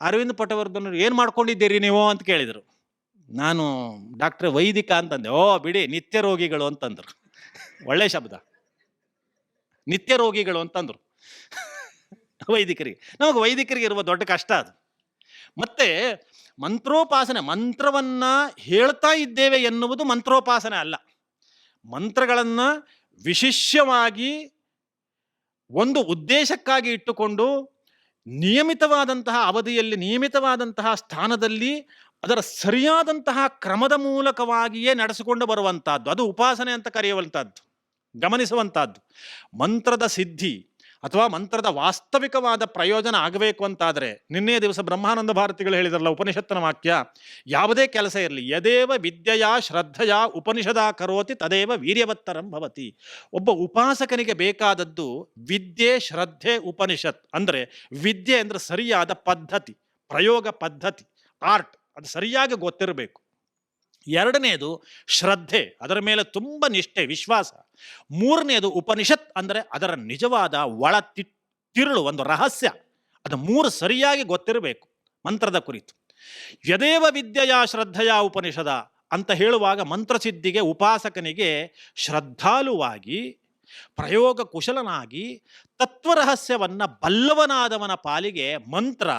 ಅರವಿಂದ ಪಟವರ್ಧನ್ ಏನು ಮಾಡ್ಕೊಂಡಿದ್ದೀರಿ ನೀವು ಅಂತ ಕೇಳಿದರು. ನಾನು ಡಾಕ್ಟ್ರೆ ವೈದಿಕ ಅಂತಂದೆ. ಓ ಬಿಡಿ, ನಿತ್ಯ ರೋಗಿಗಳು ಅಂತಂದರು. ಒಳ್ಳೆ ಶಬ್ದ, ನಿತ್ಯ ರೋಗಿಗಳು ಅಂತಂದರು ವೈದಿಕರಿಗೆ. ನಮಗೆ ವೈದಿಕರಿಗೆ ಇರುವ ದೊಡ್ಡ ಕಷ್ಟ ಅದು. ಮತ್ತೆ ಮಂತ್ರೋಪಾಸನೆ, ಮಂತ್ರವನ್ನು ಹೇಳ್ತಾ ಇದ್ದೇವೆ ಎನ್ನುವುದು ಮಂತ್ರೋಪಾಸನೆ ಅಲ್ಲ. ಮಂತ್ರಗಳನ್ನು ವಿಶಿಷ್ಯವಾಗಿ ಒಂದು ಉದ್ದೇಶಕ್ಕಾಗಿ ಇಟ್ಟುಕೊಂಡು ನಿಯಮಿತವಾದಂತಹ ಅವಧಿಯಲ್ಲಿ, ನಿಯಮಿತವಾದಂತಹ ಸ್ಥಾನದಲ್ಲಿ ಅದರ ಸರಿಯಾದಂತಹ ಕ್ರಮದ ಮೂಲಕವಾಗಿಯೇ ನಡೆಸಿಕೊಂಡು ಬರುವಂತಹದ್ದು, ಅದು ಉಪಾಸನೆ ಅಂತ ಕರೆಯುವಂಥದ್ದು, ಗಮನಿಸುವಂತಹದ್ದು. ಮಂತ್ರದ ಸಿದ್ಧಿ ಅಥವಾ ಮಂತ್ರದ ವಾಸ್ತವಿಕವಾದ ಪ್ರಯೋಜನ ಆಗಬೇಕು ಅಂತಾದರೆ, ನಿನ್ನೆಯ ದಿವಸ ಬ್ರಹ್ಮಾನಂದ ಭಾರತಿಗಳು ಹೇಳಿದಾರಲ್ಲ ಉಪನಿಷತ್ತಿನ ವಾಕ್ಯ, ಯಾವುದೇ ಕೆಲಸ ಇರಲಿ, ಯದೇವ ವಿದ್ಯೆಯ ಶ್ರದ್ಧೆಯ ಉಪನಿಷದ ಕರೋತಿ ತದೇವ ವೀರ್ಯವತ್ತರಂ ಭವತಿ. ಒಬ್ಬ ಉಪಾಸಕನಿಗೆ ಬೇಕಾದದ್ದು ವಿದ್ಯೆ, ಶ್ರದ್ಧೆ, ಉಪನಿಷತ್. ಅಂದರೆ ವಿದ್ಯೆ ಅಂದರೆ ಸರಿಯಾದ ಪದ್ಧತಿ, ಪ್ರಯೋಗ ಪದ್ಧತಿ, ಆರ್ಟ್, ಅದು ಸರಿಯಾಗಿ ಗೊತ್ತಿರಬೇಕು. ಎರಡನೇದು ಶ್ರದ್ಧೆ, ಅದರ ಮೇಲೆ ತುಂಬ ನಿಷ್ಠೆ, ವಿಶ್ವಾಸ. ಮೂರನೇದು ಉಪನಿಷತ್, ಅಂದರೆ ಅದರ ನಿಜವಾದ ಒಳ ತಿರುಳು, ಒಂದು ರಹಸ್ಯ. ಅದು 3 ಸರಿಯಾಗಿ ಗೊತ್ತಿರಬೇಕು ಮಂತ್ರದ ಕುರಿತು. ಯದೇವ ವಿದ್ಯೆಯ ಶ್ರದ್ಧೆಯ ಉಪನಿಷದ ಅಂತ ಹೇಳುವಾಗ ಮಂತ್ರಸಿದ್ಧಿಗೆ ಉಪಾಸಕನಿಗೆ ಶ್ರದ್ಧಾಳುವಾಗಿ, ಪ್ರಯೋಗ ಕುಶಲನಾಗಿ, ತತ್ವರಹಸ್ಯವನ್ನು ಬಲ್ಲವನಾದವನ ಪಾಲಿಗೆ ಮಂತ್ರ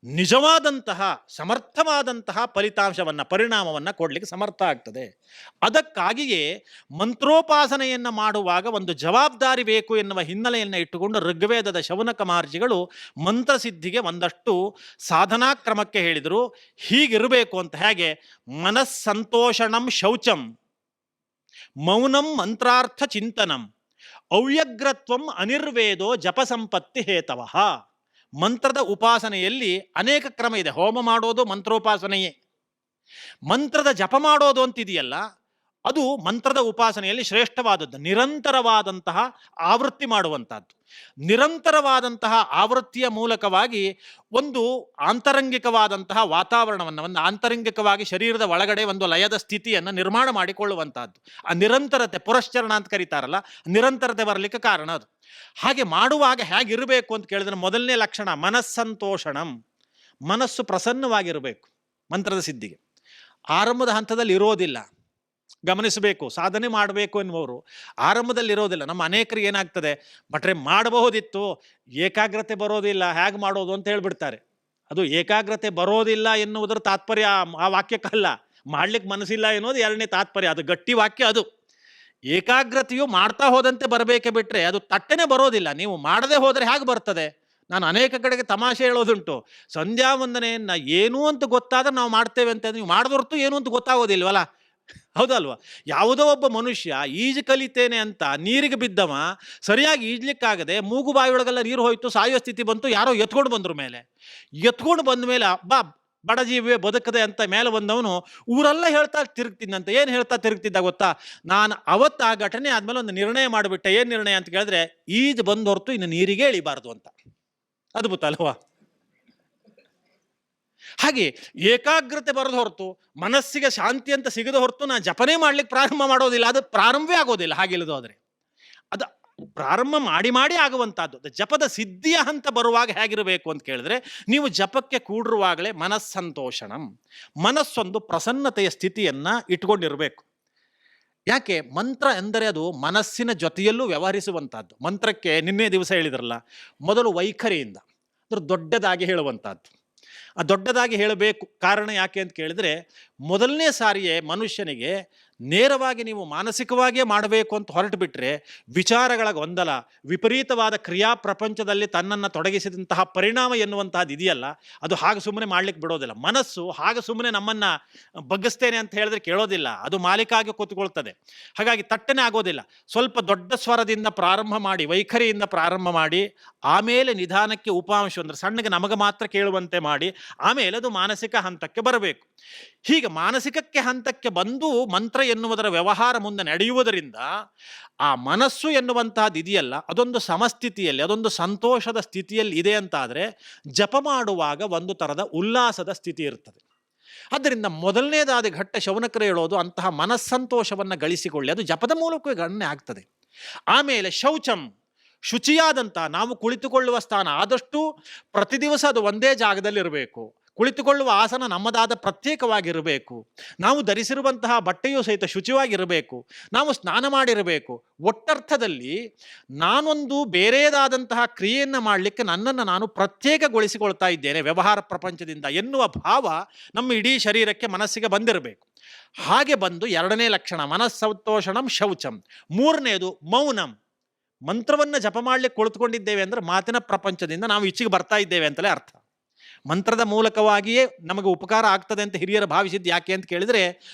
ನಿಜವಾದಂತಹ ಸಮರ್ಥವಾದಂತಹ ಫಲಿತಾಂಶವನ್ನು, ಪರಿಣಾಮವನ್ನು ಕೊಡಲಿಕ್ಕೆ ಸಮರ್ಥ ಆಗ್ತದೆ. ಅದಕ್ಕಾಗಿಯೇ ಮಂತ್ರೋಪಾಸನೆಯನ್ನು ಮಾಡುವಾಗ ಒಂದು ಜವಾಬ್ದಾರಿ ಬೇಕು ಎನ್ನುವ ಹಿನ್ನೆಲೆಯನ್ನು ಇಟ್ಟುಕೊಂಡು ಋಗ್ವೇದದ ಶೌನಕ ಮಹರ್ಷಿಗಳು ಮಂತ್ರಸಿದ್ಧಿಗೆ ಒಂದಷ್ಟು ಸಾಧನಾ ಕ್ರಮಕ್ಕೆ ಹೇಳಿದರು. ಹೀಗಿರಬೇಕು ಅಂತ. ಹೇಗೆ? ಮನಸ್ಸಂತೋಷಣಂ ಶೌಚಂ, ಮೌನಂ ಮಂತ್ರಾರ್ಥ ಚಿಂತನಂ, ಅವ್ಯಗ್ರತ್ವಂ ಅನಿರ್ವೇದೋ ಜಪಸಂಪತ್ತಿ ಹೇತವಃ. ಮಂತ್ರದ ಉಪಾಸನೆಯಲ್ಲಿ ಅನೇಕ ಕ್ರಮ ಇದೆ. ಹೋಮ ಮಾಡೋದು ಮಂತ್ರೋಪಾಸನೆಯೇ. ಮಂತ್ರದ ಜಪ ಮಾಡೋದು ಅಂತಿದೆಯಲ್ಲ, ಅದು ಮಂತ್ರದ ಉಪಾಸನೆಯಲ್ಲಿ ಶ್ರೇಷ್ಠವಾದದ್ದು. ನಿರಂತರವಾದಂತಹ ಆವೃತ್ತಿ ಮಾಡುವಂಥದ್ದು. ನಿರಂತರವಾದಂತಹ ಆವೃತ್ತಿಯ ಮೂಲಕವಾಗಿ ಒಂದು ಆಂತರಂಗಿಕವಾದಂತಹ ವಾತಾವರಣವನ್ನು, ಒಂದು ಆಂತರಂಗಿಕವಾಗಿ ಶರೀರದ ಒಳಗಡೆ ಒಂದು ಲಯದ ಸ್ಥಿತಿಯನ್ನು ನಿರ್ಮಾಣ ಮಾಡಿಕೊಳ್ಳುವಂತಹದ್ದು. ಆ ನಿರಂತರತೆ, ಪುರಶ್ಚರಣ ಅಂತ ಕರೀತಾರಲ್ಲ, ನಿರಂತರತೆ ಬರಲಿಕ್ಕೆ ಕಾರಣ ಅದು. ಹಾಗೆ ಮಾಡುವಾಗ ಹೇಗಿರಬೇಕು ಅಂತ ಕೇಳಿದ್ರೆ, ಮೊದಲನೇ ಲಕ್ಷಣ ಮನಸ್ಸಂತೋಷಣಂ, ಮನಸ್ಸು ಪ್ರಸನ್ನವಾಗಿರಬೇಕು. ಮಂತ್ರದ ಸಿದ್ಧಿಗೆ ಆರಂಭದ ಹಂತದಲ್ಲಿ ಇರೋದಿಲ್ಲ, ಗಮನಿಸಬೇಕು. ಸಾಧನೆ ಮಾಡಬೇಕು ಎನ್ನುವರು ಆರಂಭದಲ್ಲಿ ಇರೋದಿಲ್ಲ. ನಮ್ಮ ಅನೇಕರಿಗೆ ಏನಾಗ್ತದೆ, ಬಟ್ರೆ ಮಾಡಬಹುದಿತ್ತು, ಏಕಾಗ್ರತೆ ಬರೋದಿಲ್ಲ, ಹೇಗೆ ಮಾಡೋದು ಅಂತ ಹೇಳ್ಬಿಡ್ತಾರೆ. ಅದು ಏಕಾಗ್ರತೆ ಬರೋದಿಲ್ಲ ಎನ್ನುವುದರ ತಾತ್ಪರ್ಯ ಆ ವಾಕ್ಯಕ್ಕಲ್ಲ, ಮಾಡ್ಲಿಕ್ಕೆ ಮನಸ್ಸಿಲ್ಲ ಎನ್ನುವುದು ಎರಡನೇ ತಾತ್ಪರ್ಯ. ಅದು ಗಟ್ಟಿ ವಾಕ್ಯ. ಅದು ಏಕಾಗ್ರತೆಯು ಮಾಡ್ತಾ ಹೋದಂತೆ ಬರಬೇಕೆ ಬಿಟ್ಟರೆ ಅದು ತಟ್ಟನೆ ಬರೋದಿಲ್ಲ. ನೀವು ಮಾಡದೆ ಹೋದರೆ ಹೇಗೆ ಬರ್ತದೆ? ನಾನು ಅನೇಕ ಕಡೆಗೆ ತಮಾಷೆ ಹೇಳೋದುಂಟು, ಸಂಧ್ಯಾ ವಂದನೆಯನ್ನು ಏನು ಅಂತ ಗೊತ್ತಾದ್ರೆ ನಾವು ಮಾಡ್ತೇವೆ ಅಂತ, ನೀವು ಮಾಡಿದೊರ್ತು ಏನು ಅಂತ ಗೊತ್ತಾಗೋದಿಲ್ವಲ್ಲ, ಹೌದಲ್ವ? ಯಾವುದೋ ಒಬ್ಬ ಮನುಷ್ಯ ಈಜು ಕಲಿತೇನೆ ಅಂತ ನೀರಿಗೆ ಬಿದ್ದವ, ಸರಿಯಾಗಿ ಈಜ್ಲಿಕ್ಕಾಗದೆ ಮೂಗು ಬಾಯಿಯೊಳಗೆಲ್ಲ ನೀರು ಹೋಯ್ತು, ಸಾಯುವ ಸ್ಥಿತಿ ಬಂತು. ಯಾರೋ ಎತ್ಕೊಂಡು ಬಂದ್ರ ಮೇಲೆ, ಎತ್ಕೊಂಡು ಬಂದ ಮೇಲೆ ಬಾ ಬಡ ಜೀವಿಯೇ ಬದುಕದೆ ಅಂತ ಮೇಲೆ ಬಂದವನು ಊರೆಲ್ಲ ಹೇಳ್ತಾ ತಿರುಗ್ತಿದ್ದಂತೆ. ಏನು ಹೇಳ್ತಾ ತಿರುಗ್ತಿದ್ದ ಗೊತ್ತಾ? ನಾನು ಅವತ್ತು ಆ ಘಟನೆ ಆದಮೇಲೆ ಒಂದು ನಿರ್ಣಯ ಮಾಡಿಬಿಟ್ಟೆ. ಏನು ನಿರ್ಣಯ ಅಂತ ಕೇಳಿದ್ರೆ, ಈಜು ಬಂದು ಹೊರತು ಇನ್ನು ನೀರಿಗೆ ಇಳಿಬಾರ್ದು ಅಂತ. ಅದ್ಭುತ ಅಲ್ವಾ? ಹಾಗೆ ಏಕಾಗ್ರತೆ ಬರೋದು ಹೊರತು, ಮನಸ್ಸಿಗೆ ಶಾಂತಿ ಅಂತ ಸಿಗದ ಹೊರತು ನಾನು ಜಪನೆ ಮಾಡ್ಲಿಕ್ಕೆ ಪ್ರಾರಂಭ ಮಾಡೋದಿಲ್ಲ. ಅದು ಪ್ರಾರಂಭವೇ ಆಗೋದಿಲ್ಲ. ಹಾಗಿಲ್ಲದು ಆದರೆ ಅದು ಪ್ರಾರಂಭ ಮಾಡಿ ಮಾಡಿ ಆಗುವಂಥದ್ದು. ಜಪದ ಸಿದ್ಧಿಯ ಹಂತ ಬರುವಾಗ ಹೇಗಿರಬೇಕು ಅಂತ ಕೇಳಿದ್ರೆ, ನೀವು ಜಪಕ್ಕೆ ಕೂಡಿರುವಾಗಲೇ ಮನಸ್ಸಂತೋಷಣಂ, ಮನಸ್ಸೊಂದು ಪ್ರಸನ್ನತೆಯ ಸ್ಥಿತಿಯನ್ನು ಇಟ್ಕೊಂಡಿರಬೇಕು. ಯಾಕೆ? ಮಂತ್ರ ಎಂದರೆ ಅದು ಮನಸ್ಸಿನ ಜೊತೆಯಲ್ಲೂ ವ್ಯವಹರಿಸುವಂಥದ್ದು. ಮಂತ್ರಕ್ಕೆ ನಿನ್ನೆ ದಿವಸ ಹೇಳಿದ್ರಲ್ಲ, ಮೊದಲು ವೈಖರಿಯಿಂದ ಅದ್ರ ದೊಡ್ಡದಾಗಿ ಹೇಳುವಂಥದ್ದು. ಆ ದೊಡ್ಡದಾಗಿ ಹೇಳಬೇಕು ಕಾರಣ ಯಾಕೆ ಅಂತ ಕೇಳಿದರೆ, ಮೊದಲನೇ ಸಾರಿಯೇ ಮನುಷ್ಯನಿಗೆ ನೇರವಾಗಿ ನೀವು ಮಾನಸಿಕವಾಗಿಯೇ ಮಾಡಬೇಕು ಅಂತ ಹೊರಟು ಬಿಟ್ಟರೆ ವಿಚಾರಗಳ ಗೊಂದಲ, ವಿಪರೀತವಾದ ಕ್ರಿಯಾ ಪ್ರಪಂಚದಲ್ಲಿ ತನ್ನನ್ನು ತೊಡಗಿಸಿದಂತಹ ಪರಿಣಾಮ ಎನ್ನುವಂತಹದ್ದು ಇದೆಯಲ್ಲ, ಅದು ಹಾಗೆ ಸುಮ್ಮನೆ ಮಾಡ್ಲಿಕ್ಕೆ ಬಿಡೋದಿಲ್ಲ. ಮನಸ್ಸು ಹಾಗೆ ಸುಮ್ಮನೆ ನಮ್ಮನ್ನು ಬಗ್ಗಿಸ್ತೇನೆ ಅಂತ ಹೇಳಿದ್ರೆ ಕೇಳೋದಿಲ್ಲ, ಅದು ಮಾಲೀಕಾಗಿ ಕೂತ್ಕೊಳ್ತದೆ. ಹಾಗಾಗಿ ತಟ್ಟನೆ ಆಗೋದಿಲ್ಲ. ಸ್ವಲ್ಪ ದೊಡ್ಡ ಸ್ವರದಿಂದ ಪ್ರಾರಂಭ ಮಾಡಿ, ವೈಖರಿಯಿಂದ ಪ್ರಾರಂಭ ಮಾಡಿ, ಆಮೇಲೆ ನಿಧಾನಕ್ಕೆ ಉಪಾಂಶ ಅಂದರೆ ಸಣ್ಣಗೆ ನಮಗೆ ಮಾತ್ರ ಕೇಳುವಂತೆ ಮಾಡಿ, ಆಮೇಲೆ ಅದು ಮಾನಸಿಕ ಹಂತಕ್ಕೆ ಬರಬೇಕು. ಹೀಗೆ ಮಾನಸಿಕಕ್ಕೆ ಹಂತಕ್ಕೆ ಬಂದು ಮಂತ್ರ ಎನ್ನುವುದರ ವ್ಯವಹಾರ ಮುಂದೆ ನಡೆಯುವುದರಿಂದ ಆ ಮನಸ್ಸು ಎನ್ನುವಂತಹದ್ದು ಇದೆಯಲ್ಲ, ಅದೊಂದು ಸಮಸ್ಥಿತಿಯಲ್ಲಿ, ಅದೊಂದು ಸಂತೋಷದ ಸ್ಥಿತಿಯಲ್ಲಿ ಇದೆ ಅಂತಾದರೆ ಜಪ ಮಾಡುವಾಗ ಒಂದು ಥರದ ಉಲ್ಲಾಸದ ಸ್ಥಿತಿ ಇರ್ತದೆ. ಆದ್ದರಿಂದ ಮೊದಲನೇದಾದ ಘಟ್ಟ ಶೌನಕರು ಹೇಳೋದು, ಅಂತಹ ಮನಸ್ಸಂತೋಷವನ್ನು ಗಳಿಸಿಕೊಳ್ಳಿ, ಅದು ಜಪದ ಮೂಲಕವೇ ಗಣನೆ ಆಗ್ತದೆ. ಆಮೇಲೆ ಶೌಚಂ, ಶುಚಿಯಾದಂಥ ನಾವು ಕುಳಿತುಕೊಳ್ಳುವ ಸ್ಥಾನ ಆದಷ್ಟು ಪ್ರತಿ ದಿವಸ ಅದು ಒಂದೇ ಜಾಗದಲ್ಲಿರಬೇಕು. ಕುಳಿತುಕೊಳ್ಳುವ ಆಸನ ನಮ್ಮದಾದ ಪ್ರತ್ಯೇಕವಾಗಿರಬೇಕು. ನಾವು ಧರಿಸಿರುವಂತಹ ಬಟ್ಟೆಯೂ ಸಹಿತ ಶುಚಿಯಾಗಿರಬೇಕು. ನಾವು ಸ್ನಾನ ಮಾಡಿರಬೇಕು. ಒಟ್ಟರ್ಥದಲ್ಲಿ ನಾನೊಂದು ಬೇರೆಯದಾದಂತಹ ಕ್ರಿಯೆಯನ್ನು ಮಾಡಲಿಕ್ಕೆ ನನ್ನನ್ನು ನಾನು ಪ್ರತ್ಯೇಕಗೊಳಿಸಿಕೊಳ್ತಾ ಇದ್ದೇನೆ ವ್ಯವಹಾರ ಪ್ರಪಂಚದಿಂದ ಎನ್ನುವ ಭಾವ ನಮ್ಮ ಇಡೀ ಶರೀರಕ್ಕೆ, ಮನಸ್ಸಿಗೆ ಬಂದಿರಬೇಕು. ಹಾಗೆ ಬಂದು ಎರಡನೇ ಲಕ್ಷಣ ಮನಸ್ಸಂತೋಷಣಂ ಶೌಚಂ. ಮೂರನೇದು ಮೌನಂ. ಮಂತ್ರವನ್ನು ಜಪ ಮಾಡಲಿಕ್ಕೆ ಕುಳಿತುಕೊಂಡಿದ್ದೇವೆ ಅಂದರೆ ಮಾತಿನ ಪ್ರಪಂಚದಿಂದ ನಾವು ಈಚೆಗೆ ಬರ್ತಾ ಇದ್ದೇವೆ ಅಂತಲೇ ಅರ್ಥ. ಮಂತ್ರದ ಮೂಲಕವಾಗಿಯೇ ನಮಗೆ ಉಪಕಾರ ಆಗ್ತದೆ ಅಂತ ಹಿರಿಯರು ಭಾವಿಸಿದ್ದು ಯಾಕೆ ಅಂತ ಕೇಳಿದರೆ,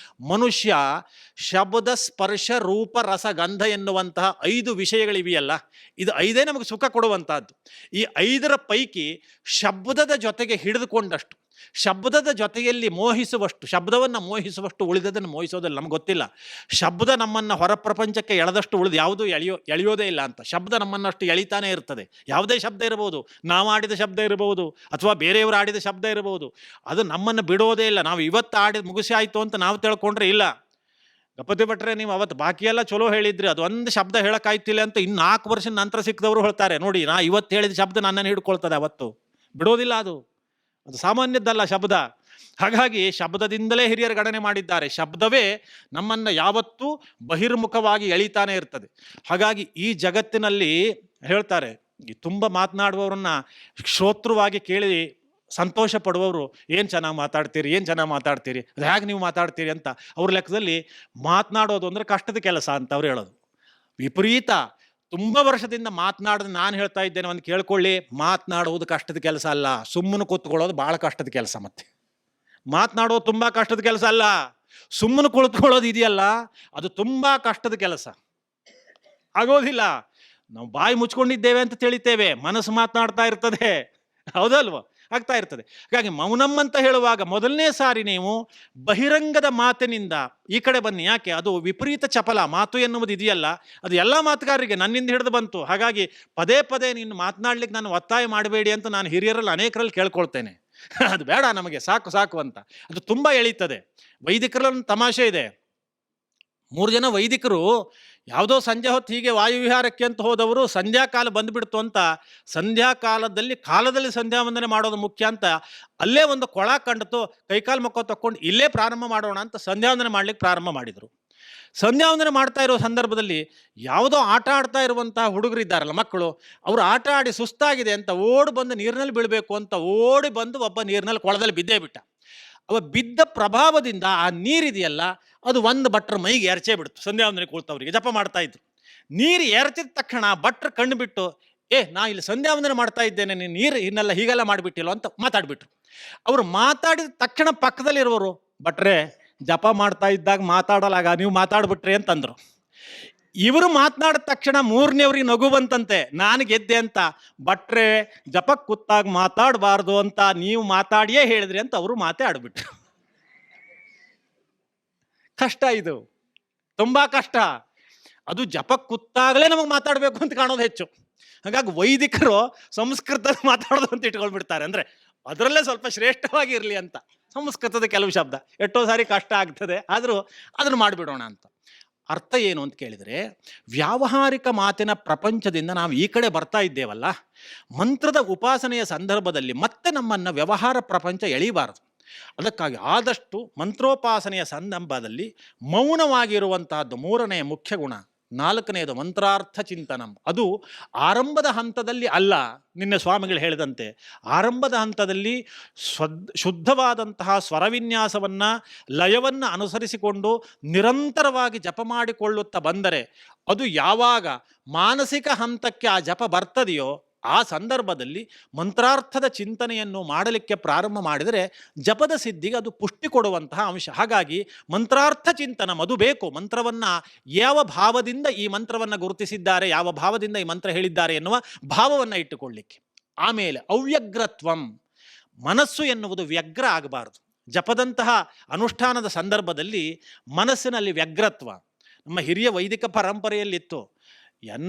ಮನುಷ್ಯ ಶಬ್ದ ಸ್ಪರ್ಶ ರೂಪ ರಸ ಗಂಧ ಎನ್ನುವಂತಹ 5 ವಿಷಯಗಳಿವೆಯಲ್ಲ, ಇದು 5 ನಮಗೆ ಸುಖ ಕೊಡುವಂತಹದ್ದು. ಈ 5ರ ಪೈಕಿ ಶಬ್ದದ ಜೊತೆಗೆ ಹಿಡಿದುಕೊಂಡಷ್ಟು, ಶಬ್ದದ ಜೊತೆಯಲ್ಲಿ ಮೋಹಿಸುವಷ್ಟು, ಶಬ್ದವನ್ನು ಮೋಹಿಸುವಷ್ಟು ಉಳಿದದನ್ನು ಮೋಹಿಸೋದಿಲ್ಲ. ನಮ್ಗೆ ಗೊತ್ತಿಲ್ಲ ಶಬ್ದ ನಮ್ಮನ್ನು ಹೊರ ಪ್ರಪಂಚಕ್ಕೆ ಎಳೆದಷ್ಟು ಉಳಿದು ಯಾವುದೂ ಎಳೆಯೋದೇ ಇಲ್ಲ ಅಂತ. ಶಬ್ದ ನಮ್ಮನ್ನಷ್ಟು ಎಳಿತಾನೇ ಇರ್ತದೆ. ಯಾವುದೇ ಶಬ್ದ ಇರಬಹುದು, ನಾವು ಆಡಿದ ಶಬ್ದ ಇರಬಹುದು ಅಥವಾ ಬೇರೆಯವರು ಆಡಿದ ಶಬ್ದ ಇರಬಹುದು, ಅದು ನಮ್ಮನ್ನು ಬಿಡೋದೇ ಇಲ್ಲ. ನಾವು ಇವತ್ತು ಆಡಿದ ಮುಗಿಸಿ ಆಯಿತು ಅಂತ ನಾವು ತಿಳ್ಕೊಂಡ್ರೆ ಇಲ್ಲ. ಗಪತಿ ಭಟ್ರೆ ನೀವು ಅವತ್ತು ಬಾಕಿಯೆಲ್ಲ ಚಲೋ ಹೇಳಿದ್ರಿ, ಅದು ಒಂದು ಶಬ್ದ ಹೇಳೋಕ್ಕಾಯ್ತಿಲ್ಲ ಅಂತ ಇನ್ನು 4 ವರ್ಷದ ನಂತರ ಸಿಕ್ಕಿದವರು ಹೇಳ್ತಾರೆ, ನೋಡಿ ನಾ ಇವತ್ತು ಹೇಳಿದ ಶಬ್ದ ನನ್ನನ್ನು ಹಿಡ್ಕೊಳ್ತದೆ, ಅವತ್ತು ಬಿಡೋದಿಲ್ಲ. ಅದು ಸಾಮಾನ್ಯದ್ದಲ್ಲ ಶಬ್ದ. ಹಾಗಾಗಿ ಶಬ್ದದಿಂದಲೇ ಹಿರಿಯರು ಗಣನೆ ಮಾಡಿದ್ದಾರೆ. ಶಬ್ದವೇ ನಮ್ಮನ್ನು ಯಾವತ್ತೂ ಬಹಿರ್ಮುಖವಾಗಿ ಎಳಿತಾನೆ ಇರ್ತದೆ. ಹಾಗಾಗಿ ಈ ಜಗತ್ತಿನಲ್ಲಿ ಹೇಳ್ತಾರೆ, ಈ ತುಂಬ ಮಾತನಾಡುವವರನ್ನ ಶ್ರೋತೃವಾಗಿ ಕೇಳಿ ಸಂತೋಷ ಪಡುವವರು, ಏನು ಚೆನ್ನಾಗಿ ಮಾತಾಡ್ತೀರಿ, ಏನು ಚೆನ್ನಾಗಿ ಮಾತಾಡ್ತೀರಿ, ಅದು ಹೇಗೆ ನೀವು ಮಾತಾಡ್ತೀರಿ ಅಂತ ಅವ್ರ ಲೆಕ್ಕದಲ್ಲಿ ಮಾತನಾಡೋದು ಅಂದರೆ ಕಷ್ಟದ ಕೆಲಸ ಅಂತ ಅವ್ರು ಹೇಳೋದು. ವಿಪರೀತ. ತುಂಬ ವರ್ಷದಿಂದ ಮಾತನಾಡೋದು ನಾನು ಹೇಳ್ತಾ ಇದ್ದೇನೆ, ಒಂದು ಕೇಳ್ಕೊಳ್ಳಿ, ಮಾತನಾಡುವುದು ಕಷ್ಟದ ಕೆಲಸ ಅಲ್ಲ, ಸುಮ್ಮನೆ ಕೂತ್ಕೊಳ್ಳೋದು ಭಾಳ ಕಷ್ಟದ ಕೆಲಸ. ಮತ್ತೆ ಮಾತನಾಡೋದು ತುಂಬ ಕಷ್ಟದ ಕೆಲಸ ಅಲ್ಲ, ಸುಮ್ಮನೆ ಕುಳಿತುಕೊಳ್ಳೋದು ಇದೆಯಲ್ಲ ಅದು ತುಂಬ ಕಷ್ಟದ ಕೆಲಸ. ಆಗೋದಿಲ್ಲ. ನಾವು ಬಾಯಿ ಮುಚ್ಕೊಂಡಿದ್ದೇವೆ ಅಂತ ತಿಳಿತೇವೆ, ಮನಸ್ಸು ಮಾತನಾಡ್ತಾ ಇರ್ತದೆ, ಹೌದಲ್ವ? ಆಗ್ತಾ ಇರ್ತದೆ. ಹಾಗಾಗಿ ಮೌನಂ ಅಂತ ಹೇಳುವಾಗ ಮೊದಲನೇ ಸಾರಿ ನೀವು ಬಹಿರಂಗದ ಮಾತಿನಿಂದ ಈ ಕಡೆ ಬನ್ನಿ. ಯಾಕೆ? ಅದು ವಿಪರೀತ ಚಪಲ ಮಾತು ಎನ್ನುವುದು ಇದೆಯಲ್ಲ, ಅದು ಎಲ್ಲ ಮಾತುಗಾರರಿಗೆ ನನ್ನಿಂದ ಹಿಡಿದು ಬಂತು. ಹಾಗಾಗಿ ಪದೇ ಪದೇ ನೀನು ಮಾತನಾಡ್ಲಿಕ್ಕೆ ನಾನು ಒತ್ತಾಯ ಮಾಡಬೇಡಿ ಅಂತ ನಾನು ಹಿರಿಯರಲ್ಲಿ ಅನೇಕರಲ್ಲಿ ಕೇಳ್ಕೊಳ್ತೇನೆ. ಅದು ಬೇಡ ನಮಗೆ, ಸಾಕು ಸಾಕು ಅಂತ. ಅದು ತುಂಬ ಎಳೀತದೆ. ವೈದಿಕರಲ್ಲಿ ತಮಾಷೆ ಇದೆ. 3 ಜನ ವೈದಿಕರು ಯಾವುದೋ ಸಂಜೆ ಹೊತ್ತು ಹೀಗೆ ವಾಯುವಿಹಾರಕ್ಕೆ ಅಂತ ಹೋದವರು ಸಂಧ್ಯಾಕಾಲ ಬಂದುಬಿಡ್ತು ಅಂತ ಕಾಲದಲ್ಲಿ ಸಂಧ್ಯಾ ವಂದನೆ ಮಾಡೋದು ಮುಖ್ಯ ಅಂತ ಅಲ್ಲೇ ಒಂದು ಕೊಳ ಕಂಡಿತು, ಕೈಕಾಲು ಮುಖ ತಕ್ಕೊಂಡು ಇಲ್ಲೇ ಪ್ರಾರಂಭ ಮಾಡೋಣ ಅಂತ ಸಂಧ್ಯಾ ವಂದನೆ ಮಾಡ್ಲಿಕ್ಕೆ ಪ್ರಾರಂಭ ಮಾಡಿದರು. ಸಂಧ್ಯಾ ವಂದನೆ ಮಾಡ್ತಾ ಇರೋ ಸಂದರ್ಭದಲ್ಲಿ ಯಾವುದೋ ಆಟ ಆಡ್ತಾ ಇರುವಂತಹ ಹುಡುಗರು ಇದ್ದಾರಲ್ಲ, ಮಕ್ಕಳು, ಅವರು ಆಟ ಆಡಿ ಸುಸ್ತಾಗಿದೆ ಅಂತ ಓಡಿ ಬಂದು ನೀರಿನಲ್ಲಿ ಬೀಳಬೇಕು ಅಂತ ಓಡಿ ಬಂದು ಒಬ್ಬ ನೀರಿನಲ್ಲಿ ಕೊಳದಲ್ಲಿ ಬಿದ್ದೇ ಬಿಟ್ಟ. ಅವ ಬಿದ್ದ ಪ್ರಭಾವದಿಂದ ಆ ನೀರಿದೆಯಲ್ಲ ಅದು ಒಂದು ಭಟ್ರ ಮೈಗೆ ಎರಚೇ ಬಿಡ್ತು. ಸಂಧ್ಯಾ ವಂದನೆ ಕೂಳ್ತವ್ರಿಗೆ ಜಪ ಮಾಡ್ತಾ ಇದ್ರು. ನೀರು ಎರಚಿದ ತಕ್ಷಣ ಭಟ್ರು ಕಣ್ಣು ಬಿಟ್ಟು, ನಾ ಇಲ್ಲಿ ಸಂಧ್ಯಾ ವಂದನೆ ಮಾಡ್ತಾ ಇದ್ದೇನೆ, ನೀನು ನೀರು ಇನ್ನೆಲ್ಲ ಹೀಗೆಲ್ಲ ಮಾಡಿಬಿಟ್ಟಿಲ್ಲ ಅಂತ ಮಾತಾಡ್ಬಿಟ್ರು. ಅವರು ಮಾತಾಡಿದ ತಕ್ಷಣ ಪಕ್ಕದಲ್ಲಿರುವವರು, ಭಟ್ರೆ ಜಪ ಮಾಡ್ತಾ ಇದ್ದಾಗ ಮಾತಾಡಲಾಗ, ನೀವು ಮಾತಾಡ್ಬಿಟ್ರಿ ಅಂತಂದ್ರು. ಇವರು ಮಾತನಾಡಿದ ತಕ್ಷಣ 3ನೇವ್ರಿಗೆ ನಗು ಬಂತಂತೆ, ನಾನು ಗೆದ್ದೆ ಅಂತ. ಭಟ್ರೆ ಜಪಕ್ಕೆ ಕೂತಾಗ ಮಾತಾಡಬಾರ್ದು ಅಂತ ನೀವು ಮಾತಾಡಿಯೇ ಹೇಳಿದ್ರಿ ಅಂತ ಅವರು ಮಾತೇ ಆಡ್ಬಿಟ್ರು. ಕಷ್ಟ, ಇದು ತುಂಬ ಕಷ್ಟ. ಅದು ಜಪಕ್ಕೆ ಕೂತಾಗಲೇ ನಮಗೆ ಮಾತಾಡಬೇಕು ಅಂತ ಕಾಣೋದು ಹೆಚ್ಚು. ಹಾಗಾಗಿ ವೈದಿಕರು ಸಂಸ್ಕೃತದ ಮಾತಾಡೋದು ಅಂತ ಇಟ್ಕೊಳ್ಬಿಡ್ತಾರೆ. ಅಂದರೆ ಅದರಲ್ಲೇ ಸ್ವಲ್ಪ ಶ್ರೇಷ್ಠವಾಗಿ ಇರಲಿ ಅಂತ ಸಂಸ್ಕೃತದ ಕೆಲವು ಶಬ್ದ ಎಷ್ಟೋ ಸಾರಿ ಕಷ್ಟ ಆಗ್ತದೆ, ಆದರೂ ಅದನ್ನು ಮಾಡಿಬಿಡೋಣ ಅಂತ. ಅರ್ಥ ಏನು ಅಂತ ಕೇಳಿದರೆ, ವ್ಯಾವಹಾರಿಕ ಮಾತಿನ ಪ್ರಪಂಚದಿಂದ ನಾವು ಈ ಕಡೆ ಬರ್ತಾ ಇದ್ದೇವಲ್ಲ, ಮಂತ್ರದ ಉಪಾಸನೆಯ ಸಂದರ್ಭದಲ್ಲಿ ಮತ್ತೆ ನಮ್ಮನ್ನು ವ್ಯವಹಾರ ಪ್ರಪಂಚ ಎಳೀಬಾರದು. ಅದಕ್ಕಾಗಿ ಆದಷ್ಟು ಮಂತ್ರೋಪಾಸನೆಯ ಸಂದರ್ಭದಲ್ಲಿ ಮೌನವಾಗಿರುವಂತಹದ್ದು 3ನೇ ಮುಖ್ಯ ಗುಣ. 4ನೇದು ಮಂತ್ರಾರ್ಥ ಚಿಂತನಂ. ಅದು ಆರಂಭದ ಹಂತದಲ್ಲಿ ಅಲ್ಲ, ನಿನ್ನೆ ಸ್ವಾಮಿಗಳು ಹೇಳಿದಂತೆ ಆರಂಭದ ಹಂತದಲ್ಲಿ ಶುದ್ಧವಾದಂತಹ ಸ್ವರವಿನ್ಯಾಸವನ್ನು ಲಯವನ್ನು ಅನುಸರಿಸಿಕೊಂಡು ನಿರಂತರವಾಗಿ ಜಪ ಮಾಡಿಕೊಳ್ಳುತ್ತಾ ಬಂದರೆ, ಅದು ಯಾವಾಗ ಮಾನಸಿಕ ಹಂತಕ್ಕೆ ಆ ಜಪ ಬರ್ತದೆಯೋ ಆ ಸಂದರ್ಭದಲ್ಲಿ ಮಂತ್ರಾರ್ಥದ ಚಿಂತನೆಯನ್ನು ಮಾಡಲಿಕ್ಕೆ ಪ್ರಾರಂಭ ಮಾಡಿದರೆ ಜಪದ ಸಿದ್ಧಿಗೆ ಅದು ಪುಷ್ಟಿ ಕೊಡುವಂತಹ ಅಂಶ. ಹಾಗಾಗಿ ಮಂತ್ರಾರ್ಥ ಚಿಂತನ ಅದು ಬೇಕು. ಮಂತ್ರವನ್ನು ಯಾವ ಭಾವದಿಂದ ಈ ಮಂತ್ರವನ್ನು ಗುರುತಿಸಿದ್ದಾರೆ, ಯಾವ ಭಾವದಿಂದ ಈ ಮಂತ್ರ ಹೇಳಿದ್ದಾರೆ ಎನ್ನುವ ಭಾವವನ್ನು ಇಟ್ಟುಕೊಳ್ಳಿಕ್ಕೆ. ಆಮೇಲೆ ಅವ್ಯಗ್ರತ್ವಂ, ಮನಸ್ಸು ಎನ್ನುವುದು ವ್ಯಗ್ರ ಆಗಬಾರದು. ಜಪದಂತಹ ಅನುಷ್ಠಾನದ ಸಂದರ್ಭದಲ್ಲಿ ಮನಸ್ಸಿನಲ್ಲಿ ವ್ಯಗ್ರತ್ವ ನಮ್ಮ ಹಿರಿಯ ವೈದಿಕ ಪರಂಪರೆಯಲ್ಲಿತ್ತು.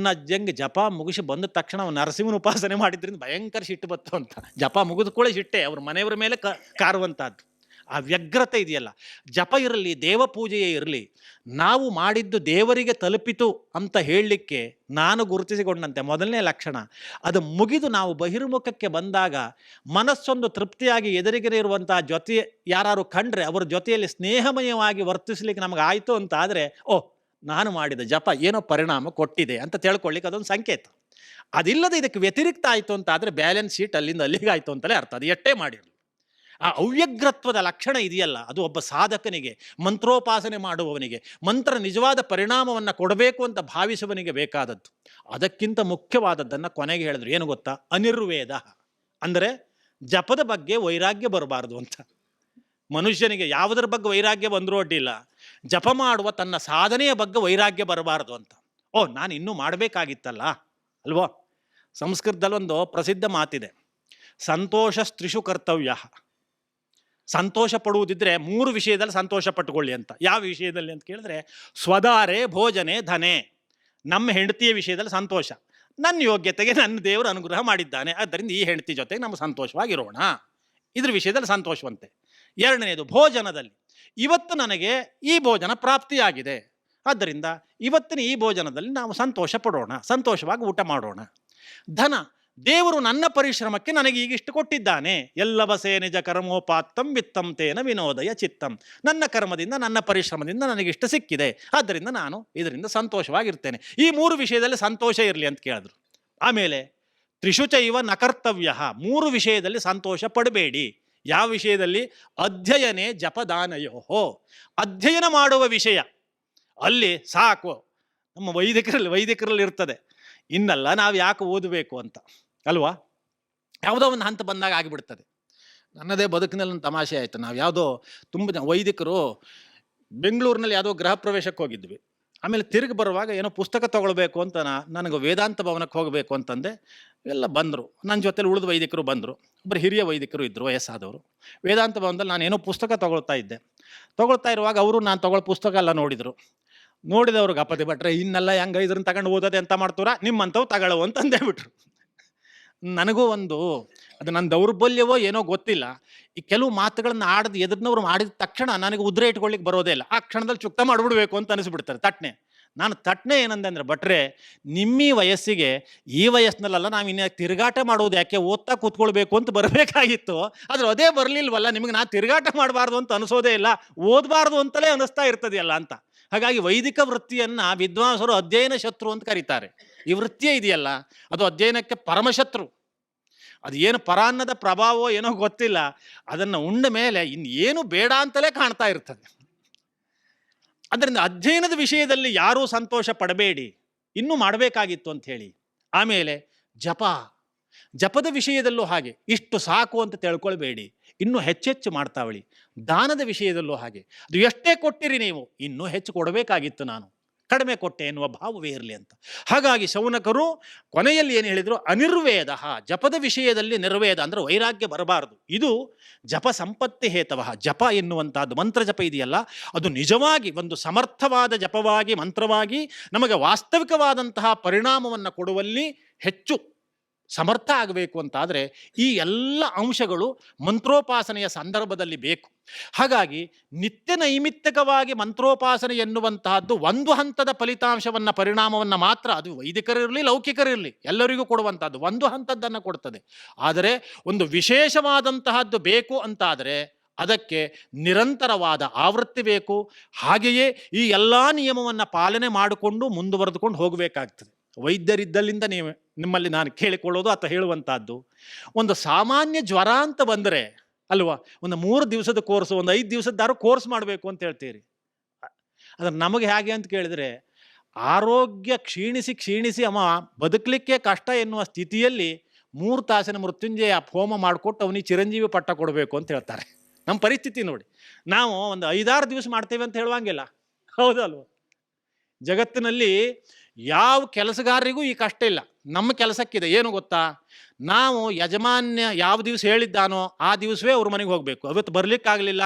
ಅಜ್ಜಂಗೆ ಜಪ ಮುಗಿಸಿ ಬಂದ ತಕ್ಷಣ ನರಸಿಂಹನ ಉಪಾಸನೆ ಮಾಡಿದ್ರಿಂದ ಭಯಂಕರ ಸಿಟ್ಟು ಬತ್ತು ಅಂತ. ಜಪ ಮುಗಿದ ಕೂಡ ಸಿಟ್ಟೆ ಅವ್ರ ಮನೆಯವರ ಮೇಲೆ ಕಾರುವಂಥದ್ದು. ಆ ವ್ಯಗ್ರತೆ ಇದೆಯಲ್ಲ, ಜಪ ಇರಲಿ, ದೇವ ಪೂಜೆಯೇ ಇರಲಿ, ನಾವು ಮಾಡಿದ್ದು ದೇವರಿಗೆ ತಲುಪಿತು ಅಂತ ಹೇಳಲಿಕ್ಕೆ ನಾನು ಗುರುತಿಸಿಕೊಂಡಂತೆ ಮೊದಲನೇ ಲಕ್ಷಣ. ಅದು ಮುಗಿದು ನಾವು ಬಹಿರ್ಮುಖಕ್ಕೆ ಬಂದಾಗ ಮನಸ್ಸೊಂದು ತೃಪ್ತಿಯಾಗಿ ಎದುರಿಗರೆ ಇರುವಂತಹ ಜೊತೆ ಯಾರು ಕಂಡ್ರೆ ಅವರ ಜೊತೆಯಲ್ಲಿ ಸ್ನೇಹಮಯವಾಗಿ ವರ್ತಿಸಲಿಕ್ಕೆ ನಮಗೆ ಆಯಿತು ಅಂತ ಆದರೆ, ನಾನು ಮಾಡಿದ ಜಪ ಏನೋ ಪರಿಣಾಮ ಕೊಟ್ಟಿದೆ ಅಂತ ತಿಳ್ಕೊಳ್ಳಿಕ್ಕೆ ಅದೊಂದು ಸಂಕೇತ. ಅದಿಲ್ಲದೆ ಇದಕ್ಕೆ ವ್ಯತಿರಿಕ್ತ ಆಯಿತು ಅಂತ ಆದರೆ ಬ್ಯಾಲೆನ್ಸ್ ಶೀಟ್ ಅಲ್ಲಿಂದ ಅಲ್ಲಿಗೆ ಆಯಿತು ಅಂತಲೇ ಅರ್ಥ. ಅದು ಎಷ್ಟೇ ಮಾಡಿರಲಿ ಆ ಅವ್ಯಗ್ರತ್ವದ ಲಕ್ಷಣ ಇದೆಯಲ್ಲ, ಅದು ಒಬ್ಬ ಸಾಧಕನಿಗೆ, ಮಂತ್ರೋಪಾಸನೆ ಮಾಡುವವನಿಗೆ, ಮಂತ್ರ ನಿಜವಾದ ಪರಿಣಾಮವನ್ನು ಕೊಡಬೇಕು ಅಂತ ಭಾವಿಸುವವನಿಗೆ ಬೇಕಾದದ್ದು. ಅದಕ್ಕಿಂತ ಮುಖ್ಯವಾದದ್ದನ್ನು ಕೊನೆಗೆ ಹೇಳಿದ್ರು. ಏನು ಗೊತ್ತಾ? ಅನಿರ್ವೇದ. ಅಂದರೆ ಜಪದ ಬಗ್ಗೆ ವೈರಾಗ್ಯ ಬರಬಾರ್ದು ಅಂತ. ಮನುಷ್ಯನಿಗೆ ಯಾವುದರ ಬಗ್ಗೆ ವೈರಾಗ್ಯ ಬಂದರೂ ಅಡ್ಡಿಲ್ಲ, ಜಪ ಮಾಡುವ ತನ್ನ ಸಾಧನೆಯ ಬಗ್ಗೆ ವೈರಾಗ್ಯ ಬರಬಾರದು ಅಂತ. ನಾನು ಇನ್ನೂ ಮಾಡಬೇಕಾಗಿತ್ತಲ್ಲ ಅಲ್ವೋ. ಸಂಸ್ಕೃತದಲ್ಲಿ ಒಂದು ಪ್ರಸಿದ್ಧ ಮಾತಿದೆ, ಸಂತೋಷ ಸ್ತ್ರೀಷು ಕರ್ತವ್ಯ. ಸಂತೋಷ ಪಡುವುದಿದ್ರೆ 3 ವಿಷಯದಲ್ಲಿ ಸಂತೋಷ ಪಟ್ಟುಕೊಳ್ಳಿ ಅಂತ. ಯಾವ ವಿಷಯದಲ್ಲಿ ಅಂತ ಕೇಳಿದ್ರೆ, ಸ್ವದಾರೆ ಭೋಜನೆ ಧನೆ. ನಮ್ಮ ಹೆಂಡತಿಯ ವಿಷಯದಲ್ಲಿ ಸಂತೋಷ, ನನ್ನ ಯೋಗ್ಯತೆಗೆ ನನ್ನ ದೇವರು ಅನುಗ್ರಹ ಮಾಡಿದ್ದಾನೆ, ಆದ್ದರಿಂದ ಈ ಹೆಂಡತಿ ಜೊತೆಗೆ ನಾವು ಸಂತೋಷವಾಗಿರೋಣ, ಇದ್ರ ವಿಷಯದಲ್ಲಿ ಸಂತೋಷವಂತೆ. 2ನೇದು ಭೋಜನದಲ್ಲಿ, ಇವತ್ತು ನನಗೆ ಈ ಭೋಜನ ಪ್ರಾಪ್ತಿಯಾಗಿದೆ, ಆದ್ದರಿಂದ ಇವತ್ತಿನ ಈ ಭೋಜನದಲ್ಲಿ ನಾವು ಸಂತೋಷ ಪಡೋಣ, ಸಂತೋಷವಾಗಿ ಊಟ ಮಾಡೋಣ. ಧನ, ದೇವರು ನನ್ನ ಪರಿಶ್ರಮಕ್ಕೆ ನನಗೆ ಈಗಿಷ್ಟು ಕೊಟ್ಟಿದ್ದಾನೆ. ಎಲ್ಲವಸೇ ನಿಜ ಕರ್ಮೋಪಾತ್ತಂ ವಿತ್ತಂ ತೇನ ವಿನೋದಯ ಚಿತ್ತಂ. ನನ್ನ ಕರ್ಮದಿಂದ ನನ್ನ ಪರಿಶ್ರಮದಿಂದ ನನಗಿಷ್ಟು ಸಿಕ್ಕಿದೆ, ಆದ್ದರಿಂದ ನಾನು ಇದರಿಂದ ಸಂತೋಷವಾಗಿರ್ತೇನೆ. ಈ 3 ವಿಷಯದಲ್ಲಿ ಸಂತೋಷ ಇರಲಿ ಅಂತ ಕೇಳಿದ್ರು. ಆಮೇಲೆ ತ್ರಿಷುಚೈವ ನಕರ್ತವ್ಯ, 3 ವಿಷಯದಲ್ಲಿ ಸಂತೋಷ ಪಡಬೇಡಿ. ಯಾವ ವಿಷಯದಲ್ಲಿ? ಅಧ್ಯಯನೇ ಜಪದಾನಯೋ. ಅಧ್ಯಯನ ಮಾಡುವ ವಿಷಯ ಅಲ್ಲಿ ಸಾಕು. ನಮ್ಮ ವೈದಿಕರಲ್ಲಿ ಇರ್ತದೆ, ಇನ್ನಲ್ಲ ನಾವು ಯಾಕೆ ಓದಬೇಕು ಅಂತ ಅಲ್ವಾ. ಯಾವುದೋ ಒಂದು ಹಂತ ಬಂದಾಗ ಆಗಿಬಿಡ್ತದೆ. ನನ್ನದೇ ಬದುಕಿನಲ್ಲಿ ಒಂದು ತಮಾಷೆ ಆಯಿತು. ನಾವು ಯಾವುದೋ ತುಂಬ ವೈದಿಕರು ಬೆಂಗಳೂರಿನಲ್ಲಿ ಯಾವುದೋ ಗೃಹ ಪ್ರವೇಶಕ್ಕೆ ಹೋಗಿದ್ವಿ. ಆಮೇಲೆ ತಿರುಗಿ ಬರುವಾಗ ಏನೋ ಪುಸ್ತಕ ತೊಗೊಳ್ಬೇಕು ಅಂತ ನನಗೆ ವೇದಾಂತ ಭವನಕ್ಕೆ ಹೋಗಬೇಕು ಅಂತಂದೆ. ಎಲ್ಲ ಬಂದರು. ನನ್ನ ಜೊತೆಲಿ ಉಳಿದ ವೈದಿಕರು ಬಂದರು. ಒಬ್ಬರು ಹಿರಿಯ ವೈದಿಕರು ಇದ್ದರು, ವಯಸ್ಸಾದವರು. ವೇದಾಂತ ಭವನದಲ್ಲಿ ನಾನೇನೋ ಪುಸ್ತಕ ತೊಗೊಳ್ತಾ ಇದ್ದೆ. ತೊಗೊಳ್ತಾ ಇರುವಾಗ ಅವರು ನಾನು ತೊಗೊಳ್ಳೋ ಪುಸ್ತಕ ಎಲ್ಲ ನೋಡಿದರು. ನೋಡಿದವ್ರಿಗೆ ಅಪತಿ ಭಟ್ರೆ ಇನ್ನೆಲ್ಲ ಹೆಂಗೆ ಇದ್ರನ್ನ ತಗೊಂಡು ಓದೋದೆ ಅಂತ ಮಾಡ್ತೀರಾ, ನಿಮ್ಮಂಥವು ತಗೊಳ್ಳೋ ಅಂತಂದೇ ಬಿಟ್ರು. ನನಗೂ ಅದು ನನ್ನ ದೌರ್ಬಲ್ಯವೋ ಏನೋ ಗೊತ್ತಿಲ್ಲ, ಈ ಕೆಲವು ಮಾತುಗಳನ್ನು ಎದುರಿನವ್ರು ಮಾಡಿದ ತಕ್ಷಣ ನನಗೆ ಉದ್ರೆ ಇಟ್ಕೊಳ್ಳಿಕ್ಕೆ ಬರೋದೇ ಇಲ್ಲ. ಆ ಕ್ಷಣದಲ್ಲಿ ಚುಕ್ತ ಮಾಡಿಬಿಡ್ಬೇಕು ಅಂತ ಅನಿಸ್ಬಿಡ್ತಾರೆ ತಟ್ನೆ. ನಾನು ತಟ್ನೆ ಏನಂದೆ ಅಂದರೆ, ಭಟ್ರೆ ನಿಮ್ಮೀ ವಯಸ್ಸಿಗೆ ಈ ವಯಸ್ಸಿನಲ್ಲ ನಾವು ಇನ್ನು ತಿರುಗಾಟ ಮಾಡೋದು ಯಾಕೆ, ಓದ್ತಾ ಕೂತ್ಕೊಳ್ಬೇಕು ಅಂತ ಬರಬೇಕಾಗಿತ್ತು. ಆದರೆ ಅದೇ ಬರಲಿಲ್ವಲ್ಲ, ನಿಮಗೆ ನಾನು ತಿರುಗಾಟ ಮಾಡಬಾರ್ದು ಅಂತ ಅನಿಸೋದೇ ಇಲ್ಲ, ಓದಬಾರ್ದು ಅಂತಲೇ ಅನಿಸ್ತಾ ಇರ್ತದೆಯಲ್ಲ ಅಂತ. ಹಾಗಾಗಿ ವೈದಿಕ ವೃತ್ತಿಯನ್ನು ವಿದ್ವಾಂಸರು ಅಧ್ಯಯನ ಶತ್ರು ಅಂತ ಕರೀತಾರೆ. ಈ ವೃತ್ತಿಯೇ ಇದೆಯಲ್ಲ ಅದು ಅಧ್ಯಯನಕ್ಕೆ ಪರಮಶತ್ರು. ಅದು ಏನು ಪರಾನ್ನದ ಪ್ರಭಾವೋ ಏನೋ ಗೊತ್ತಿಲ್ಲ, ಅದನ್ನು ಉಂಡ ಮೇಲೆ ಇನ್ನೇನು ಬೇಡ ಅಂತಲೇ ಕಾಣ್ತಾ ಇರ್ತದೆ. ಅದರಿಂದ ಅಧ್ಯಯನದ ವಿಷಯದಲ್ಲಿ ಯಾರೂ ಸಂತೋಷ ಪಡಬೇಡಿ, ಇನ್ನೂ ಮಾಡಬೇಕಾಗಿತ್ತು ಅಂತ ಹೇಳಿ. ಆಮೇಲೆ ಜಪದ ವಿಷಯದಲ್ಲೂ ಹಾಗೆ, ಇಷ್ಟು ಸಾಕು ಅಂತ ತಿಳ್ಕೊಳ್ಬೇಡಿ, ಇನ್ನೂ ಹೆಚ್ಚೆಚ್ಚು ಮಾಡ್ತಾವಳಿ. ದಾನದ ವಿಷಯದಲ್ಲೂ ಹಾಗೆ, ಅದು ಎಷ್ಟೇ ಕೊಟ್ಟಿರಿ ನೀವು, ಇನ್ನೂ ಹೆಚ್ಚು ಕೊಡಬೇಕಾಗಿತ್ತು, ನಾನು ಕಡಿಮೆ ಕೊಟ್ಟೆ ಎನ್ನುವ ಭಾವವೇ ಇರಲಿ ಅಂತ. ಹಾಗಾಗಿ ಶೌನಕರು ಕೊನೆಯಲ್ಲಿ ಏನು ಹೇಳಿದರು, ಅನಿರ್ವೇದ, ಜಪದ ವಿಷಯದಲ್ಲಿ ನಿರ್ವೇದ ಅಂದರೆ ವೈರಾಗ್ಯ ಬರಬಾರದು. ಇದು ಜಪ ಸಂಪತ್ತಿ ಹೇತವ. ಜಪ ಎನ್ನುವಂಥದ್ದು ಮಂತ್ರ ಜಪ ಇದೆಯಲ್ಲ, ಅದು ನಿಜವಾಗಿ ಒಂದು ಸಮರ್ಥವಾದ ಜಪವಾಗಿ ಮಂತ್ರವಾಗಿ ನಮಗೆ ವಾಸ್ತವಿಕವಾದಂತಹ ಪರಿಣಾಮವನ್ನು ಕೊಡುವಲ್ಲಿ ಹೆಚ್ಚು ಸಮರ್ಥ ಆಗಬೇಕು ಅಂತಾದರೆ ಈ ಎಲ್ಲ ಅಂಶಗಳು ಮಂತ್ರೋಪಾಸನೆಯ ಸಂದರ್ಭದಲ್ಲಿ ಬೇಕು. ಹಾಗಾಗಿ ನಿತ್ಯ ನೈಮಿತ್ತಿಕವಾಗಿ ಮಂತ್ರೋಪಾಸನೆ ಎನ್ನುವಂತಹದ್ದು ಒಂದು ಹಂತದ ಫಲಿತಾಂಶವನ್ನು ಪರಿಣಾಮವನ್ನು ಮಾತ್ರ, ಅದು ವೈದಿಕರಿರಲಿ ಲೌಕಿಕರಿರಲಿ ಎಲ್ಲರಿಗೂ ಕೊಡುವಂಥದ್ದು ಒಂದು ಹಂತದ್ದನ್ನು ಕೊಡ್ತದೆ. ಆದರೆ ಒಂದು ವಿಶೇಷವಾದಂತಹದ್ದು ಬೇಕು ಅಂತಾದರೆ ಅದಕ್ಕೆ ನಿರಂತರವಾದ ಆವೃತ್ತಿ ಬೇಕು. ಹಾಗೆಯೇ ಈ ಎಲ್ಲ ನಿಯಮವನ್ನು ಪಾಲನೆ ಮಾಡಿಕೊಂಡು ಮುಂದುವರೆದುಕೊಂಡು ಹೋಗಬೇಕಾಗ್ತದೆ. ವೈದ್ಯರಿದ್ದಲ್ಲಿಂದ ನಿಮ್ಮಲ್ಲಿ ನಾನು ಕೇಳಿಕೊಳ್ಳೋದು ಅಥವಾ ಹೇಳುವಂಥದ್ದು, ಒಂದು ಸಾಮಾನ್ಯ ಜ್ವರ ಅಂತ ಬಂದರೆ ಅಲ್ವಾ, ಒಂದು 3 ದಿವಸದ ಕೋರ್ಸ್, ಒಂದು 5 ದಿವಸದ್ದಾರು ಕೋರ್ಸ್ ಮಾಡಬೇಕು ಅಂತ ಹೇಳ್ತೀರಿ. ಅದರ ನಮಗೆ ಹೇಗೆ ಅಂತ ಕೇಳಿದರೆ, ಆರೋಗ್ಯ ಕ್ಷೀಣಿಸಿ ಅವ ಬದುಕಲಿಕ್ಕೆ ಕಷ್ಟ ಎನ್ನುವ ಸ್ಥಿತಿಯಲ್ಲಿ 3 ತಾಸಿನ ಮೃತ್ಯುಂಜಯ ಹೋಮ ಮಾಡಿಕೊಟ್ಟು ಅವನಿಗೆ ಚಿರಂಜೀವಿ ಪಟ್ಟ ಕೊಡಬೇಕು ಅಂತ ಹೇಳ್ತಾರೆ. ನಮ್ಮ ಪರಿಸ್ಥಿತಿ ನೋಡಿ, ನಾವು ಒಂದು 5-6 ದಿವಸ ಮಾಡ್ತೇವೆ ಅಂತ ಹೇಳುವಂಗಿಲ್ಲ, ಹೌದಲ್ವ? ಜಗತ್ತಿನಲ್ಲಿ ಯಾವ ಕೆಲಸಗಾರರಿಗೂ ಈ ಕಷ್ಟ ಇಲ್ಲ, ನಮ್ಮ ಕೆಲಸಕ್ಕಿದೆ. ಏನು ಗೊತ್ತಾ, ನಾವು ಯಜಮಾನ್ಯ ಯಾವ ದಿವಸ ಹೇಳಿದ್ದಾನೋ ಆ ದಿವಸವೇ ಅವ್ರ ಮನೆಗೆ ಹೋಗಬೇಕು. ಅವತ್ತು ಬರಲಿಕ್ಕಾಗಲಿಲ್ಲ,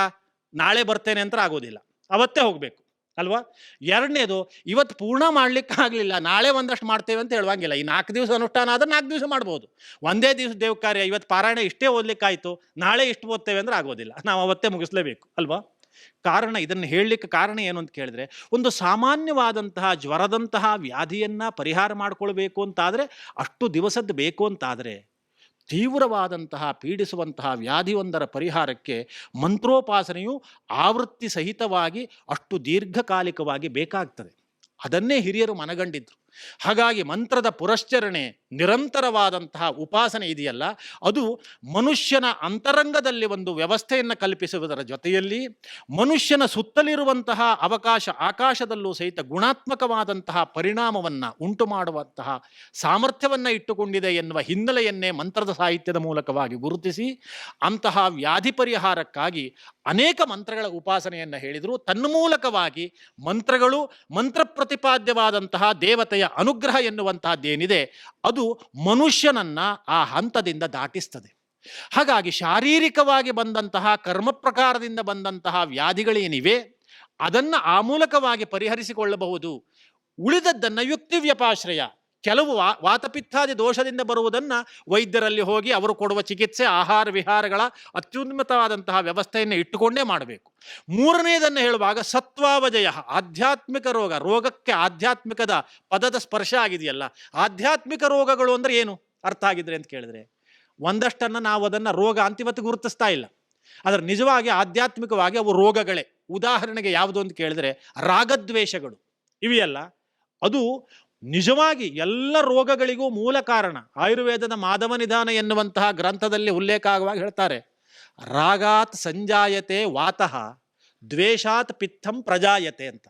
ನಾಳೆ ಬರ್ತೇನೆ ಅಂತ ಆಗೋದಿಲ್ಲ, ಅವತ್ತೇ ಹೋಗಬೇಕು ಅಲ್ವಾ? ಎರಡನೇದು, ಇವತ್ತು ಪೂರ್ಣ ಮಾಡಲಿಕ್ಕಾಗಲಿಲ್ಲ, ನಾಳೆ ಒಂದಷ್ಟು ಮಾಡ್ತೇವೆ ಅಂತ ಹೇಳುವಂಗಿಲ್ಲ. ಈ 4 ದಿವಸ ಅನುಷ್ಠಾನ ಆದರೆ 4 ದಿವಸ ಮಾಡ್ಬೋದು. ಒಂದೇ ದಿವಸ ದೇವ ಕಾರ್ಯ, ಇವತ್ತು ಪಾರಾಯಣ ಇಷ್ಟೇ ಓದಲಿಕ್ಕಾಯಿತು, ನಾಳೆ ಇಷ್ಟು ಓದ್ತೇವೆ ಅಂದರೆ ಆಗೋದಿಲ್ಲ, ನಾವು ಅವತ್ತೇ ಮುಗಿಸ್ಲೇಬೇಕು ಅಲ್ವಾ? ಕಾರಣ, ಇದನ್ನು ಹೇಳಲಿಕ್ಕೆ ಕಾರಣ ಏನು ಅಂತ ಕೇಳಿದ್ರೆ, ಒಂದು ಸಾಮಾನ್ಯವಾದಂತಹ ಜ್ವರದಂತಹ ವ್ಯಾಧಿಯನ್ನು ಪರಿಹಾರ ಮಾಡಿಕೊಳ್ಬೇಕು ಅಂತಾದರೆ, ಅಷ್ಟು ದಿವಸದ್ದು ಬೇಕು ಅಂತಾದರೆ, ತೀವ್ರವಾದಂತಹ ಪೀಡಿಸುವಂತಹ ವ್ಯಾಧಿಯೊಂದರ ಪರಿಹಾರಕ್ಕೆ ಮಂತ್ರೋಪಾಸನೆಯು ಆವೃತ್ತಿ ಸಹಿತವಾಗಿ ಅಷ್ಟು ದೀರ್ಘಕಾಲಿಕವಾಗಿ ಬೇಕಾಗ್ತದೆ. ಅದನ್ನೇ ಹಿರಿಯರು ಮನಗಂಡಿದ್ರು. ಹಾಗಾಗಿ ಮಂತ್ರದ ಪುರಶ್ಚರಣೆ, ನಿರಂತರವಾದಂತಹ ಉಪಾಸನೆ ಇದೆಯಲ್ಲ, ಅದು ಮನುಷ್ಯನ ಅಂತರಂಗದಲ್ಲಿ ಒಂದು ವ್ಯವಸ್ಥೆಯನ್ನು ಕಲ್ಪಿಸುವುದರ ಜೊತೆಯಲ್ಲಿ ಮನುಷ್ಯನ ಸುತ್ತಲಿರುವಂತಹ ಆಕಾಶದಲ್ಲೂ ಸಹಿತ ಗುಣಾತ್ಮಕವಾದಂತಹ ಪರಿಣಾಮವನ್ನು ಉಂಟು ಮಾಡುವಂತಹ ಸಾಮರ್ಥ್ಯವನ್ನು ಇಟ್ಟುಕೊಂಡಿದೆ ಎನ್ನುವ ಹಿನ್ನೆಲೆಯನ್ನೇ ಮಂತ್ರದ ಸಾಹಿತ್ಯದ ಮೂಲಕವಾಗಿ ಗುರುತಿಸಿ ಅಂತಹ ವ್ಯಾಧಿ ಪರಿಹಾರಕ್ಕಾಗಿ ಅನೇಕ ಮಂತ್ರಗಳ ಉಪಾಸನೆಯನ್ನು ಹೇಳಿದರು. ತನ್ಮೂಲಕವಾಗಿ ಮಂತ್ರಗಳು, ಮಂತ್ರ ಪ್ರತಿಪಾದ್ಯವಾದಂತಹ ದೇವತೆಯ ಅನುಗ್ರಹ ಎನ್ನುವಂತಹದ್ದೇನಿದೆ ಅದು ಮನುಷ್ಯನನ್ನ ಆ ಹಂತದಿಂದ ದಾಟಿಸ್ತದೆ. ಹಾಗಾಗಿ ಶಾರೀರಿಕವಾಗಿ ಬಂದಂತಹ ಕರ್ಮ ಪ್ರಕಾರದಿಂದ ಬಂದಂತಹ ವ್ಯಾಧಿಗಳೇನಿವೆ ಅದನ್ನು ಆ ಮೂಲಕವಾಗಿ ಪರಿಹರಿಸಿಕೊಳ್ಳಬಹುದು. ಉಳಿದದ್ದನ್ನು ಯುಕ್ತಿ ವ್ಯಪಾಶ್ರಯ, ಕೆಲವು ವಾತಪಿತ್ತಾದಿ ದೋಷದಿಂದ ಬರುವುದನ್ನು ವೈದ್ಯರಲ್ಲಿ ಹೋಗಿ ಅವರು ಕೊಡುವ ಚಿಕಿತ್ಸೆ, ಆಹಾರ ವಿಹಾರಗಳ ಅತ್ಯುನ್ನತವಾದಂತಹ ವ್ಯವಸ್ಥೆಯನ್ನು ಇಟ್ಟುಕೊಂಡೇ ಮಾಡಬೇಕು. ಮೂರನೆಯದನ್ನು ಹೇಳುವಾಗ ಸತ್ವಾವಜಯ, ಆಧ್ಯಾತ್ಮಿಕ ರೋಗಕ್ಕೆ ಆಧ್ಯಾತ್ಮಿಕದ ಪದದ ಸ್ಪರ್ಶ ಆಗಿದೆಯಲ್ಲ. ಆಧ್ಯಾತ್ಮಿಕ ರೋಗಗಳು ಅಂದರೆ ಏನು ಅರ್ಥ ಆಗಿದ್ರೆ ಅಂತ ಕೇಳಿದ್ರೆ, ಒಂದಷ್ಟನ್ನು ನಾವು ಅದನ್ನು ರೋಗ ಅಂತಿಮತ್ತು ಗುರುತಿಸ್ತಾ ಇಲ್ಲ, ಆದರೆ ನಿಜವಾಗಿ ಆಧ್ಯಾತ್ಮಿಕವಾಗಿ ಅವು ರೋಗಗಳೇ. ಉದಾಹರಣೆಗೆ ಯಾವುದು ಅಂತ ಕೇಳಿದ್ರೆ, ರಾಗದ್ವೇಷಗಳು ಇವೆಯಲ್ಲ, ಅದು ನಿಜವಾಗಿ ಎಲ್ಲ ರೋಗಗಳಿಗೂ ಮೂಲ ಕಾರಣ. ಆಯುರ್ವೇದದ ಮಾಧವ ನಿಧಾನ ಎನ್ನುವಂತಹ ಗ್ರಂಥದಲ್ಲಿ ಉಲ್ಲೇಖ ಆಗುವಾಗ ಹೇಳ್ತಾರೆ, ರಾಗಾತ್ ಸಂಜಾಯತೆ ವಾತಃ ದ್ವೇಷಾತ್ ಪಿತ್ತಂ ಪ್ರಜಾಯತೆ ಅಂತ.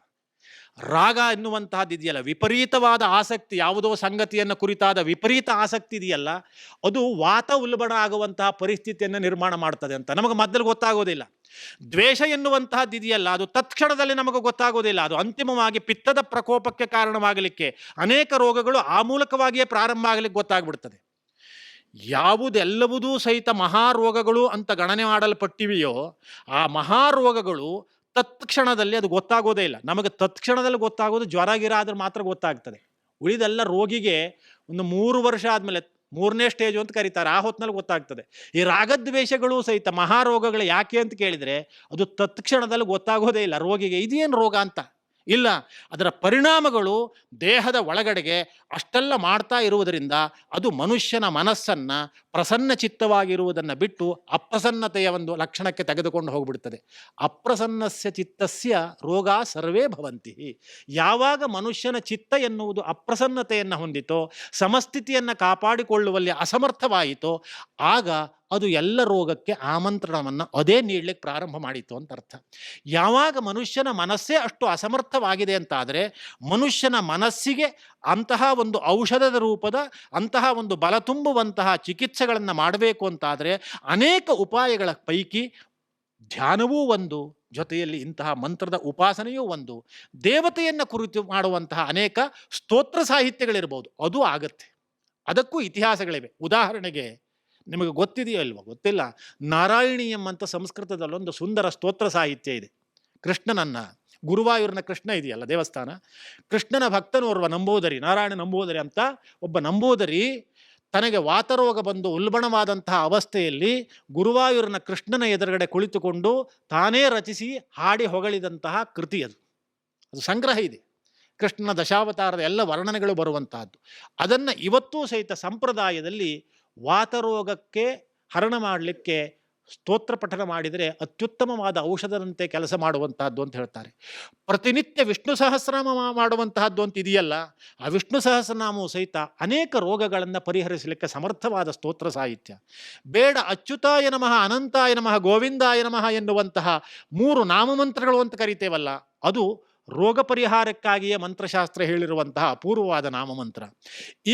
ರಾಗ ಎನ್ನುವಂತಹದ್ದು ಇದೆಯಲ್ಲ, ವಿಪರೀತವಾದ ಆಸಕ್ತಿ, ಯಾವುದೋ ಸಂಗತಿಯನ್ನು ಕುರಿತಾದ ವಿಪರೀತ ಆಸಕ್ತಿ ಇದೆಯಲ್ಲ, ಅದು ವಾತ ಉಲ್ಬಣ ಆಗುವಂತಹ ಪರಿಸ್ಥಿತಿಯನ್ನು ನಿರ್ಮಾಣ ಮಾಡ್ತದೆ ಅಂತ ನಮಗೆ ಮೊದಲು ಗೊತ್ತಾಗೋದಿಲ್ಲ. ದ್ವೇಷ ಎನ್ನುವಂತಹದ್ದು ಇದೆಯಲ್ಲ, ಅದು ತತ್ಕ್ಷಣದಲ್ಲಿ ನಮಗೆ ಗೊತ್ತಾಗೋದಿಲ್ಲ, ಅದು ಅಂತಿಮವಾಗಿ ಪಿತ್ತದ ಪ್ರಕೋಪಕ್ಕೆ ಕಾರಣವಾಗಲಿಕ್ಕೆ, ಅನೇಕ ರೋಗಗಳು ಆ ಮೂಲಕವಾಗಿಯೇ ಪ್ರಾರಂಭ ಆಗಲಿಕ್ಕೆ ಗೊತ್ತಾಗ್ಬಿಡ್ತದೆ. ಯಾವುದೆಲ್ಲವುದೂ ಸಹಿತ ಮಹಾರೋಗಗಳು ಅಂತ ಗಣನೆ ಮಾಡಲ್ಪಟ್ಟಿವೆಯೋ ಆ ಮಹಾರೋಗಗಳು ತತ್ಕ್ಷಣದಲ್ಲಿ ಅದು ಗೊತ್ತಾಗೋದೇ ಇಲ್ಲ. ನಮಗೆ ತತ್ಕ್ಷಣದಲ್ಲಿ ಗೊತ್ತಾಗೋದು ಜ್ವರ ಗಿರ ಆದ್ರೆ ಮಾತ್ರ ಗೊತ್ತಾಗ್ತದೆ. ಉಳಿದೆಲ್ಲ ರೋಗಿಗೆ ಒಂದು 3 ವರ್ಷ ಆದಮೇಲೆ 3ನೇ ಸ್ಟೇಜು ಅಂತ ಕರೀತಾರೆ, ಆ ಹೊತ್ತಿನಲ್ಲಿ ಗೊತ್ತಾಗ್ತದೆ. ಈ ರಾಗದ್ವೇಷಗಳು ಸಹಿತ ಮಹಾರೋಗಗಳು ಯಾಕೆ ಅಂತ ಕೇಳಿದರೆ ಅದು ತತ್ಕ್ಷಣದಲ್ಲಿ ಗೊತ್ತಾಗೋದೇ ಇಲ್ಲ ರೋಗಿಗೆ ಇದೇನು ರೋಗ ಅಂತ. ಇಲ್ಲ, ಅದರ ಪರಿಣಾಮಗಳು ದೇಹದ ಒಳಗಡೆಗೆ ಅಷ್ಟೆಲ್ಲ ಮಾಡ್ತಾ ಇರುವುದರಿಂದ ಅದು ಮನುಷ್ಯನ ಮನಸ್ಸನ್ನು ಪ್ರಸನ್ನ ಚಿತ್ತವಾಗಿರುವುದನ್ನು ಬಿಟ್ಟು ಅಪ್ರಸನ್ನತೆಯ ಒಂದು ಲಕ್ಷಣಕ್ಕೆ ತೆಗೆದುಕೊಂಡು ಹೋಗ್ಬಿಡ್ತದೆ. ಅಪ್ರಸನ್ನಸ್ಯ ಚಿತ್ತಸ್ಯ ರೋಗ ಸರ್ವೇ ಭವಂತಿ. ಯಾವಾಗ ಮನುಷ್ಯನ ಚಿತ್ತ ಎನ್ನುವುದು ಅಪ್ರಸನ್ನತೆಯನ್ನು ಹೊಂದಿತೋ, ಸಮಸ್ಥಿತಿಯನ್ನು ಕಾಪಾಡಿಕೊಳ್ಳುವಲ್ಲಿ ಅಸಮರ್ಥವಾಯಿತೋ, ಆಗ ಅದು ಎಲ್ಲ ರೋಗಕ್ಕೆ ಆಮಂತ್ರಣವನ್ನು ಅದೇ ನೀಡಲಿಕ್ಕೆ ಪ್ರಾರಂಭ ಮಾಡಿತು ಅಂತ ಅರ್ಥ. ಯಾವಾಗ ಮನುಷ್ಯನ ಮನಸ್ಸೇ ಅಷ್ಟು ಅಸಮರ್ಥವಾಗಿದೆ ಅಂತಾದರೆ, ಮನುಷ್ಯನ ಮನಸ್ಸಿಗೆ ಅಂತಹ ಒಂದು ಔಷಧದ ರೂಪದ ಅಂತಹ ಒಂದು ಬಲ ತುಂಬುವಂತಹ ಚಿಕಿತ್ಸೆಗಳನ್ನು ಮಾಡಬೇಕು ಅಂತಾದರೆ ಅನೇಕ ಉಪಾಯಗಳ ಪೈಕಿ ಧ್ಯಾನವೂ ಒಂದು, ಜೊತೆಯಲ್ಲಿ ಇಂತಹ ಮಂತ್ರದ ಉಪಾಸನೆಯೂ ಒಂದು, ದೇವತೆಯನ್ನು ಕುರಿತು ಮಾಡುವಂತಹ ಅನೇಕ ಸ್ತೋತ್ರ ಸಾಹಿತ್ಯಗಳಿರ್ಬೋದು, ಅದು ಆಗತ್ತೆ. ಅದಕ್ಕೂ ಇತಿಹಾಸಗಳಿವೆ. ಉದಾಹರಣೆಗೆ ನಿಮಗೆ ಗೊತ್ತಿದೆಯೋ ಇಲ್ವೋ ಗೊತ್ತಿಲ್ಲ, ನಾರಾಯಣೀಯಂ ಅಂತ ಸಂಸ್ಕೃತದಲ್ಲೊಂದು ಸುಂದರ ಸ್ತೋತ್ರ ಸಾಹಿತ್ಯ ಇದೆ. ಕೃಷ್ಣನನ್ನು, ಗುರುವಾಯೂರಿನ ಕೃಷ್ಣ ಇದೆಯಲ್ಲ ದೇವಸ್ಥಾನ, ಕೃಷ್ಣನ ಭಕ್ತನೋರ್ವ ನಂಬೂದರಿ, ನಾರಾಯಣ ನಂಬೂದರಿ ಅಂತ ಒಬ್ಬ ನಂಬೂದರಿ ತನಗೆ ವಾತರೋಗ ಬಂದು ಉಲ್ಬಣವಾದಂತಹ ಅವಸ್ಥೆಯಲ್ಲಿ ಗುರುವಾಯೂರಿನ ಕೃಷ್ಣನ ಎದುರುಗಡೆ ಕುಳಿತುಕೊಂಡು ತಾನೇ ರಚಿಸಿ ಹಾಡಿ ಹೊಗಳಿದಂತಹ ಕೃತಿ ಅದು. ಅದು ಸಂಗ್ರಹ ಇದೆ, ಕೃಷ್ಣನ ದಶಾವತಾರದ ಎಲ್ಲ ವರ್ಣನೆಗಳು ಬರುವಂತಹದ್ದು. ಅದನ್ನು ಇವತ್ತೂ ಸಹಿತ ಸಂಪ್ರದಾಯದಲ್ಲಿ ವಾತರೋಗಕ್ಕೆ ಹರಣ ಮಾಡಲಿಕ್ಕೆ ಸ್ತೋತ್ರ ಪಠನ ಮಾಡಿದರೆ ಅತ್ಯುತ್ತಮವಾದ ಔಷಧದಂತೆ ಕೆಲಸ ಮಾಡುವಂತಹದ್ದು ಅಂತ ಹೇಳ್ತಾರೆ. ಪ್ರತಿನಿತ್ಯ ವಿಷ್ಣು ಸಹಸ್ರನಾಮ ಮಾಡುವಂತಹದ್ದು ಅಂತ ಇದೆಯಲ್ಲ, ಆ ವಿಷ್ಣು ಸಹಸ್ರನಾಮವು ಸಹಿತ ಅನೇಕ ರೋಗಗಳನ್ನು ಪರಿಹರಿಸಲಿಕ್ಕೆ ಸಮರ್ಥವಾದ ಸ್ತೋತ್ರ ಸಾಹಿತ್ಯ. ಬೇಡ ಅಚ್ಯುತಾಯ ನಮಃ, ಅನಂತಾಯ ನಮಃ, ಗೋವಿಂದಾಯ ನಮಃ ಎನ್ನುವಂತಹ 3 ನಾಮಮಂತ್ರಗಳು ಅಂತ ಕರಿತೇವಲ್ಲ, ಅದು ರೋಗ ಪರಿಹಾರಕ್ಕಾಗಿಯೇ ಮಂತ್ರಶಾಸ್ತ್ರ ಹೇಳಿರುವಂತಹ ಅಪೂರ್ವವಾದ ನಾಮಮಂತ್ರ.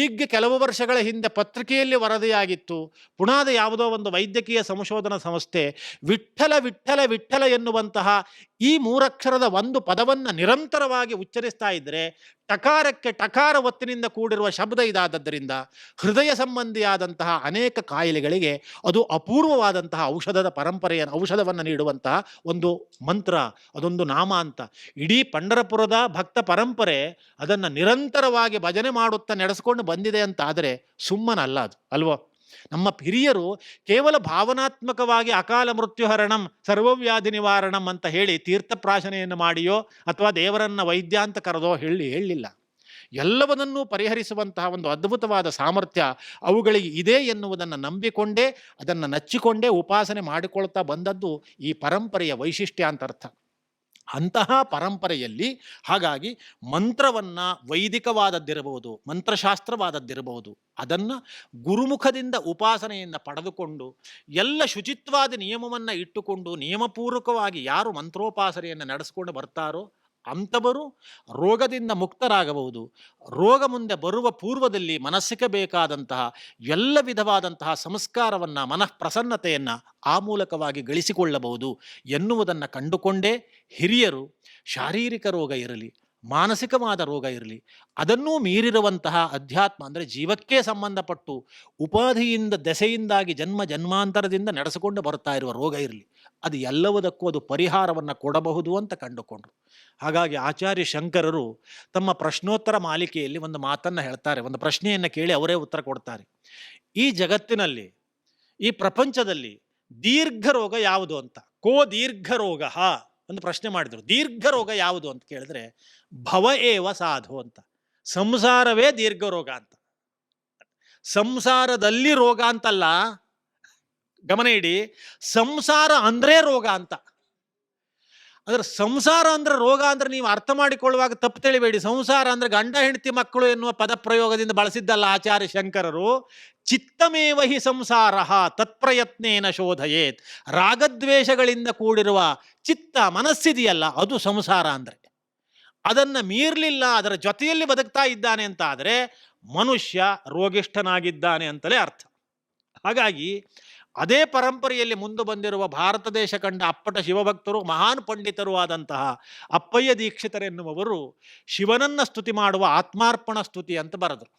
ಈಗ ಕೆಲವು ವರ್ಷಗಳ ಹಿಂದೆ ಪತ್ರಿಕೆಯಲ್ಲಿ ವರದಿಯಾಗಿತ್ತು, ಪುಣಾದ ಯಾವುದೋ ಒಂದು ವೈದ್ಯಕೀಯ ಸಂಶೋಧನಾ ಸಂಸ್ಥೆ ವಿಠ್ಠಲ ವಿಠ್ಠಲ ವಿಠ್ಠಲ ಎನ್ನುವಂತಹ ಈ 3 ಅಕ್ಷರದ ಒಂದು ಪದವನ್ನು ನಿರಂತರವಾಗಿ ಉಚ್ಚರಿಸ್ತಾ ಇದ್ದರೆ ಟಕಾರಕ್ಕೆ ಟಕಾರ ಒತ್ತಿನಿಂದ ಕೂಡಿರುವ ಶಬ್ದ ಇದಾದದ್ದರಿಂದ ಹೃದಯ ಸಂಬಂಧಿಯಾದಂತಹ ಅನೇಕ ಕಾಯಿಲೆಗಳಿಗೆ ಅದು ಅಪೂರ್ವವಾದಂತಹ ಔಷಧವನ್ನು ನೀಡುವಂತಹ ಒಂದು ಮಂತ್ರ, ಅದೊಂದು ನಾಮ ಅಂತ. ಇಡೀ ಪಂಢರಪುರದ ಭಕ್ತ ಪರಂಪರೆ ಅದನ್ನು ನಿರಂತರವಾಗಿ ಭಜನೆ ಮಾಡುತ್ತಾ ನಡೆಸ್ಕೊಂಡು ಬಂದಿದೆ ಅಂತ ಆದರೆ ಸುಮ್ಮನಲ್ಲ ಅದು, ಅಲ್ವೋ? ನಮ್ಮ ಹಿರಿಯರು ಕೇವಲ ಭಾವನಾತ್ಮಕವಾಗಿ ಅಕಾಲ ಮೃತ್ಯುಹರಣಂ ಸರ್ವವ್ಯಾಧಿ ನಿವಾರಣಂ ಅಂತ ಹೇಳಿ ತೀರ್ಥಪ್ರಾಶನೆಯನ್ನು ಮಾಡಿಯೋ ಅಥವಾ ದೇವರನ್ನು ವೈದ್ಯ ಅಂತ ಕರೆದೋ ಹೇಳಿಲ್ಲ. ಎಲ್ಲವನ್ನೂ ಪರಿಹರಿಸುವಂತಹ ಒಂದು ಅದ್ಭುತವಾದ ಸಾಮರ್ಥ್ಯ ಅವುಗಳಿಗೆ ಇದೆ ಎನ್ನುವುದನ್ನು ನಂಬಿಕೊಂಡೇ ಅದನ್ನು ನಚ್ಚಿಕೊಂಡೇ ಉಪಾಸನೆ ಮಾಡಿಕೊಳ್ತಾ ಬಂದದ್ದು ಈ ಪರಂಪರೆಯ ವೈಶಿಷ್ಟ್ಯ ಅಂತ ಅರ್ಥ. ಅಂತಹ ಪರಂಪರೆಯಲ್ಲಿ ಹಾಗಾಗಿ ಮಂತ್ರವನ್ನು ವೈದಿಕವಾದದ್ದಿರಬಹುದು, ಮಂತ್ರಶಾಸ್ತ್ರವಾದದ್ದಿರಬಹುದು, ಅದನ್ನು ಗುರುಮುಖದಿಂದ ಉಪಾಸನೆಯನ್ನು ಪಡೆದುಕೊಂಡು ಎಲ್ಲ ಶುಚಿತ್ವಾದ ನಿಯಮವನ್ನು ಇಟ್ಟುಕೊಂಡು ನಿಯಮಪೂರ್ವಕವಾಗಿ ಯಾರು ಮಂತ್ರೋಪಾಸನೆಯನ್ನು ನಡೆಸ್ಕೊಂಡು ಬರ್ತಾರೋ ಅಂಥವರು ರೋಗದಿಂದ ಮುಕ್ತರಾಗಬಹುದು. ರೋಗ ಮುಂದೆ ಬರುವ ಪೂರ್ವದಲ್ಲಿ ಮನಸ್ಸಿಗೆ ಬೇಕಾದಂತಹ ಎಲ್ಲ ವಿಧವಾದಂತಹ ಸಂಸ್ಕಾರವನ್ನು, ಮನಃಪ್ರಸನ್ನತೆಯನ್ನು ಆ ಮೂಲಕವಾಗಿ ಗಳಿಸಿಕೊಳ್ಳಬಹುದು ಎನ್ನುವುದನ್ನು ಕಂಡುಕೊಂಡೇ ಹಿರಿಯರು ಶಾರೀರಿಕ ರೋಗ ಇರಲಿ, ಮಾನಸಿಕವಾದ ರೋಗ ಇರಲಿ, ಅದನ್ನೂ ಮೀರಿರುವಂತಹ ಅಧ್ಯಾತ್ಮ ಅಂದರೆ ಜೀವಕ್ಕೆ ಸಂಬಂಧಪಟ್ಟು ಉಪಾಧಿಯಿಂದ ದೆಸೆಯಿಂದಾಗಿ ಜನ್ಮ ಜನ್ಮಾಂತರದಿಂದ ನಡೆಸಿಕೊಂಡು ಬರ್ತಾ ಇರುವ ರೋಗ ಇರಲಿ, ಅದು ಎಲ್ಲವುದಕ್ಕೂ ಅದು ಪರಿಹಾರವನ್ನು ಕೊಡಬಹುದು ಅಂತ ಕಂಡುಕೊಂಡ್ರು. ಹಾಗಾಗಿ ಆಚಾರ್ಯ ಶಂಕರರು ತಮ್ಮ ಪ್ರಶ್ನೋತ್ತರ ಮಾಲಿಕೆಯಲ್ಲಿ ಒಂದು ಮಾತನ್ನು ಹೇಳ್ತಾರೆ, ಒಂದು ಪ್ರಶ್ನೆಯನ್ನು ಕೇಳಿ ಅವರೇ ಉತ್ತರ ಕೊಡ್ತಾರೆ. ಈ ಜಗತ್ತಿನಲ್ಲಿ, ಈ ಪ್ರಪಂಚದಲ್ಲಿ ದೀರ್ಘ ರೋಗ ಯಾವುದು ಅಂತ, ಕೋ ದೀರ್ಘ ರೋಗ ಒಂದು ಪ್ರಶ್ನೆ ಮಾಡಿದರು. ದೀರ್ಘ ರೋಗ ಯಾವುದು ಅಂತ ಕೇಳಿದ್ರೆ ಭವ ಏವ ಸಾಧು ಅಂತ, ಸಂಸಾರವೇ ದೀರ್ಘ ರೋಗ ಅಂತ. ಸಂಸಾರದಲ್ಲಿ ರೋಗ ಅಂತಲ್ಲ, ಗಮನ ಇಡಿ, ಸಂಸಾರ ಅಂದರೆ ರೋಗ ಅಂತ. ಅಂದ್ರೆ ಸಂಸಾರ ಅಂದ್ರೆ ರೋಗ ಅಂದ್ರೆ ನೀವು ಅರ್ಥ ಮಾಡಿಕೊಳ್ಳುವಾಗ ತಪ್ಪು ತಿಳಿಬೇಡಿ. ಸಂಸಾರ ಅಂದ್ರೆ ಗಂಡ ಹೆಂಡತಿ ಮಕ್ಕಳು ಎನ್ನುವ ಪದ ಪ್ರಯೋಗದಿಂದ ಬಳಸಿದ್ದಲ್ಲ ಆಚಾರ್ಯ ಶಂಕರರು. ಚಿತ್ತಮೇವ ಹಿ ಸಂಸಾರ ತತ್ಪ್ರಯತ್ನೇನ ಶೋಧಯೇತ್. ರಾಗದ್ವೇಷಗಳಿಂದ ಕೂಡಿರುವ ಚಿತ್ತ ಮನಸ್ಸಿದೆಯಲ್ಲ, ಅದು ಸಂಸಾರ ಅಂದರೆ. ಅದನ್ನು ಮೀರಲಿಲ್ಲ, ಅದರ ಜೊತೆಯಲ್ಲಿ ಬದುಕ್ತಾ ಇದ್ದಾನೆ ಅಂತ ಆದರೆ ಮನುಷ್ಯ ರೋಗಿಷ್ಠನಾಗಿದ್ದಾನೆ ಅಂತಲೇ ಅರ್ಥ. ಹಾಗಾಗಿ ಅದೇ ಪರಂಪರೆಯಲ್ಲಿ ಮುಂದೆ ಬಂದಿರುವ ಭಾರತ ದೇಶ ಕಂಡ ಅಪ್ಪಟ ಶಿವಭಕ್ತರು, ಮಹಾನ್ ಪಂಡಿತರು ಆದಂತಹ ಅಪ್ಪಯ್ಯ ದೀಕ್ಷಿತರೆನ್ನುವವರು ಶಿವನನ್ನ ಸ್ತುತಿ ಮಾಡುವ ಆತ್ಮಾರ್ಪಣ ಸ್ತುತಿ ಅಂತ ಬರೆದರು.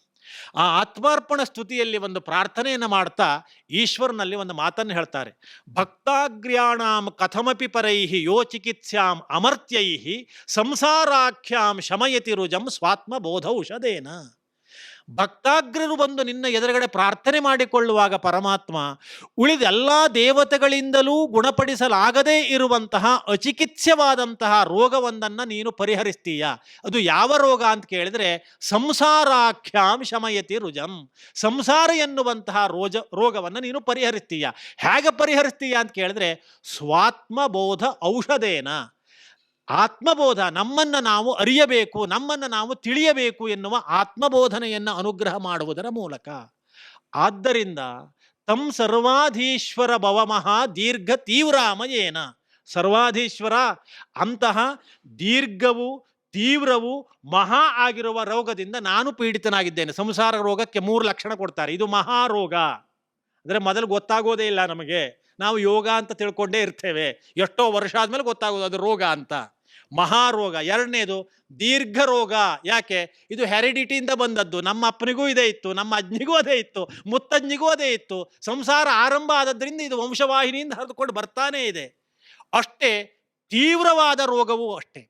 ಆ ಆತ್ಮಾರ್ಪಣ ಸ್ತುತಿಯಲ್ಲಿ ಒಂದು ಪ್ರಾರ್ಥನೆಯನ್ನು ಮಾಡ್ತಾ ಈಶ್ವರನಲ್ಲಿ ಒಂದು ಮಾತನ್ನು ಹೇಳ್ತಾರೆ. ಭಕ್ತಾಗ್ರ್ಯಾಣಾಂ ಕಥಮಪಿ ಪರೈಹಿ ಯೋ ಚಿಕಿತ್ಸ್ಯಾಂ ಅಮರ್ತ್ಯೈಹಿ ಸಂಸಾರಾಖ್ಯಾಂ ಶಮಯತಿ ರುಜಂ ಸ್ವಾತ್ಮಬೋಧೌಷಧೇನ. ಭಕ್ತಾಗ್ರರು ಬಂದು ನಿನ್ನ ಎದುರುಗಡೆ ಪ್ರಾರ್ಥನೆ ಮಾಡಿಕೊಳ್ಳುವಾಗ ಪರಮಾತ್ಮ ಉಳಿದ ಎಲ್ಲ ದೇವತೆಗಳಿಂದಲೂ ಗುಣಪಡಿಸಲಾಗದೇ ಇರುವಂತಹ ಅಚಿಕಿತ್ಸ್ಯವಾದಂತಹ ರೋಗವೊಂದನ್ನು ನೀನು ಪರಿಹರಿಸ್ತೀಯ. ಅದು ಯಾವ ರೋಗ ಅಂತ ಕೇಳಿದರೆ ಸಂಸಾರಾಖ್ಯಾಂ ಶಮಯತಿ ರುಜಂ. ಸಂಸಾರ ಎನ್ನುವಂತಹ ರೋಗವನ್ನು ನೀನು ಪರಿಹರಿಸ್ತೀಯ. ಹೇಗೆ ಪರಿಹರಿಸ್ತೀಯ ಅಂತ ಕೇಳಿದ್ರೆ ಸ್ವಾತ್ಮಬೋಧ ಔಷಧೇನ. ಆತ್ಮಬೋಧ, ನಮ್ಮನ್ನು ನಾವು ಅರಿಯಬೇಕು, ನಮ್ಮನ್ನು ನಾವು ತಿಳಿಯಬೇಕು ಎನ್ನುವ ಆತ್ಮಬೋಧನೆಯನ್ನು ಅನುಗ್ರಹ ಮಾಡುವುದರ ಮೂಲಕ. ಆದ್ದರಿಂದ ತಂ ಸರ್ವಾಧೀಶ್ವರ ಭವಮಃ ದೀರ್ಘ ತೀವ್ರಾಮಯೇನ. ಸರ್ವಾಧೀಶ್ವರ, ಅಂತಹ ದೀರ್ಘವು ತೀವ್ರವು ಮಹಾ ಆಗಿರುವ ರೋಗದಿಂದ ನಾನು ಪೀಡಿತನಾಗಿದ್ದೇನೆ. ಸಂಸಾರ ರೋಗಕ್ಕೆ 3 ಲಕ್ಷಣ ಕೊಡ್ತಾರೆ. ಇದು ಮಹಾರೋಗ ಅಂದರೆ ಮೊದಲು ಗೊತ್ತಾಗೋದೇ ಇಲ್ಲ ನಮಗೆ. ನಾವು ಯೋಗ ಅಂತ ತಿಳ್ಕೊಂಡೇ ಇರ್ತೇವೆ, ಎಷ್ಟೋ ವರ್ಷ ಆದಮೇಲೆ ಗೊತ್ತಾಗೋದು ಅದು ರೋಗ ಅಂತ. ಮಹಾರೋಗ. ಎರಡನೇದು ದೀರ್ಘ ರೋಗ. ಯಾಕೆ? ಇದು ಹೆರಿಡಿಟಿಯಿಂದ ಬಂದದ್ದು. ನಮ್ಮ ಅಪ್ಪನಿಗೂ ಇದೇ ಇತ್ತು, ನಮ್ಮ ಅಜ್ಜಿಗೂ ಅದೇ ಇತ್ತು, ಮುತ್ತಜ್ಜಿಗೂ ಅದೇ ಇತ್ತು. ಸಂಸಾರ ಆರಂಭ ಆದದ್ರಿಂದ ಇದು ವಂಶವಾಹಿನಿಯಿಂದ ಹರಿದುಕೊಂಡು ಬರ್ತಾನೇ ಇದೆ. ಅಷ್ಟೇ ತೀವ್ರವಾದ ರೋಗವೂ ಅಷ್ಟೇ.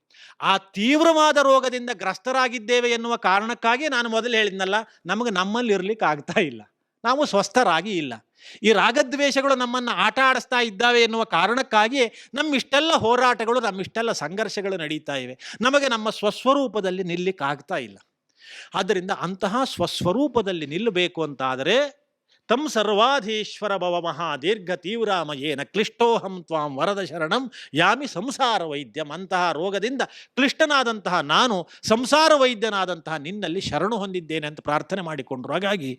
ಆ ತೀವ್ರವಾದ ರೋಗದಿಂದ ಗ್ರಸ್ತರಾಗಿದ್ದೇವೆ ಎನ್ನುವ ಕಾರಣಕ್ಕಾಗಿ ನಾನು ಮೊದಲು ಹೇಳಿದ್ನಲ್ಲ, ನಮಗೆ ನಮ್ಮಲ್ಲಿ ಇರಲಿಕ್ಕೆ ಆಗ್ತಾ ಇಲ್ಲ, ನಾವು ಸ್ವಸ್ಥರಾಗಿ ಇಲ್ಲ. ಈ ರಾಗದ್ವೇಷಗಳು ನಮ್ಮನ್ನು ಆಟ ಆಡಿಸ್ತಾ ಇದ್ದಾವೆ ಎನ್ನುವ ಕಾರಣಕ್ಕಾಗಿ ನಮ್ಮಿಷ್ಟೆಲ್ಲ ಹೋರಾಟಗಳು, ನಮ್ಮಿಷ್ಟೆಲ್ಲ ಸಂಘರ್ಷಗಳು ನಡೀತಾ ಇವೆ. ನಮಗೆ ನಮ್ಮ ಸ್ವಸ್ವರೂಪದಲ್ಲಿ ನಿಲ್ಲಕ್ಕಾಗ್ತಾ ಇಲ್ಲ. ಆದ್ದರಿಂದ ಅಂತಹ ಸ್ವಸ್ವರೂಪದಲ್ಲಿ ನಿಲ್ಲಬೇಕು ಅಂತಾದರೆ ತಂ ಸರ್ವಾಧೀಶ್ವರ ಭವ ಮಹಾದೀರ್ಘ ತೀವ್ರಾಮಯೇನ ಕ್ಲಿಷ್ಟೋಹಂ ತ್ವಾಂ ವರದ ಶರಣಂ ಯಾಮಿ ಸಂಸಾರ ವೈದ್ಯಂ. ಅಂತಹ ರೋಗದಿಂದ ಕ್ಲಿಷ್ಟನಾದಂತಹ ನಾನು ಸಂಸಾರ ವೈದ್ಯನಾದಂತಹ ನಿನ್ನಲ್ಲಿ ಶರಣು ಹೊಂದಿದ್ದೇನೆ ಅಂತ ಪ್ರಾರ್ಥನೆ ಮಾಡಿಕೊಂಡ್ರು. ಹಾಗಾಗಿ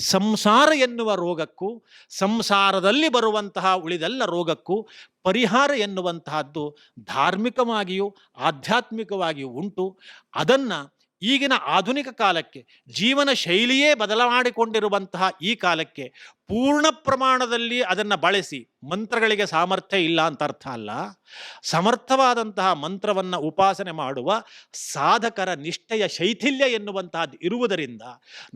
ಸಂಸಾರ ಎನ್ನುವ ರೋಗಕ್ಕೂ ಸಂಸಾರದಲ್ಲಿ ಬರುವಂತಹ ಉಳಿದೆಲ್ಲ ರೋಗಕ್ಕೂ ಪರಿಹಾರ ಎನ್ನುವಂತಹದ್ದು ಧಾರ್ಮಿಕವಾಗಿಯೂ ಆಧ್ಯಾತ್ಮಿಕವಾಗಿಯೂ ಉಂಟು. ಅದನ್ನು ಈಗಿನ ಆಧುನಿಕ ಕಾಲಕ್ಕೆ, ಜೀವನ ಶೈಲಿಯೇ ಬದಲಾಡಿಕೊಂಡಿರುವಂತಹ ಈ ಕಾಲಕ್ಕೆ ಪೂರ್ಣ ಪ್ರಮಾಣದಲ್ಲಿ ಅದನ್ನು ಬಳಸಿ, ಮಂತ್ರಗಳಿಗೆ ಸಾಮರ್ಥ್ಯ ಇಲ್ಲ ಅಂತ ಅರ್ಥ ಅಲ್ಲ, ಸಮರ್ಥವಾದಂತಹ ಮಂತ್ರವನ್ನು ಉಪಾಸನೆ ಮಾಡುವ ಸಾಧಕರ ನಿಷ್ಠೆಯ ಶೈಥಿಲ್ಯ ಎನ್ನುವಂತಹದ್ದು ಇರುವುದರಿಂದ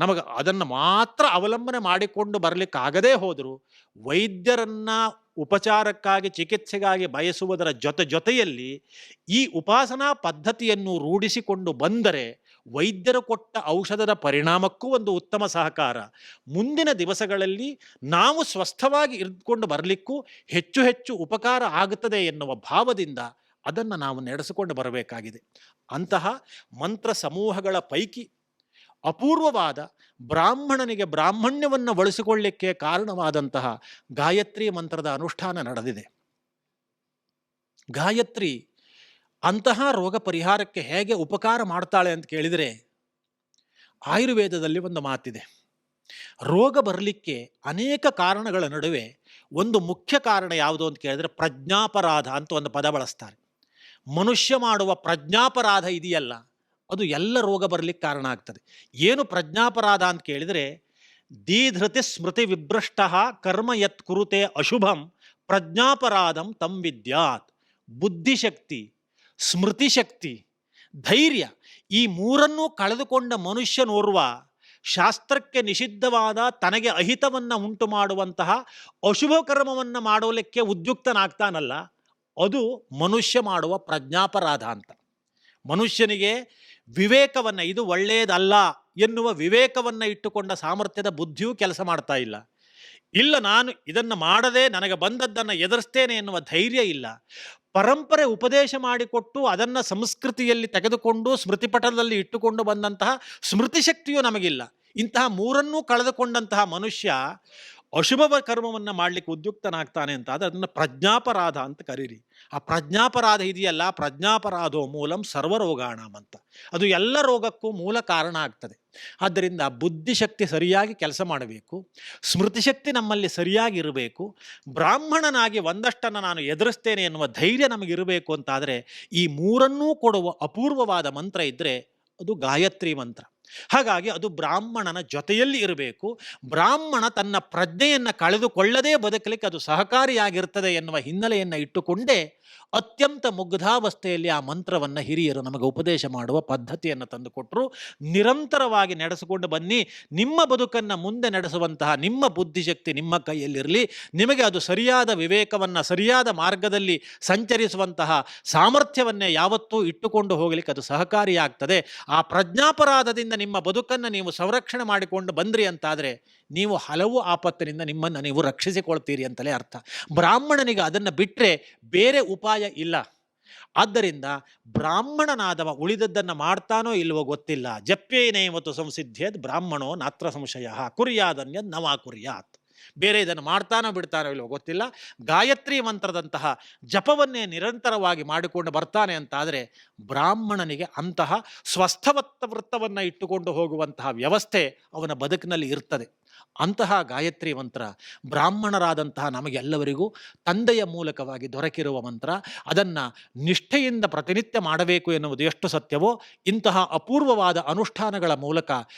ನಮಗೆ ಅದನ್ನು ಮಾತ್ರ ಅವಲಂಬನೆ ಮಾಡಿಕೊಂಡು ಬರಲಿಕ್ಕಾಗದೇ ಹೋದರೂ ವೈದ್ಯರನ್ನು ಉಪಚಾರಕ್ಕಾಗಿ ಚಿಕಿತ್ಸೆಗಾಗಿ ಬಯಸುವುದರ ಜೊತೆಯಲ್ಲಿ ಈ ಉಪಾಸನಾ ಪದ್ಧತಿಯನ್ನು ರೂಢಿಸಿಕೊಂಡು ಬಂದರೆ ವೈದ್ಯರು ಕೊಟ್ಟ ಔಷಧದ ಪರಿಣಾಮಕ್ಕೂ ಒಂದು ಉತ್ತಮ ಸಹಕಾರ. ಮುಂದಿನ ದಿವಸಗಳಲ್ಲಿ ನಾವು ಸ್ವಸ್ಥವಾಗಿ ಇದ್ದುಕೊಂಡು ಬರಲಿಕ್ಕೂ ಹೆಚ್ಚು ಹೆಚ್ಚು ಉಪಕಾರ ಆಗುತ್ತದೆ ಎನ್ನುವ ಭಾವದಿಂದ ಅದನ್ನು ನಾವು ನಡೆಸಿಕೊಂಡು ಬರಬೇಕಾಗಿದೆ. ಅಂತಹ ಮಂತ್ರ ಸಮೂಹಗಳ ಪೈಕಿ ಅಪೂರ್ವವಾದ ಬ್ರಾಹ್ಮಣನಿಗೆ ಬ್ರಾಹ್ಮಣ್ಯವನ್ನು ಬಳಸಿಕೊಳ್ಳಿಕ್ಕೆ ಕಾರಣವಾದಂತಹ ಗಾಯತ್ರಿ ಮಂತ್ರದ ಅನುಷ್ಠಾನ ನಡೆದಿದೆ. ಗಾಯತ್ರಿ ಅಂತಹ ರೋಗ ಪರಿಹಾರಕ್ಕೆ ಹೇಗೆ ಉಪಕಾರ ಮಾಡ್ತಾಳೆ ಅಂತ ಕೇಳಿದರೆ, ಆಯುರ್ವೇದದಲ್ಲಿ ಒಂದು ಮಾತಿದೆ, ರೋಗ ಬರಲಿಕ್ಕೆ ಅನೇಕ ಕಾರಣಗಳ ನಡುವೆ ಒಂದು ಮುಖ್ಯ ಕಾರಣ ಯಾವುದು ಅಂತ ಕೇಳಿದರೆ ಪ್ರಜ್ಞಾಪರಾಧ ಅಂತ ಒಂದು ಪದ ಬಳಸ್ತಾರೆ. ಮನುಷ್ಯ ಮಾಡುವ ಪ್ರಜ್ಞಾಪರಾಧ ಇದೆಯಲ್ಲ, ಅದು ಎಲ್ಲ ರೋಗ ಬರಲಿಕ್ಕೆ ಕಾರಣ ಆಗ್ತದೆ. ಏನು ಪ್ರಜ್ಞಾಪರಾಧ ಅಂತ ಕೇಳಿದರೆ, ದೀಧೃತಿ ಸ್ಮೃತಿ ವಿಭ್ರಷ್ಟ ಕರ್ಮ ಯತ್ ಕುರುತೆ ಅಶುಭಂ ಪ್ರಜ್ಞಾಪರಾಧಂ ತಂ ವಿದ್ಯಾತ್. ಬುದ್ಧಿಶಕ್ತಿ, ಸ್ಮೃತಿಶಕ್ತಿ, ಧೈರ್ಯ, ಈ ಮೂರನ್ನೂ ಕಳೆದುಕೊಂಡ ಮನುಷ್ಯನೋರ್ವ ಶಾಸ್ತ್ರಕ್ಕೆ ನಿಷಿದ್ಧವಾದ ತನಗೆ ಅಹಿತವನ್ನು ಉಂಟು ಮಾಡುವಂತಹ ಅಶುಭ ಕರ್ಮವನ್ನು ಮಾಡಲಿಕ್ಕೆ ಉದ್ಯುಕ್ತನಾಗ್ತಾನಲ್ಲ, ಅದು ಮನುಷ್ಯ ಮಾಡುವ ಪ್ರಜ್ಞಾಪರಾಧ ಅಂತ. ಮನುಷ್ಯನಿಗೆ ವಿವೇಕವನ್ನು, ಇದು ಒಳ್ಳೆಯದಲ್ಲ ಎನ್ನುವ ವಿವೇಕವನ್ನು ಇಟ್ಟುಕೊಂಡ ಸಾಮರ್ಥ್ಯದ ಬುದ್ಧಿಯೂ ಕೆಲಸ ಮಾಡ್ತಾ ಇಲ್ಲ. ಇಲ್ಲ, ನಾನು ಇದನ್ನು ಮಾಡದೆ ನನಗೆ ಬಂದದ್ದನ್ನು ಎದುರಿಸ್ತೇನೆ ಎನ್ನುವ ಧೈರ್ಯ ಇಲ್ಲ. ಪರಂಪರೆ ಉಪದೇಶ ಮಾಡಿಕೊಟ್ಟು ಅದನ್ನು ಸಂಸ್ಕೃತಿಯಲ್ಲಿ ತೆಗೆದುಕೊಂಡು ಸ್ಮೃತಿಪಟಲದಲ್ಲಿ ಇಟ್ಟುಕೊಂಡು ಬಂದಂತಹ ಸ್ಮೃತಿಶಕ್ತಿಯೂ ನಮಗಿಲ್ಲ. ಇಂತಹ ಮೂರನ್ನೂ ಕಳೆದುಕೊಂಡಂತಹ ಮನುಷ್ಯ ಅಶುಭ ಕರ್ಮವನ್ನು ಮಾಡಲಿಕ್ಕೆ ಉದ್ಯುಕ್ತನಾಗ್ತಾನೆ ಅಂತ ಆದರೆ ಅದನ್ನು ಪ್ರಜ್ಞಾಪರಾಧ ಅಂತ ಕರೀರಿ. ಆ ಪ್ರಜ್ಞಾಪರಾಧ ಇದೆಯಲ್ಲ, ಪ್ರಜ್ಞಾಪರಾಧೋ ಮೂಲಂ ಸರ್ವರೋಗಾಣಂ ಅಂತ, ಅದು ಎಲ್ಲ ರೋಗಕ್ಕೂ ಮೂಲ ಕಾರಣ ಆಗ್ತದೆ. ಆದ್ದರಿಂದ ಬುದ್ಧಿಶಕ್ತಿ ಸರಿಯಾಗಿ ಕೆಲಸ ಮಾಡಬೇಕು, ಸ್ಮೃತಿಶಕ್ತಿ ನಮ್ಮಲ್ಲಿ ಸರಿಯಾಗಿ ಇರಬೇಕು, ಬ್ರಾಹ್ಮಣನಾಗಿ ಒಂದಷ್ಟನ್ನು ನಾನು ಎದುರಿಸ್ತೇನೆ ಎನ್ನುವ ಧೈರ್ಯ ನಮಗಿರಬೇಕು ಅಂತಾದರೆ ಈ ಮೂರನ್ನೂ ಕೊಡುವ ಅಪೂರ್ವವಾದ ಮಂತ್ರ ಇದ್ದರೆ ಅದು ಗಾಯತ್ರಿ ಮಂತ್ರ. ಹಾಗಾಗಿ ಅದು ಬ್ರಾಹ್ಮಣನ ಜೊತೆಯಲ್ಲಿ ಇರಬೇಕು. ಬ್ರಾಹ್ಮಣ ತನ್ನ ಪ್ರಜ್ಞೆಯನ್ನು ಕಳೆದುಕೊಳ್ಳದೇ ಬದುಕಲಿಕ್ಕೆ ಅದು ಸಹಕಾರಿಯಾಗಿರ್ತದೆ ಎನ್ನುವ ಹಿನ್ನೆಲೆಯನ್ನು ಇಟ್ಟುಕೊಂಡೇ ಅತ್ಯಂತ ಮುಗ್ಧಾವಸ್ಥೆಯಲ್ಲಿ ಆ ಮಂತ್ರವನ್ನು ಹಿರಿಯರು ನಮಗೆ ಉಪದೇಶ ಮಾಡುವ ಪದ್ಧತಿಯನ್ನು ತಂದುಕೊಟ್ಟರು. ನಿರಂತರವಾಗಿ ನಡೆಸಿಕೊಂಡು ಬನ್ನಿ, ನಿಮ್ಮ ಬದುಕನ್ನು ಮುಂದೆ ನಡೆಸುವಂತಹ ನಿಮ್ಮ ಬುದ್ಧಿಶಕ್ತಿ ನಿಮ್ಮ ಕೈಯಲ್ಲಿರಲಿ. ನಿಮಗೆ ಅದು ಸರಿಯಾದ ವಿವೇಕವನ್ನು, ಸರಿಯಾದ ಮಾರ್ಗದಲ್ಲಿ ಸಂಚರಿಸುವಂತಹ ಸಾಮರ್ಥ್ಯವನ್ನೇ ಯಾವತ್ತೂ ಇಟ್ಟುಕೊಂಡು ಹೋಗಲಿಕ್ಕೆ ಅದು ಸಹಕಾರಿಯಾಗ್ತದೆ. ಆ ಪ್ರಜ್ಞಾಪರಾಧದಿಂದ ನಿಮ್ಮ ಬದುಕನ್ನು ನೀವು ಸಂರಕ್ಷಣೆ ಮಾಡಿಕೊಂಡು ಬಂದ್ರಿ ಅಂತಾದರೆ ನೀವು ಹಲವು ಆಪತ್ತಿನಿಂದ ನಿಮ್ಮನ್ನು ನೀವು ರಕ್ಷಿಸಿಕೊಳ್ತೀರಿ ಅಂತಲೇ ಅರ್ಥ. ಬ್ರಾಹ್ಮಣನಿಗೆ ಅದನ್ನು ಬಿಟ್ಟರೆ ಬೇರೆ ಉಪಾಯ ಇಲ್ಲ. ಆದ್ದರಿಂದ ಬ್ರಾಹ್ಮಣನಾದವ ಉಳಿದದ್ದನ್ನು ಮಾಡ್ತಾನೋ ಇಲ್ವೋ ಗೊತ್ತಿಲ್ಲ. ಜಪ್ಯೇನೈವತ್ತು ಸಂಸಿದ್ಧೇದ್ ಬ್ರಾಹ್ಮಣೋ ನಾತ್ರ ಸಂಶಯ ಕುರ್ಯಾದನ್ಯದ್ ನವಾ ಕುರ್ಯಾತ್. ಬೇರೆ ಇದನ್ನು ಮಾಡ್ತಾನೋ ಬಿಡ್ತಾನೋ ಇಲ್ವೋ ಗೊತ್ತಿಲ್ಲ. ಗಾಯತ್ರಿ ಮಂತ್ರದಂತಹ ಜಪವನ್ನೇ ನಿರಂತರವಾಗಿ ಮಾಡಿಕೊಂಡು ಬರ್ತಾನೆ ಅಂತಾದರೆ ಬ್ರಾಹ್ಮಣನಿಗೆ ಅಂತಹ ಸ್ವಸ್ಥವತ್ತ ವೃತ್ತವನ್ನು ಇಟ್ಟುಕೊಂಡು ಹೋಗುವಂತಹ ವ್ಯವಸ್ಥೆ ಅವನ ಬದುಕಿನಲ್ಲಿ ಇರ್ತದೆ. ಅಂತಹ ಗಾಯತ್ರಿ ಮಂತ್ರ ಬ್ರಾಹ್ಮಣರಾದಂತಹ ನಮಗೆಲ್ಲವರಿಗೂ ತಂದೆಯ ಮೂಲಕವಾಗಿ ದೊರಕಿರುವ ಮಂತ್ರ. ಅದನ್ನು ನಿಷ್ಠೆಯಿಂದ ಪ್ರತಿನಿತ್ಯ ಮಾಡಬೇಕು ಎನ್ನುವುದು ಎಷ್ಟು ಸತ್ಯವೋ, ಇಂತಹ ಅಪೂರ್ವವಾದ ಅನುಷ್ಠಾನಗಳ ಮೂಲಕ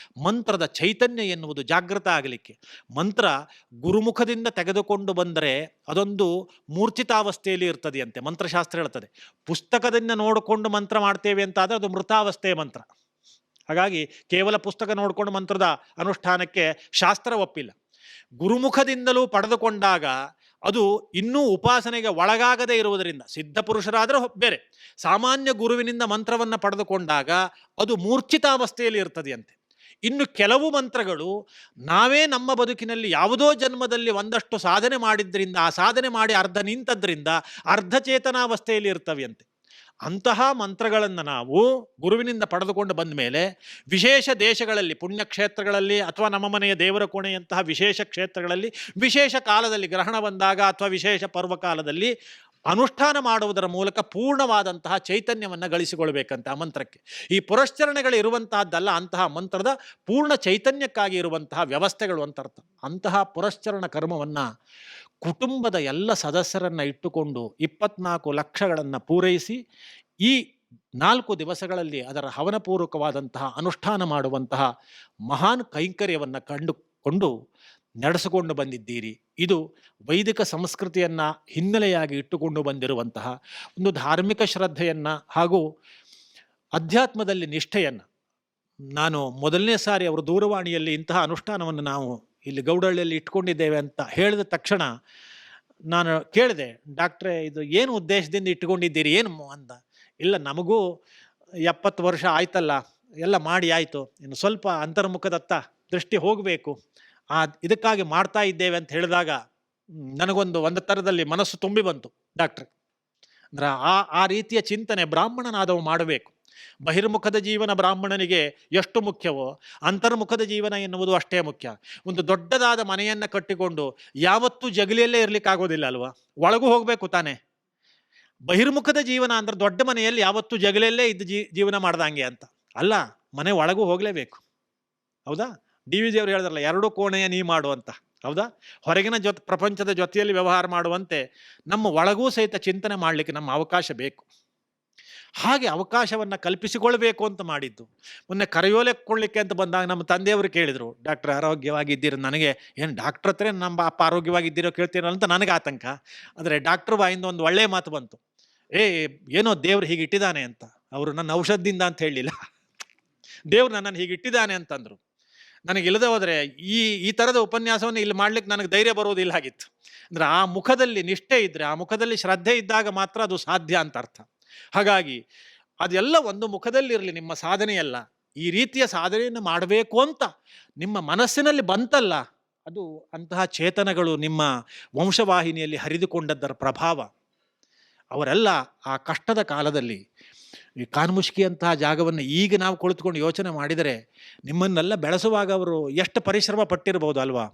ಮಂತ್ರದ ಚೈತನ್ಯ ಎನ್ನುವುದು ಜಾಗೃತ ಆಗಲಿಕ್ಕೆ, ಮಂತ್ರ ಗುರುಮುಖದಿಂದ ತೆಗೆದುಕೊಂಡು ಬಂದರೆ ಅದೊಂದು ಮೂರ್ಛಿತಾವಸ್ಥೆಯಲ್ಲಿ ಇರ್ತದೆಯಂತೆ. ಮಂತ್ರಶಾಸ್ತ್ರ ಹೇಳ್ತದೆ, ಪುಸ್ತಕದಿಂದ ನೋಡಿಕೊಂಡು ಮಂತ್ರ ಮಾಡ್ತೇವೆ ಅಂತಾದರೆ ಅದು ಮೃತಾವಸ್ಥೆಯ ಮಂತ್ರ. ಹಾಗಾಗಿ ಕೇವಲ ಪುಸ್ತಕ ನೋಡಿಕೊಂಡು ಮಂತ್ರದ ಅನುಷ್ಠಾನಕ್ಕೆ ಶಾಸ್ತ್ರ ಒಪ್ಪಿಲ್ಲ. ಗುರುಮುಖದಿಂದಲೂ ಪಡೆದುಕೊಂಡಾಗ ಅದು ಇನ್ನೂ ಉಪಾಸನೆಗೆ ಒಳಗಾಗದೇ ಇರುವುದರಿಂದ, ಸಿದ್ಧ ಪುರುಷರಾದರೆ ಬೇರೆ, ಸಾಮಾನ್ಯ ಗುರುವಿನಿಂದ ಮಂತ್ರವನ್ನು ಪಡೆದುಕೊಂಡಾಗ ಅದು ಮೂರ್ಛಿತಾವಸ್ಥೆಯಲ್ಲಿ ಇರ್ತದೆಯಂತೆ. ಇನ್ನು ಕೆಲವು ಮಂತ್ರಗಳು ನಾವೇ ನಮ್ಮ ಬದುಕಿನಲ್ಲಿ ಯಾವುದೋ ಜನ್ಮದಲ್ಲಿ ಒಂದಷ್ಟು ಸಾಧನೆ ಮಾಡಿದ್ರಿಂದ, ಆ ಸಾಧನೆ ಮಾಡಿ ಅರ್ಧ ನಿಂತದ್ರಿಂದ ಅರ್ಧ ಚೇತನಾವಸ್ಥೆಯಲ್ಲಿ ಇರ್ತವೆಯಂತೆ. ಅಂತಹ ಮಂತ್ರಗಳನ್ನು ನಾವು ಗುರುವಿನಿಂದ ಪಡೆದುಕೊಂಡು ಬಂದ ಮೇಲೆ ವಿಶೇಷ ದೇಶಗಳಲ್ಲಿ, ಪುಣ್ಯಕ್ಷೇತ್ರಗಳಲ್ಲಿ ಅಥವಾ ನಮ್ಮ ಮನೆಯ ದೇವರ ಕೋಣೆಯಂತಹ ವಿಶೇಷ ಕ್ಷೇತ್ರಗಳಲ್ಲಿ ವಿಶೇಷ ಕಾಲದಲ್ಲಿ, ಗ್ರಹಣ ಬಂದಾಗ ಅಥವಾ ವಿಶೇಷ ಪರ್ವಕಾಲದಲ್ಲಿ ಅನುಷ್ಠಾನ ಮಾಡುವುದರ ಮೂಲಕ ಪೂರ್ಣವಾದಂತಹ ಚೈತನ್ಯವನ್ನು ಗಳಿಸಿಕೊಳ್ಬೇಕಂತ ಆ ಮಂತ್ರಕ್ಕೆ. ಈ ಪುರಶ್ಚರಣೆಗಳು ಇರುವಂತಹದ್ದಲ್ಲ, ಅಂತಹ ಮಂತ್ರದ ಪೂರ್ಣ ಚೈತನ್ಯಕ್ಕಾಗಿ ಇರುವಂತಹ ವ್ಯವಸ್ಥೆಗಳು ಅಂತ ಅರ್ಥ. ಅಂತಹ ಪುರಶ್ಚರಣ ಕರ್ಮವನ್ನು ಕುಟುಂಬದ ಎಲ್ಲ ಸದಸ್ಯರನ್ನು ಇಟ್ಟುಕೊಂಡು 24 ಲಕ್ಷಗಳನ್ನು ಪೂರೈಸಿ ಈ 4 ದಿವಸಗಳಲ್ಲಿ ಅದರ ಹವನಪೂರ್ವಕವಾದಂತಹ ಅನುಷ್ಠಾನ ಮಾಡುವಂತಹ ಮಹಾನ್ ಕೈಂಕರ್ಯವನ್ನು ಕಂಡುಕೊಂಡು ನಡೆಸಿಕೊಂಡು ಬಂದಿದ್ದೀರಿ. ಇದು ವೈದಿಕ ಸಂಸ್ಕೃತಿಯನ್ನು ಹಿನ್ನೆಲೆಯಾಗಿ ಇಟ್ಟುಕೊಂಡು ಬಂದಿರುವಂತಹ ಒಂದು ಧಾರ್ಮಿಕ ಶ್ರದ್ಧೆಯನ್ನು ಹಾಗೂ ಅಧ್ಯಾತ್ಮದಲ್ಲಿ ನಿಷ್ಠೆಯನ್ನು. ನಾನು ಮೊದಲನೇ ಸಾರಿ ಅವರು ದೂರವಾಣಿಯಲ್ಲಿ ಇಂತಹ ಅನುಷ್ಠಾನವನ್ನು ನಾವು ಇಲ್ಲಿ ಗೌಡಹಳ್ಳಿಯಲ್ಲಿ ಇಟ್ಕೊಂಡಿದ್ದೇವೆ ಅಂತ ಹೇಳಿದ ತಕ್ಷಣ ನಾನು ಕೇಳಿದೆ, ಡಾಕ್ಟ್ರೇ ಇದು ಏನು ಉದ್ದೇಶದಿಂದ ಇಟ್ಕೊಂಡಿದ್ದೀರಿ ಏನು ಅಂದ. ಇಲ್ಲ, ನಮಗೂ 70 ವರ್ಷ ಆಯ್ತಲ್ಲ, ಎಲ್ಲ ಮಾಡಿ ಆಯಿತು, ಇನ್ನು ಸ್ವಲ್ಪ ಅಂತರ್ಮುಖದತ್ತ ದೃಷ್ಟಿ ಹೋಗಬೇಕು, ಇದಕ್ಕಾಗಿ ಮಾಡ್ತಾ ಇದ್ದೇವೆ ಅಂತ ಹೇಳಿದಾಗ ನನಗೊಂದು ಥರದಲ್ಲಿ ಮನಸ್ಸು ತುಂಬಿ ಬಂತು. ಡಾಕ್ಟ್ರೆ ಅಂದ್ರೆ ಆ ರೀತಿಯ ಚಿಂತನೆ ಬ್ರಾಹ್ಮಣನಾದವು ಮಾಡಬೇಕು. ಬಹಿರ್ಮುಖದ ಜೀವನ ಬ್ರಾಹ್ಮಣನಿಗೆ ಎಷ್ಟು ಮುಖ್ಯವೋ ಅಂತರ್ಮುಖದ ಜೀವನ ಎನ್ನುವುದು ಅಷ್ಟೇ ಮುಖ್ಯ. ಒಂದು ದೊಡ್ಡದಾದ ಮನೆಯನ್ನು ಕಟ್ಟಿಕೊಂಡು ಯಾವತ್ತೂ ಜಗಲಿಯಲ್ಲೇ ಇರಲಿಕ್ಕಾಗೋದಿಲ್ಲ ಅಲ್ವಾ, ಒಳಗೂ ಹೋಗಬೇಕು ತಾನೆ. ಬಹಿರ್ಮುಖದ ಜೀವನ ಅಂದ್ರೆ ದೊಡ್ಡ ಮನೆಯಲ್ಲಿ ಯಾವತ್ತೂ ಜಗಲಿಯಲ್ಲೇ ಇದ್ದು ಜೀವನ ಮಾಡ್ದಂಗೆ ಅಂತ ಅಲ್ಲ, ಮನೆ ಒಳಗೂ ಹೋಗಲೇಬೇಕು. ಹೌದಾ? DVG ಅವರು ಹೇಳಿದ್ರಲ್ಲ, 2 ಕೋಣೆಯ ನೀ ಮಾಡು ಅಂತ. ಹೌದಾ? ಹೊರಗಿನ ಪ್ರಪಂಚದ ಜೊತೆಯಲ್ಲಿ ವ್ಯವಹಾರ ಮಾಡುವಂತೆ ನಮ್ಮ ಒಳಗೂ ಸಹಿತ ಚಿಂತನೆ ಮಾಡಲಿಕ್ಕೆ ನಮ್ಮ ಅವಕಾಶ ಬೇಕು. ಹಾಗೆ ಅವಕಾಶವನ್ನು ಕಲ್ಪಿಸಿಕೊಳ್ಬೇಕು ಅಂತ ಮಾಡಿದ್ದು. ಮೊನ್ನೆ ಕರೆಯೋಲೆಕ್ಕೊಳ್ಳಿಕ್ಕೆ ಅಂತ ಬಂದಾಗ ನಮ್ಮ ತಂದೆಯವರು ಕೇಳಿದರು, ಡಾಕ್ಟ್ರ್ ಆರೋಗ್ಯವಾಗಿದ್ದೀರಿ. ನನಗೆ ಏನು ಡಾಕ್ಟ್ರ್ ಹತ್ರ ನಮ್ಮ ಅಪ್ಪ ಆರೋಗ್ಯವಾಗಿದ್ದೀರೋ ಕೇಳ್ತೀರೋ ಅಂತ ನನಗೆ ಆತಂಕ. ಆದರೆ ಡಾಕ್ಟ್ರ್ ಬಾಯಿಂದ ಒಂದು ಒಳ್ಳೆಯ ಮಾತು ಬಂತು, ಏನೋ ದೇವ್ರು ಹೀಗೆ ಇಟ್ಟಿದ್ದಾನೆ ಅಂತ. ಅವರು ನನ್ನ ಔಷಧದಿಂದ ಅಂತ ಹೇಳಲಿಲ್ಲ, ದೇವ್ರು ನನ್ನನ್ನು ಹೀಗೆ ಇಟ್ಟಿದ್ದಾನೆ ಅಂತಂದರು. ನನಗಿಲ್ಲದೆ ಹೋದರೆ ಈ ಥರದ ಉಪನ್ಯಾಸವನ್ನು ಇಲ್ಲಿ ಮಾಡ್ಲಿಕ್ಕೆ ನನಗೆ ಧೈರ್ಯ ಬರೋದಿಲ್ಲ ಆಗಿತ್ತು. ಅಂದರೆ ಆ ಮುಖದಲ್ಲಿ ನಿಷ್ಠೆ ಇದ್ದರೆ, ಆ ಮುಖದಲ್ಲಿ ಶ್ರದ್ಧೆ ಇದ್ದಾಗ ಮಾತ್ರ ಅದು ಸಾಧ್ಯ ಅಂತ ಅರ್ಥ. ಹಾಗಾಗಿ ಅದೆಲ್ಲ ಒಂದು ಮುಖದಲ್ಲಿರಲಿ ನಿಮ್ಮ ಸಾಧನೆಯಲ್ಲ. ಈ ರೀತಿಯ ಸಾಧನೆಯನ್ನು ಮಾಡಬೇಕು ಅಂತ ನಿಮ್ಮ ಮನಸ್ಸಿನಲ್ಲಿ ಬಂತಲ್ಲ, ಅದು ಅಂತಹ ಚೇತನಗಳು ನಿಮ್ಮ ವಂಶವಾಹಿನಿಯಲ್ಲಿ ಹರಿದುಕೊಂಡದ್ದರ ಪ್ರಭಾವ. ಅವರೆಲ್ಲ ಆ ಕಷ್ಟದ ಕಾಲದಲ್ಲಿ ಈ ಕಾನ್ಮುಷ್ಕಿಯಂತಹ ಜಾಗವನ್ನು ಈಗ ನಾವು ಕುಳಿತುಕೊಂಡು ಯೋಚನೆ ಮಾಡಿದರೆ ನಿಮ್ಮನ್ನೆಲ್ಲ ಬೆಳೆಸುವಾಗ ಅವರು ಎಷ್ಟು ಪರಿಶ್ರಮ ಪಟ್ಟಿರ್ಬೋದು ಅಲ್ವಾ.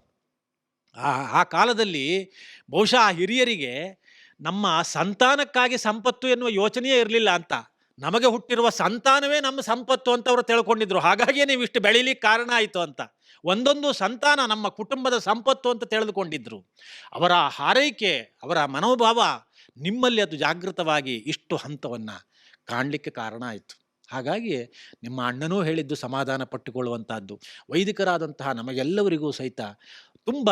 ಆ ಕಾಲದಲ್ಲಿ ಬಹುಶಃ ಆ ಹಿರಿಯರಿಗೆ ನಮ್ಮ ಸಂತಾನಕ್ಕಾಗಿ ಸಂಪತ್ತು ಎನ್ನುವ ಯೋಚನೆಯೇ ಇರಲಿಲ್ಲ ಅಂತ. ನಮಗೆ ಹುಟ್ಟಿರುವ ಸಂತಾನವೇ ನಮ್ಮ ಸಂಪತ್ತು ಅಂತ ಅವರು ತಿಳ್ಕೊಂಡಿದ್ರು. ಹಾಗಾಗಿಯೇ ನೀವು ಇಷ್ಟು ಬೆಳೀಲಿಕ್ಕೆ ಕಾರಣ ಆಯಿತು ಅಂತ. ಒಂದೊಂದು ಸಂತಾನ ನಮ್ಮ ಕುಟುಂಬದ ಸಂಪತ್ತು ಅಂತ ತಿಳಿದುಕೊಂಡಿದ್ರು. ಅವರ ಹಾರೈಕೆ, ಅವರ ಮನೋಭಾವ ನಿಮ್ಮಲ್ಲಿ ಅದು ಜಾಗೃತವಾಗಿ ಇಷ್ಟು ಹಂತವನ್ನು ಕಾಣಲಿಕ್ಕೆ ಕಾರಣ ಆಯಿತು. ಹಾಗಾಗಿ ನಿಮ್ಮ ಅಣ್ಣನೂ ಹೇಳಿದ್ದು ಸಮಾಧಾನ ಪಟ್ಟುಕೊಳ್ಳುವಂಥದ್ದು. ವೈದಿಕರಾದಂತಹ ನಮಗೆಲ್ಲವರಿಗೂ ಸಹಿತ ತುಂಬ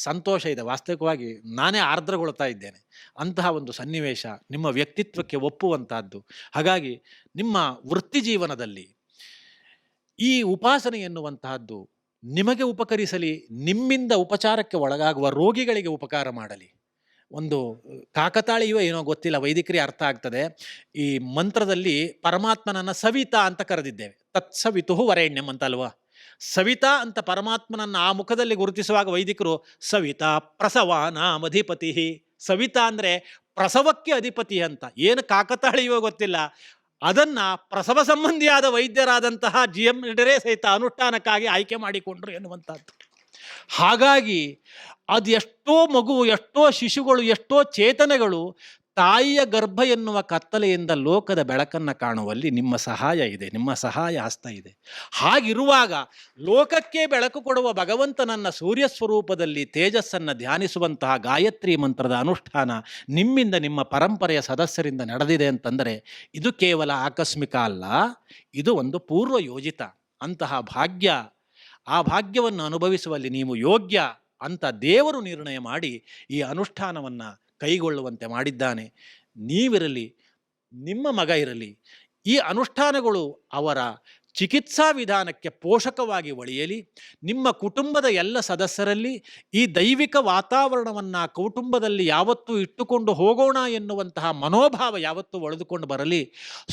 ಸಂತೋಷ ಇದೆ. ವಾಸ್ತವಿಕವಾಗಿ ನಾನೇ ಆರ್ದ್ರಗೊಳ್ತಾ ಇದ್ದೇನೆ. ಅಂತಹ ಒಂದು ಸನ್ನಿವೇಶ ನಿಮ್ಮ ವ್ಯಕ್ತಿತ್ವಕ್ಕೆ ಒಪ್ಪುವಂತಹದ್ದು. ಹಾಗಾಗಿ ನಿಮ್ಮ ವೃತ್ತಿ ಜೀವನದಲ್ಲಿ ಈ ಉಪಾಸನೆ ಎನ್ನುವಂತಹದ್ದು ನಿಮಗೆ ಉಪಕರಿಸಲಿ, ನಿಮ್ಮಿಂದ ಉಪಚಾರಕ್ಕೆ ಒಳಗಾಗುವ ರೋಗಿಗಳಿಗೆ ಉಪಕಾರ ಮಾಡಲಿ. ಒಂದು ಕಾಕತಾಳೀಯೋ ಏನೋ ಗೊತ್ತಿಲ್ಲ, ವೈದಿಕರಿಗೆ ಅರ್ಥ ಆಗ್ತದೆ. ಈ ಮಂತ್ರದಲ್ಲಿ ಪರಮಾತ್ಮನನ್ನು ಸವಿತಾ ಅಂತ ಕರೆದಿದ್ದೇವೆ. ತತ್ಸವಿತು ವರೇಣ್ಯಂ ಅಂತ ಅಲ್ವಾ? ಸವಿತಾ ಅಂತ ಪರಮಾತ್ಮನನ್ನು ಆ ಮುಖದಲ್ಲಿ ಗುರುತಿಸುವಾಗ ವೈದಿಕರು ಸವಿತಾ ಪ್ರಸವಾನಾಮಧಿಪತಿ, ಸವಿತಾ ಅಂದರೆ ಪ್ರಸವಕ್ಕೆ ಅಧಿಪತಿ ಅಂತ. ಏನು ಕಾಕತಾಳೀಯೋ ಗೊತ್ತಿಲ್ಲ, ಅದನ್ನ ಪ್ರಸವ ಸಂಬಂಧಿಯಾದ ವೈದ್ಯರಾದಂತಹ GM ರೆಡ್ಡಿರೇ ಸಹಿತ ಅನುಷ್ಠಾನಕ್ಕಾಗಿ ಆಯ್ಕೆ ಮಾಡಿಕೊಂಡ್ರು ಎನ್ನುವಂಥದ್ದು. ಹಾಗಾಗಿ ಅದು ಎಷ್ಟೋ ಮಗು, ಎಷ್ಟೋ ಶಿಶುಗಳು, ಎಷ್ಟೋ ಚೇತನಗಳು ತಾಯಿಯ ಗರ್ಭ ಎನ್ನುವ ಕತ್ತಲೆಯಿಂದ ಲೋಕದ ಬೆಳಕನ್ನು ಕಾಣುವಲ್ಲಿ ನಿಮ್ಮ ಸಹಾಯ ಇದೆ, ನಿಮ್ಮ ಸಹಾಯ ಹಸ್ತ ಇದೆ. ಹಾಗಿರುವಾಗ ಲೋಕಕ್ಕೆ ಬೆಳಕು ಕೊಡುವ ಭಗವಂತನನ್ನ ಸೂರ್ಯ ಸ್ವರೂಪದಲ್ಲಿ ತೇಜಸ್ಸನ್ನು ಧ್ಯಾನಿಸುವಂತಹ ಗಾಯತ್ರಿ ಮಂತ್ರದ ಅನುಷ್ಠಾನ ನಿಮ್ಮಿಂದ, ನಿಮ್ಮ ಪರಂಪರೆಯ ಸದಸ್ಯರಿಂದ ನಡೆದಿದೆ ಅಂತಂದರೆ ಇದು ಕೇವಲ ಆಕಸ್ಮಿಕ ಅಲ್ಲ, ಇದು ಒಂದು ಪೂರ್ವ ಯೋಜಿತ ಅಂತಹ ಭಾಗ್ಯ. ಆ ಭಾಗ್ಯವನ್ನು ಅನುಭವಿಸುವಲ್ಲಿ ನೀವು ಯೋಗ್ಯ ಅಂತ ದೇವರು ನಿರ್ಣಯ ಮಾಡಿ ಈ ಅನುಷ್ಠಾನವನ್ನು ಕೈಗೊಳ್ಳುವಂತೆ ಮಾಡಿದ್ದಾನೆ. ನೀವಿರಲಿ, ನಿಮ್ಮ ಮಗ ಇರಲಿ, ಈ ಅನುಷ್ಠಾನಗಳು ಅವರ ಚಿಕಿತ್ಸಾ ವಿಧಾನಕ್ಕೆ ಪೋಷಕವಾಗಿ ಒಳೆಯಲಿ. ನಿಮ್ಮ ಕುಟುಂಬದ ಎಲ್ಲ ಸದಸ್ಯರಲ್ಲಿ ಈ ದೈವಿಕ ವಾತಾವರಣವನ್ನು ಕುಟುಂಬದಲ್ಲಿ ಯಾವತ್ತೂ ಇಟ್ಟುಕೊಂಡು ಹೋಗೋಣ ಎನ್ನುವಂತಹ ಮನೋಭಾವ ಯಾವತ್ತೂ ಒಳೆದುಕೊಂಡು ಬರಲಿ.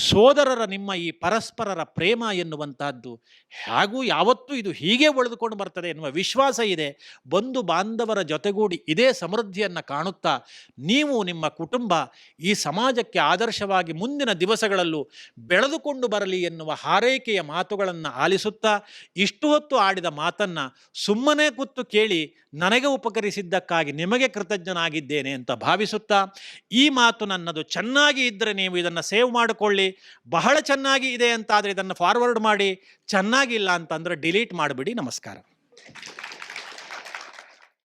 ಸೋದರರ ನಿಮ್ಮ ಈ ಪರಸ್ಪರರ ಪ್ರೇಮ ಎನ್ನುವಂತಹದ್ದು ಹಾಗೂ ಯಾವತ್ತೂ ಇದು ಹೀಗೆ ಒಳೆದುಕೊಂಡು ಬರ್ತದೆ ಎನ್ನುವ ವಿಶ್ವಾಸ ಇದೆ. ಬಂಧು ಬಾಂಧವರ ಜೊತೆಗೂಡಿ ಇದೇ ಸಮೃದ್ಧಿಯನ್ನು ಕಾಣುತ್ತಾ ನೀವು, ನಿಮ್ಮ ಕುಟುಂಬ ಈ ಸಮಾಜಕ್ಕೆ ಆದರ್ಶವಾಗಿ ಮುಂದಿನ ದಿವಸಗಳಲ್ಲೂ ಬೆಳೆದುಕೊಂಡು ಬರಲಿ ಎನ್ನುವ ಹಾರೈಕೆಯ ಮಾತುಗಳನ್ನು ಆಲಿಸುತ್ತಾ ಇಷ್ಟು ಹೊತ್ತು ಆಡಿದ ಮಾತನ್ನು ಸುಮ್ಮನೆ ಕೂತು ಕೇಳಿ ನನಗೆ ಉಪಕರಿಸಿದ್ದಕ್ಕಾಗಿ ನಿಮಗೆ ಕೃತಜ್ಞನಾಗಿದ್ದೇನೆ ಅಂತ ಭಾವಿಸುತ್ತಾ, ಈ ಮಾತು ನನ್ನದು ಚೆನ್ನಾಗಿ ಇದ್ದರೆ ನೀವು ಇದನ್ನು ಸೇವ್ ಮಾಡಿಕೊಳ್ಳಿ, ಬಹಳ ಚೆನ್ನಾಗಿ ಇದೆ ಅಂತಾದರೆ ಇದನ್ನು ಫಾರ್ವರ್ಡ್ ಮಾಡಿ, ಚೆನ್ನಾಗಿಲ್ಲ ಅಂತಂದರೆ ಡಿಲೀಟ್ ಮಾಡಿಬಿಡಿ. ನಮಸ್ಕಾರ.